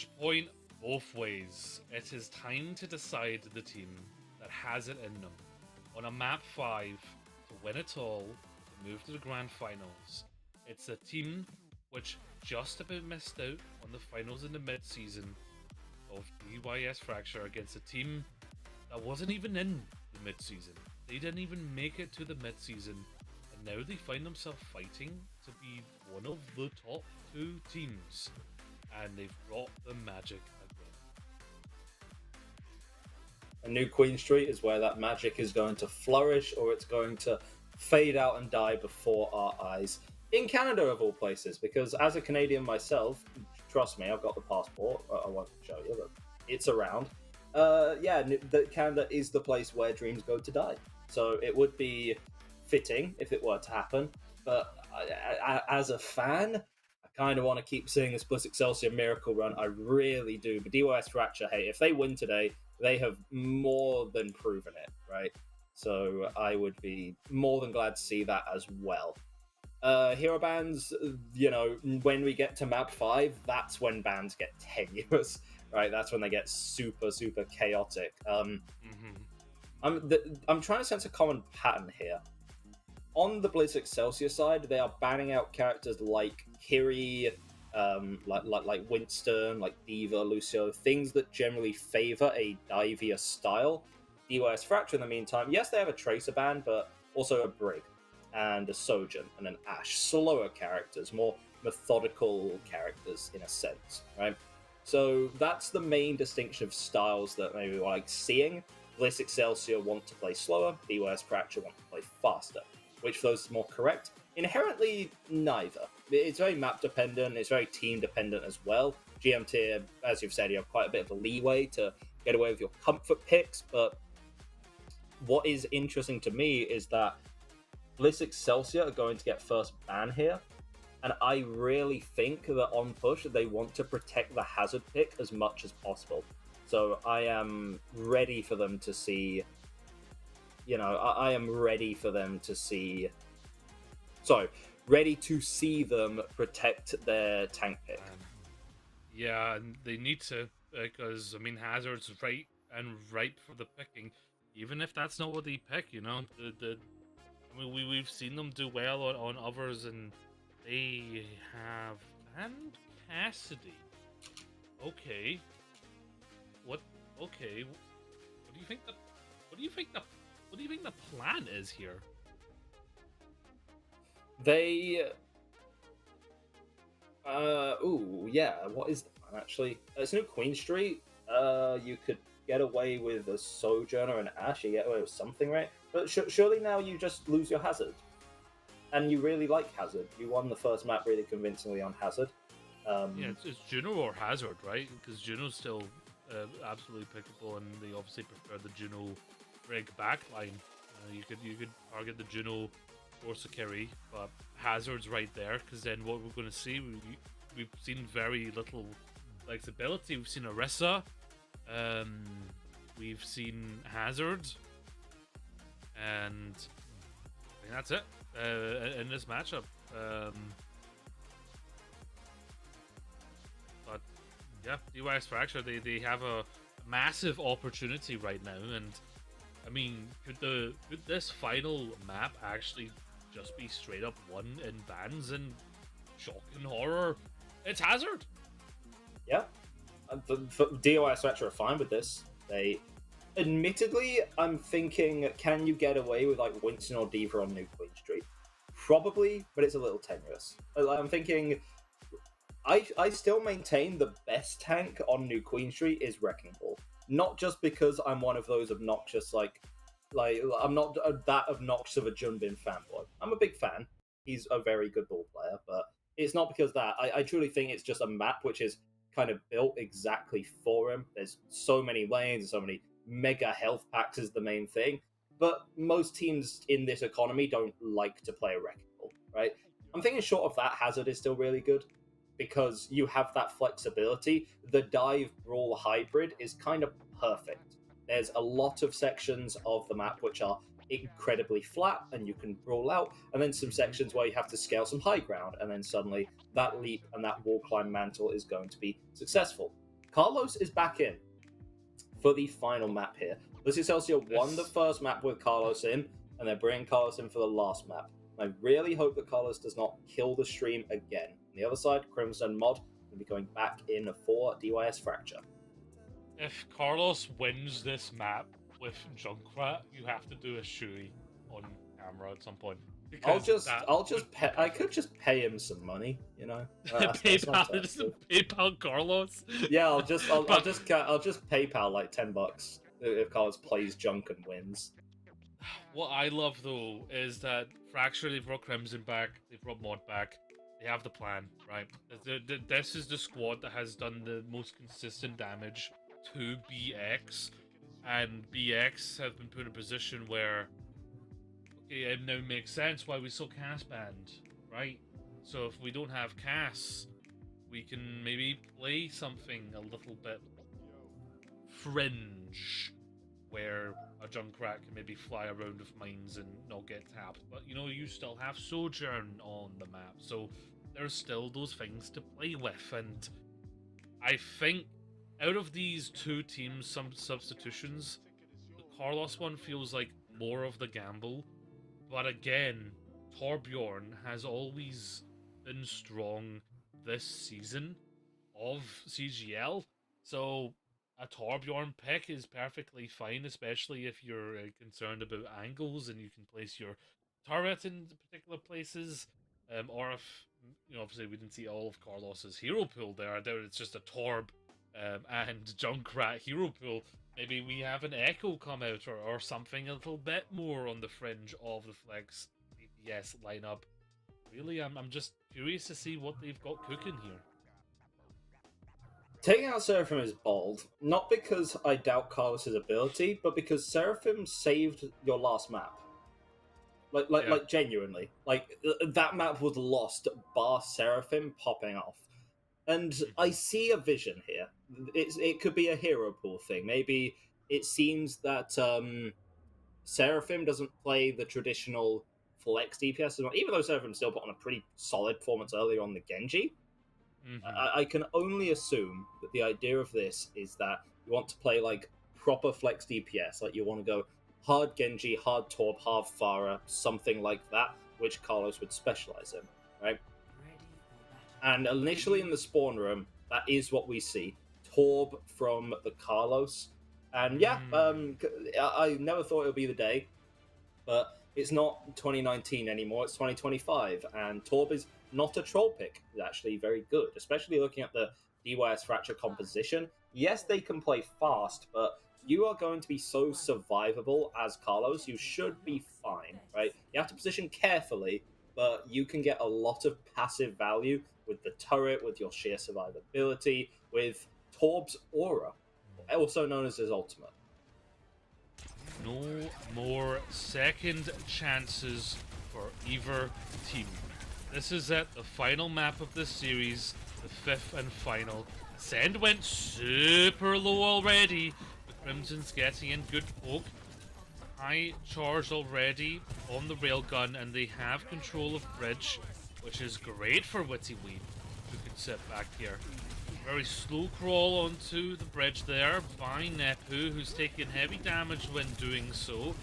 Speaker 1: match point both ways. It is time to decide the team that has it in them. On a map 5, to win it all, to move to the grand finals. It's a team which just about missed out on the finals in the mid-season of DYS Fracture against a team that wasn't even in the mid-season. They didn't even make it to the mid-season, and now they find themselves fighting to be one of the top 2 teams, and they've brought the magic again.
Speaker 2: A new Queen Street is where that magic is going to flourish, or it's going to fade out and die before our eyes. In Canada, of all places, because as a Canadian myself, trust me, I've got the passport. I won't show you, but it's around. Canada is the place where dreams go to die. So it would be fitting if it were to happen. But as a fan, I kind of want to keep seeing this Bliss Excelsior miracle run. I really do. But DYS Fracture, hey, if they win today, they have more than proven it, right? So I would be more than glad to see that as well. Hero bans, when we get to map 5, that's when bans get tenuous, right? That's when they get super, super chaotic. I'm trying to sense a common pattern here. On the Bliss Excelsior side, they are banning out characters like Kiri, like Winston, like Diva, Lucio, things that generally favor a divier style. DYS Fracture, in the meantime, yes, they have a Tracer ban, but also a Brig and a Sojourn and an Ashe. Slower characters, more methodical characters in a sense, right? So that's the main distinction of styles that maybe we're like seeing. Bliss Excelsior want to play slower, DYS Fracture want to play faster. Which of those is more correct? Inherently, neither. It's very map dependent, it's very team dependent as well. GM tier, as you've said, you have quite a bit of a leeway to get away with your comfort picks, but what is interesting to me is that Bliss Excelsior are going to get first ban here, and I really think that on push they want to protect the hazard pick as much as possible. So I am ready for them to see, ready to see them protect their tank pick.
Speaker 1: Yeah, and they need to, because, Hazard's right and ripe for the picking, even if that's not what they pick, we've seen them do well on others, and they have banned Cassidy. Okay. What do you think the plan is here?
Speaker 2: They what is the plan actually? It's new Queen Street. You could get away with a Sojourner and Ashe, you get away with something, right? But surely now you just lose your Hazard. And you really like Hazard. You won the first map really convincingly on Hazard.
Speaker 1: It's Juno or Hazard, right? Because Juno's still absolutely pickable, and they obviously prefer the Juno rig backline. You could target the Juno or Sakiri, but Hazard's right there, because then what we're going to see, we've seen very little flexibility. We've seen Orisa, we've seen Hazard, and I think that's it in this matchup. But yeah, DYS Fracture, they have a massive opportunity right now, and could this final map actually just be straight up won in bans and shock and horror? It's Hazard.
Speaker 2: Yeah, DYS Fracture are fine with this. They, admittedly, I'm thinking, can you get away with Winston or Diva on New Queen Street? Probably, but it's a little tenuous. I'm thinking, I still maintain the best tank on New Queen Street is Wrecking Ball. Not just because I'm one of those obnoxious, I'm not that obnoxious of a Junbin fanboy. I'm a big fan. He's a very good ball player, but it's not because of that. I truly think it's just a map which is kind of built exactly for him. There's so many lanes, so many mega health packs is the main thing. But most teams in this economy don't like to play a Wrecking Ball, right? I'm thinking short of that, Hazard is still really good, because you have that flexibility. The dive brawl hybrid is kind of perfect. There's a lot of sections of the map which are incredibly flat and you can brawl out, and then some sections where you have to scale some high ground, and then suddenly that leap and that wall climb mantle is going to be successful. Carlos is back in for the final map here. Bliss Excelsior won the first map with Carlos in, and they're bringing Carlos in for the last map. I really hope that Carlos does not kill the stream again. On the other side, Crimson Mod will be going back in for DYS Fracture.
Speaker 1: If Carlos wins this map with Junkrat, you have to do a Shuri on camera at some point.
Speaker 2: I could just pay him some money, you know.
Speaker 1: PayPal Carlos.
Speaker 2: Yeah, I'll just PayPal like $10 if Carlos plays Junk and wins.
Speaker 1: What I love though is that Fracture, they've brought Crimson back, they've brought Mod back. They have the plan, right? This is the squad that has done the most consistent damage to BX, and BX have been put in a position where, okay, it now makes sense why we saw Cass banned, right? So if we don't have Cass, we can maybe play something a little bit fringe, where a Junkrat can maybe fly around with mines and not get tapped. But, you know, you still have Sojourn on the map, so there's still those things to play with. And I think out of these two teams, some substitutions, the Carlos one feels like more of the gamble. But again, Torbjorn has always been strong this season of CGL, so a Torbjorn pick is perfectly fine, especially if you're concerned about angles and you can place your turret in particular places, or if, you know, obviously we didn't see all of Carlos's hero pool there. I doubt it's just a Torb and Junkrat hero pool. Maybe we have an Echo come out, or something a little bit more on the fringe of the Flex DPS lineup. Really, I'm just curious to see what they've got cooking here.
Speaker 2: Taking out Seraphim is bold, not because I doubt Carlos's ability, but because Seraphim saved your last map. Like genuinely. Like, that map was lost bar Seraphim popping off. And I see a vision here. It could be a hero pool thing. Maybe it seems that Seraphim doesn't play the traditional flex DPS, even though Seraphim still put on a pretty solid performance earlier on the Genji. I can only assume that the idea of this is that you want to play like proper flex DPS, like you want to go hard Genji, hard Torb, hard Pharah, something like that, which Carlos would specialize in, right? And initially in the spawn room, that is what we see. Torb from the Carlos. And yeah, I never thought it would be the day, but it's not 2019 anymore, it's 2025, and Torb is not a troll pick. It's actually very good, especially looking at the DYS Fracture composition. Yes, they can play fast, but you are going to be so survivable as Carlos, you should be fine, right? You have to position carefully, but you can get a lot of passive value with the turret, with your sheer survivability, with Torb's aura, also known as his ultimate.
Speaker 1: No more second chances for either team. This is it, the final map of this series, the fifth and final. Send went super low already. The Crimson's getting in good poke. High charge already on the railgun, and they have control of bridge, which is great for Witty Weeb, who can sit back here. Very slow crawl onto the bridge there by Nepu, who's taking heavy damage when doing so.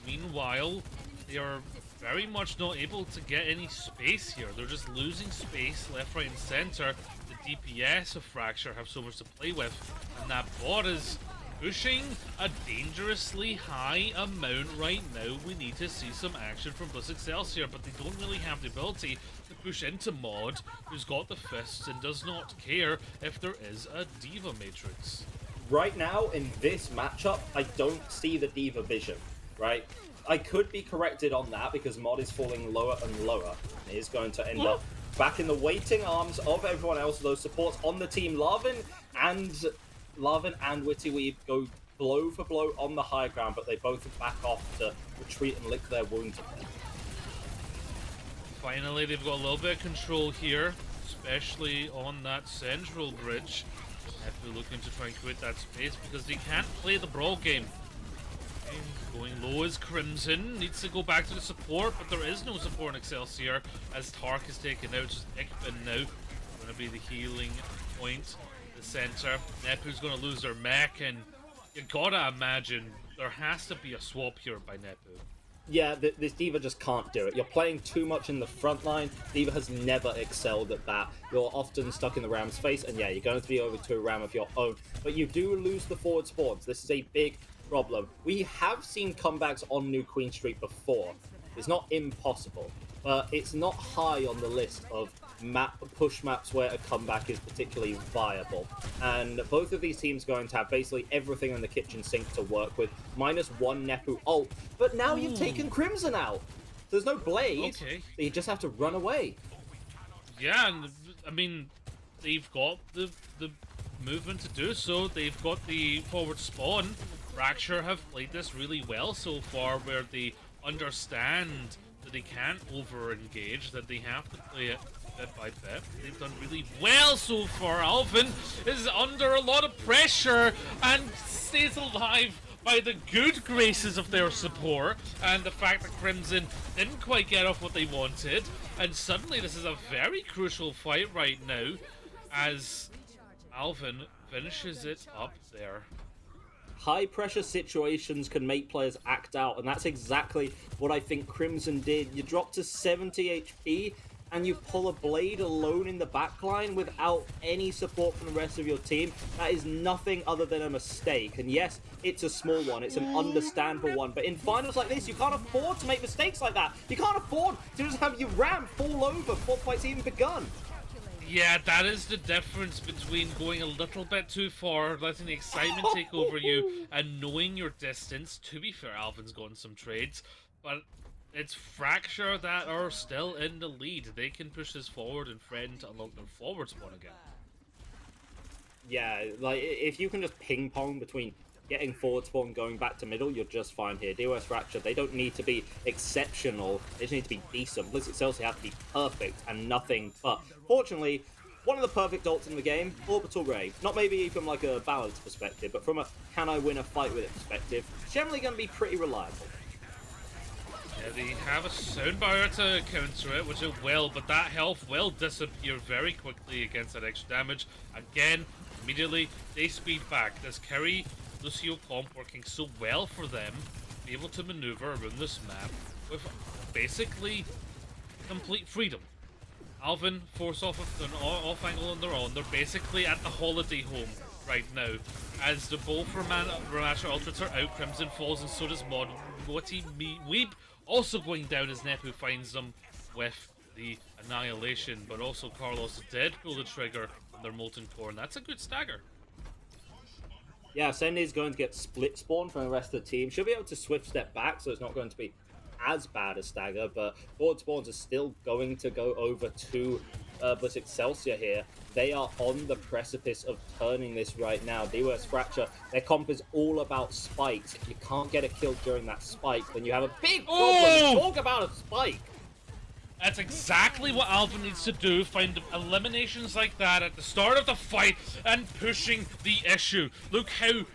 Speaker 1: Meanwhile, they are very much not able to get any space here. They're just losing space left, right, and center. The DPS of Fracture have so much to play with, and that bot is pushing a dangerously high amount right now. We need to see some action from Bliss Excelsior, but they don't really have the ability to push into Mod, who's got the fists and does not care if there is a Diva Matrix.
Speaker 2: Right now, in this matchup, I don't see the Diva vision, right? I could be corrected on that because Mod is falling lower and lower. It is going to end up back in the waiting arms of everyone else, those supports on the team. Larvin and Witty Weeb go blow for blow on the high ground, but they both back off to retreat and lick their wounds.
Speaker 1: Finally, they've got a little bit of control here, especially on that central bridge. If they're looking to try and quit that space because they can't play the brawl game. Going low is Crimson, needs to go back to the support, but there is no support in Excelsior as Tark is taken out. Just Ikbin now going to be the healing point. the center. Nepu's gonna lose their mech, and you gotta imagine there has to be a swap here by Nepu.
Speaker 2: Yeah, this D.Va just can't do it. You're playing too much in the front line. D.Va has never excelled at that. You're often stuck in the Ram's face, and yeah, you're going to be over to a Ram of your own. But you do lose the forward spawns. This is a big problem. We have seen comebacks on New Queen Street before. It's not impossible, but it's not high on the list of push maps where a comeback is particularly viable. And both of these teams are going to have basically everything in the kitchen sink to work with, -1 Nepu ult. But now you've taken Crimson out. There's no blade.
Speaker 1: Okay.
Speaker 2: So you just have to run away.
Speaker 1: Yeah, and I mean, they've got the movement to do so. They've got the forward spawn. Fracture have played this really well so far, where they understand that they can't over-engage, that they have to play it bit by bit. They've done really well so far. Alvin is under a lot of pressure and stays alive by the good graces of their support and the fact that Crimson didn't quite get off what they wanted. And suddenly this is a very crucial fight right now as Alvin finishes it up there.
Speaker 2: High pressure situations can make players act out, and that's exactly what I think Crimson did. You drop to 70 HP and you pull a blade alone in the backline without any support from the rest of your team. That is nothing other than a mistake. And yes, it's a small one, it's an understandable one, but in finals like this, you can't afford to make mistakes like that. You can't afford to just have your Ram fall over before the fight's even begun.
Speaker 1: Yeah, that is the difference between going a little bit too far, letting the excitement take over you, and knowing your distance. To be fair, Alvin's gotten some trades, but it's Fracture that are still in the lead. They can push this forward and threaten to unlock their forward spawn again.
Speaker 2: Yeah, like, if you can just ping-pong between getting forward spawn going back to middle, you're just fine here. DYS Fracture, they don't need to be exceptional, they just need to be decent. Bliss Excelsior have to be perfect and nothing but. Fortunately, one of the perfect ults in the game, Orbital Ray. Not maybe from like a balance perspective, but from a can I win a fight with it perspective, generally going to be pretty reliable.
Speaker 1: Yeah, they have a sound barrier to counter it, which it will, but that health will disappear very quickly against that extra damage. Again, immediately, they speed back. This carry Lucio comp working so well for them, be able to maneuver around this map with basically complete freedom. Alvin force off of an off angle on their own. They're basically at the holiday home right now. As the bowl for Ramasha Ultrates are out, Crimson falls and so does Witty Weeb also going down as Nepu finds them with the annihilation. But also Carlos did pull the trigger on their Molten Core, and that's a good stagger.
Speaker 2: Yeah, Sendy is going to get split spawn from the rest of the team. She'll be able to swift step back, so it's not going to be as bad as stagger, but forward spawns are still going to go over to Bliss Excelsior here. They are on the precipice of turning this right now. DYS Fracture, their comp is all about spikes. If you can't get a kill during that spike, then you have a big problem.
Speaker 1: Oh!
Speaker 2: Talk about a spike!
Speaker 1: That's exactly what Alvin needs to do, find eliminations like that at the start of the fight and pushing the issue. Look how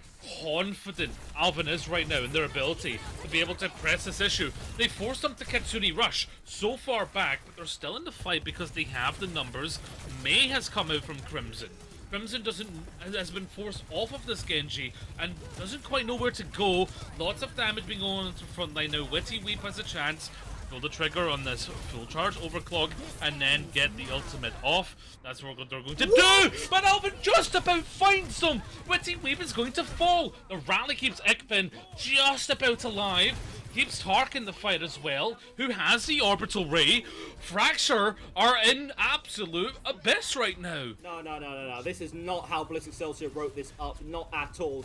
Speaker 1: confident Alvin is right now in their ability to be able to press this issue. They forced them to Kitsune Rush so far back, but they're still in the fight because they have the numbers. May has come out from Crimson. Crimson has been forced off of this Genji and doesn't quite know where to go. Lots of damage being going on to the front line now. Witty Weep has a chance. Pull the trigger on this full charge overclock and then get the ultimate off. That's what they're going to do! But Alvin just about finds them! Witty Weep is going to fall! The rally keeps Ikpin just about alive. Keeps Tark in the fight as well, who has the Orbital Ray. Fracture are in absolute abyss right now.
Speaker 2: No. This is not how Bliss Excelsior wrote this up. Not at all.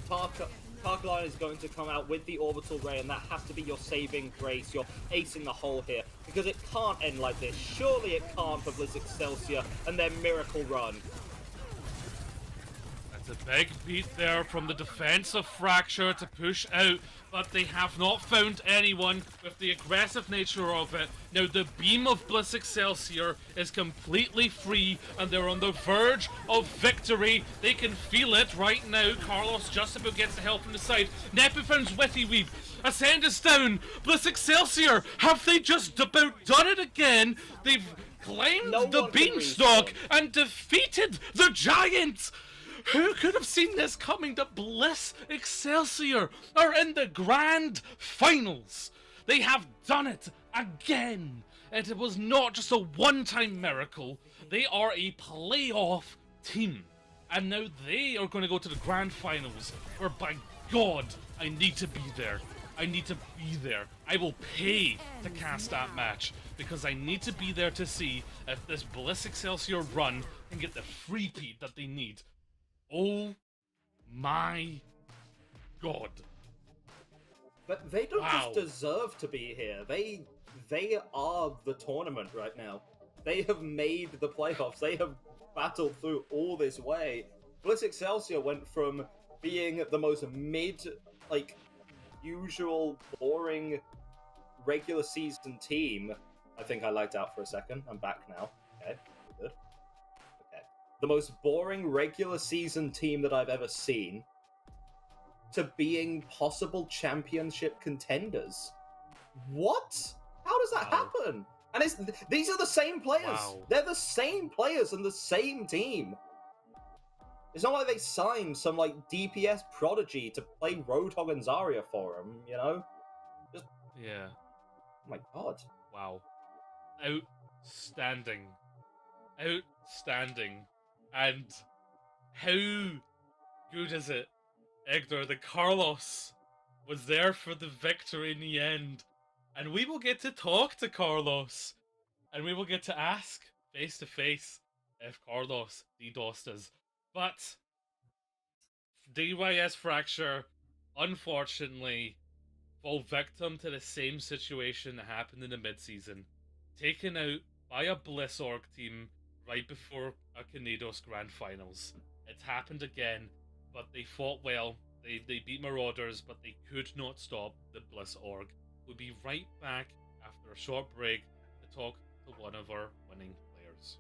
Speaker 2: Tarkline is going to come out with the Orbital Ray, and that has to be your saving grace, your ace in the hole here, because it can't end like this. Surely it can't for Bliss Excelsior and their miracle run.
Speaker 1: That's a big beat there from the defense of Fracture to push out, but they have not found anyone with the aggressive nature of it. Now the beam of Bliss Excelsior is completely free and they're on the verge of victory. They can feel it right now. Carlos just about gets the help from the side. Nepu finds Witty Weep. Ascend is down. Bliss Excelsior, have they just about done it again? They've climbed the beanstalk and defeated the giant. Who could have seen this coming? The Bliss Excelsior are in the grand finals. They have done it again. And it was not just a one-time miracle. They are a playoff team. And now they are going to go to the grand finals, where by God, I need to be there. I need to be there. I will pay to cast that match, because I need to be there to see if this Bliss Excelsior run can get the free-peat that they need. Oh my God.
Speaker 2: But they don't just deserve to be here. They are the tournament right now. They have made the playoffs. They have battled through all this way. Bliss Excelsior went from being the most usual, boring, regular season team. I think I lagged out for a second. I'm back now. Okay, good. Okay. The most boring regular season team that I've ever seen to being possible championship contenders. What? How does that happen? And these are the same players. Wow. They're the same players and the same team. It's not like they signed some DPS prodigy to play Roadhog and Zarya for them, you know?
Speaker 1: Yeah.
Speaker 2: Oh my God.
Speaker 1: Wow. Outstanding. Outstanding. And how good is it, Egdor, that Carlos was there for the victory in the end? And we will get to talk to Carlos. And we will get to ask face to face if Carlos DDoSed us. But DYS Fracture, unfortunately, fall victim to the same situation that happened in the mid-season. Taken out by a Bliss Org team right before a Kanedos Grand Finals. It's happened again, but they fought well. They beat Marauders, but they could not stop the Bliss Org. We'll be right back after a short break to talk to one of our winning players.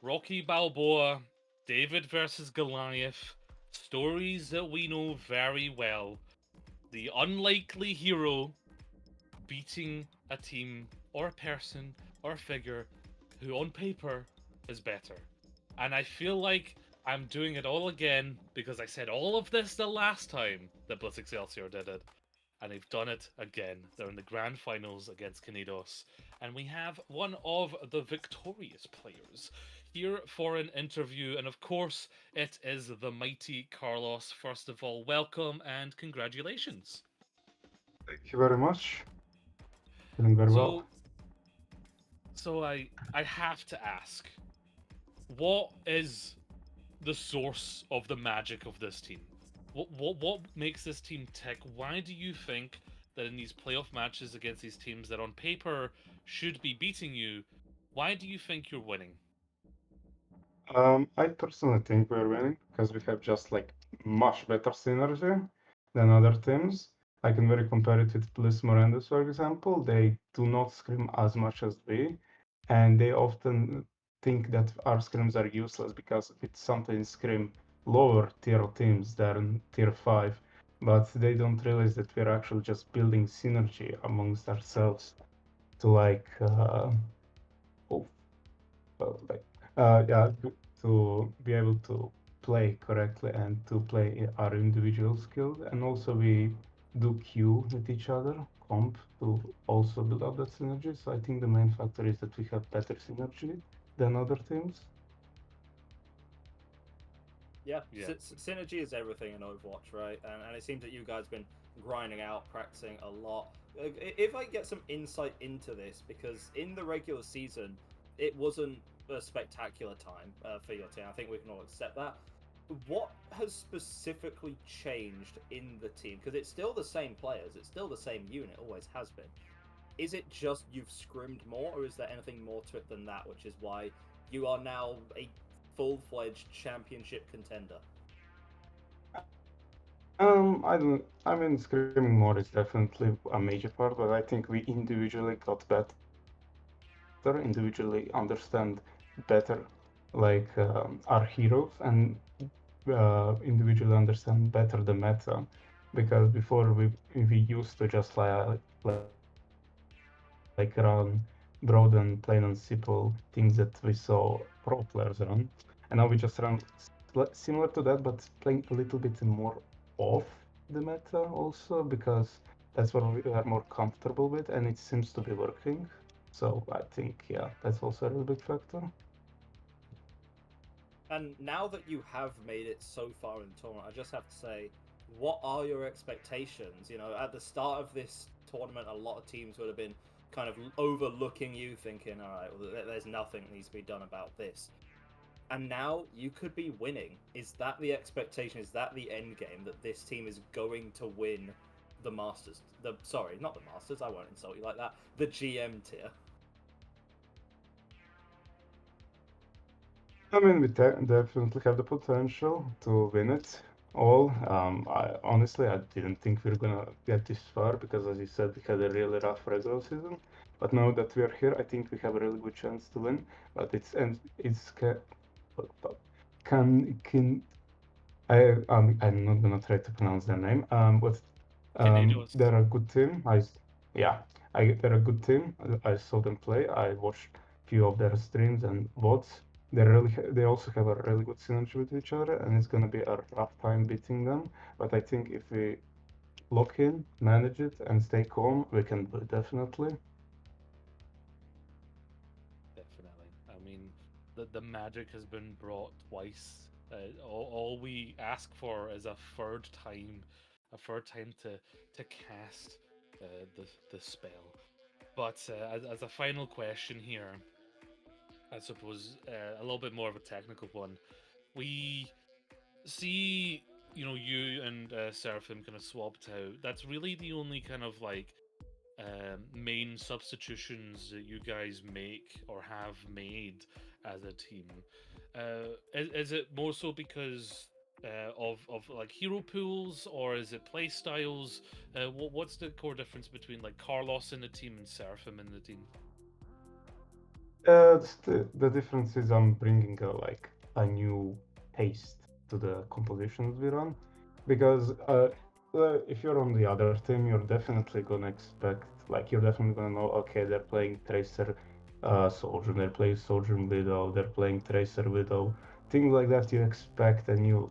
Speaker 1: Rocky Balboa, David versus Goliath, stories that we know very well. The unlikely hero beating a team or a person or a figure who on paper is better. And I feel like I'm doing it all again because I said all of this the last time that Bliss Excelsior did it. And they've done it again. They're in the grand finals against Kanidos. And we have one of the victorious players here for an interview. And of course, it is the mighty Carlos. First of all, welcome and congratulations.
Speaker 4: Thank you very much. Doing very well.
Speaker 1: So I have to ask, what is the source of the magic of this team? What makes this team tick? Why do you think that in these playoff matches against these teams that on paper should be beating you, why do you think you're winning?
Speaker 4: I personally think we're winning because we have just like much better synergy than other teams. I can very compare it with Bliss Morandas, for example. They do not scrim as much as we, and they often think that our scrims are useless because it's sometimes scrim lower tier teams than tier 5, but they don't realize that we're actually just building synergy amongst ourselves to oh, like yeah, to be able to play correctly and to play our individual skills. And also we do queue with each other, comp, to also build up that synergy. So I think the main factor is that we have better synergy than other teams.
Speaker 2: Yeah,
Speaker 1: Yeah.
Speaker 2: synergy is everything in Overwatch, right? And it seems that you guys have been grinding out, practicing a lot. If I get some insight into this, because in the regular season, it wasn't a spectacular time for your team. I think we can all accept that. What has specifically changed in the team? Because it's still the same players, it's still the same unit, always has been. Is it just you've scrimmed more, or is there anything more to it than that, which is why you are now a full-fledged championship contender?
Speaker 4: I don't. I mean, screaming more is definitely a major part, but I think we individually got better, individually understand better, our heroes, and individually understand better the meta. Because before we used to just like run broad and plain and simple things that we saw pro players run, and now we just run similar to that, but playing a little bit more off the meta also because that's what we are more comfortable with, and it seems to be working. So I think yeah, that's also a really big factor.
Speaker 2: And now that you have made it so far in the tournament, I just have to say, what are your expectations? You know, at the start of this tournament, a lot of teams would have been kind of overlooking you, thinking, all right, well, there's nothing that needs to be done about this. And now you could be winning. Is that the expectation? Is that the end game, that this team is going to win the Masters? Sorry, not the Masters. I won't insult you like that. The GM tier.
Speaker 4: I mean, we definitely have the potential to win it all. I honestly, I didn't think we were gonna get this far because, as you said, we had a really rough regular season. But now that we are here, I think we have a really good chance to win. But it's can I'm not gonna try to pronounce their name. But
Speaker 1: Canadians.
Speaker 4: they're a good team. Yeah, they're a good team. I saw them play. I watched few of their streams and VODs. They also have a really good synergy with each other, and it's gonna be a rough time beating them. But I think if we lock in, manage it, and stay calm, we can do it definitely.
Speaker 1: Definitely. I mean, the magic has been brought twice. All we ask for is a third time to cast the spell. But as a final question here, I suppose a little bit more of a technical one. We see, you and Seraphim kind of swapped out. That's really the only kind of like main substitutions that you guys make or have made as a team. Is it more so because of like hero pools, or is it play styles? What's the core difference between like Carlos in the team and Seraphim in the team?
Speaker 4: The difference is I'm bringing a new taste to the compositions we run, because if you're on the other team, you're definitely gonna expect, like, you're definitely gonna know, okay, they're playing Tracer, Soldier, they're playing Soldier Widow, they're playing Tracer Widow, things like that you expect, and you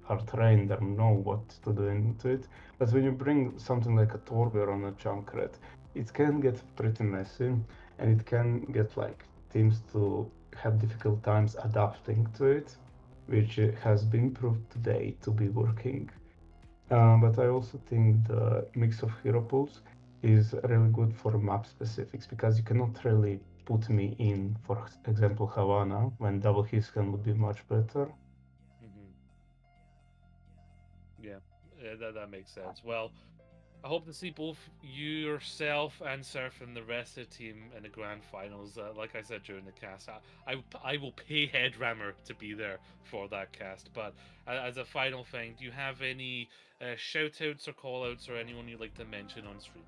Speaker 4: are trained and know what to do into it. But when you bring something like a Torbjörn on a Junkrat, it can get pretty messy, and it can get like teams to have difficult times adapting to it, which has been proved today to be working. But I also think the mix of hero pools is really good for map specifics, because you cannot really put me in, for example, Havana, when double Hiscan would be much better.
Speaker 1: Hmm. Yeah, that makes sense. Well, I hope to see both you yourself and Surf and the rest of the team in the grand finals. Like I said during the cast, I will pay Headrammer to be there for that cast. But as a final thing, do you have any shout outs or call outs or anyone you'd like to mention on stream?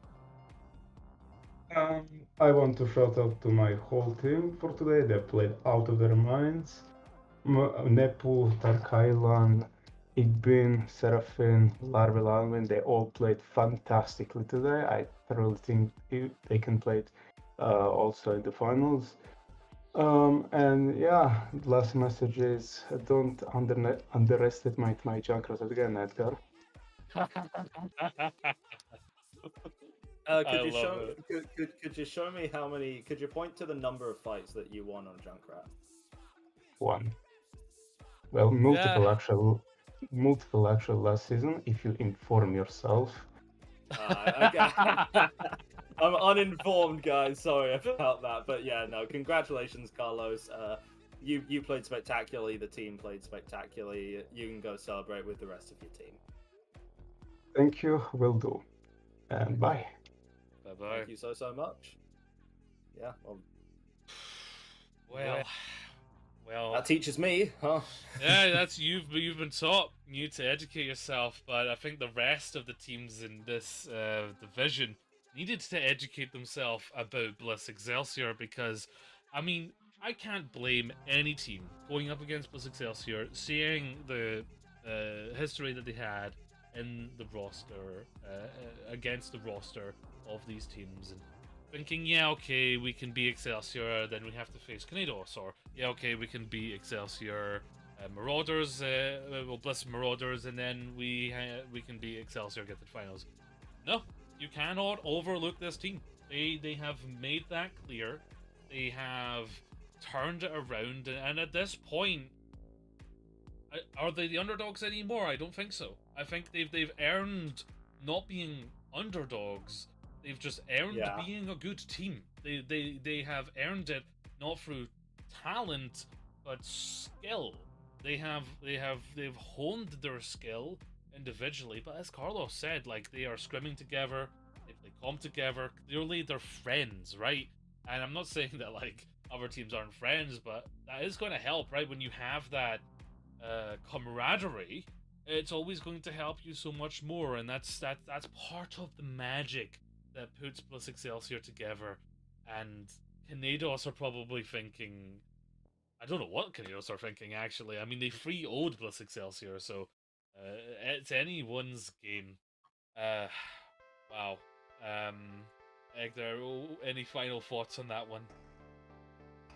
Speaker 4: I want to shout out to my whole team for today. They played out of their minds. Nepu, Tarkailan, Igbin, Seraphin, Larvel Alvin, they all played fantastically today. I really think they can play it also in the finals. And yeah, last message is don't underestimate my Junkrat again, Edgar.
Speaker 1: I love it.
Speaker 2: Could you show me how many? Could you point to the number of fights that you won on Junkrat?
Speaker 4: One. Well,
Speaker 1: Yeah.
Speaker 4: multiple actual last season if you inform yourself.
Speaker 2: Okay. I'm uninformed, guys. Sorry about that, but yeah, no. Congratulations, Carlos. You played spectacularly. The team played spectacularly. You can go celebrate with the rest of your team.
Speaker 4: Thank you, will do. And bye.
Speaker 1: Bye bye.
Speaker 2: Thank you so much. Yeah.
Speaker 1: Well,
Speaker 2: that teaches me, huh?
Speaker 1: Yeah, that's you've been taught. You need to educate yourself, but I think the rest of the teams in this division needed to educate themselves about Bliss Excelsior, because, I mean, I can't blame any team going up against Bliss Excelsior, seeing the history that they had in the roster against the roster of these teams, and thinking, yeah, okay, we can be Excelsior, then we have to face Kanados, or yeah, okay, we can be Excelsior Marauders, well, Bliss Marauders, and then we can be Excelsior, get to the finals. No, you cannot overlook this team. They have made that clear. They have turned it around, and at this point, are they the underdogs anymore? I don't think so. I think they've earned not being underdogs. They've just earned being a good team. They have earned it not through talent but skill. They've honed their skill individually, but as Carlos said, like, they are scrimming together, they play comp together. Clearly, they're friends, right? And I'm not saying that like other teams aren't friends, but that is going to help, right? When you have that camaraderie, it's always going to help you so much more, and that's part of the magic that puts Bliss Excelsior together. And Kanados are probably thinking, I don't know what Kanados are thinking, actually. I mean, they 3-0'd Bliss Excelsior, so it's anyone's game. Wow. Egder, any final thoughts on that one?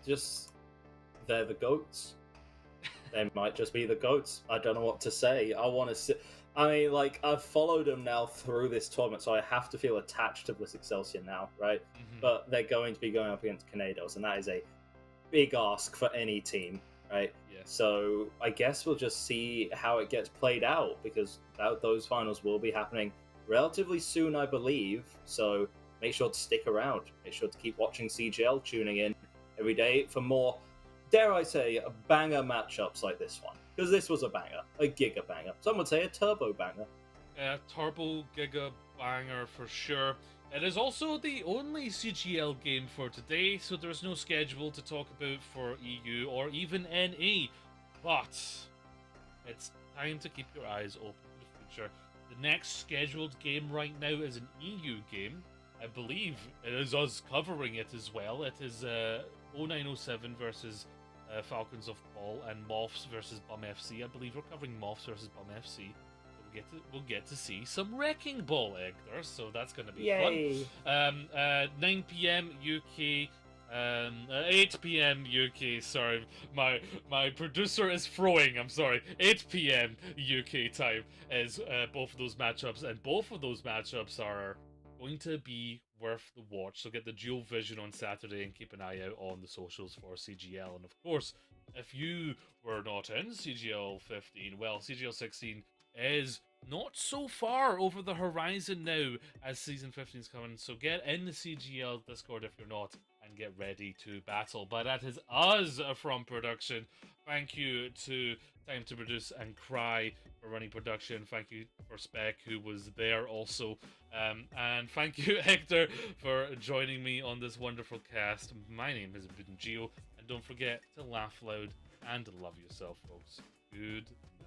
Speaker 2: Just, they're the GOATs. They might just be the GOATs. I don't know what to say. I want to see. I mean, like, I've followed them now through this tournament, so I have to feel attached to Bliss Excelsior now, right? Mm-hmm. But they're going to be going up against Kanados, and that is a big ask for any team, right? Yeah. So I guess we'll just see how it gets played out, because those finals will be happening relatively soon, I believe. So make sure to stick around. Make sure to keep watching CGL, tuning in every day for more, dare I say, banger matchups like this one. Because this was a banger, a giga banger. Some would say a turbo banger.
Speaker 1: Turbo giga banger for sure. It is also the only CGL game for today, so there's no schedule to talk about for EU or even NA. But it's time to keep your eyes open for the future. The next scheduled game right now is an EU game. I believe it is us covering it as well. It is 0907 versus Falcons of Paul, and Moths versus Bum FC. I believe we're covering Moths versus Bum FC. We'll get to see some Wrecking Ball, Hector, so that's going to be fun. 9 p.m. UK, 8 p.m. UK. Sorry, my producer is throwing. I'm sorry. 8 p.m. UK time is both of those matchups, and both of those matchups are going to be worth the watch. So get the dual vision on Saturday and keep an eye out on the socials for CGL. And of course, if you were not in CGL 15, well, CGL 16 is not so far over the horizon now as season 15 is coming. So get in the CGL Discord if you're not, and get ready to battle. But that is us from production. Thank you to Time to Produce and Cry for running production. Thank you for Spec, who was there also. And thank you, Hector, for joining me on this wonderful cast. My name has been Gio, and don't forget to laugh loud and love yourself, folks. Good night.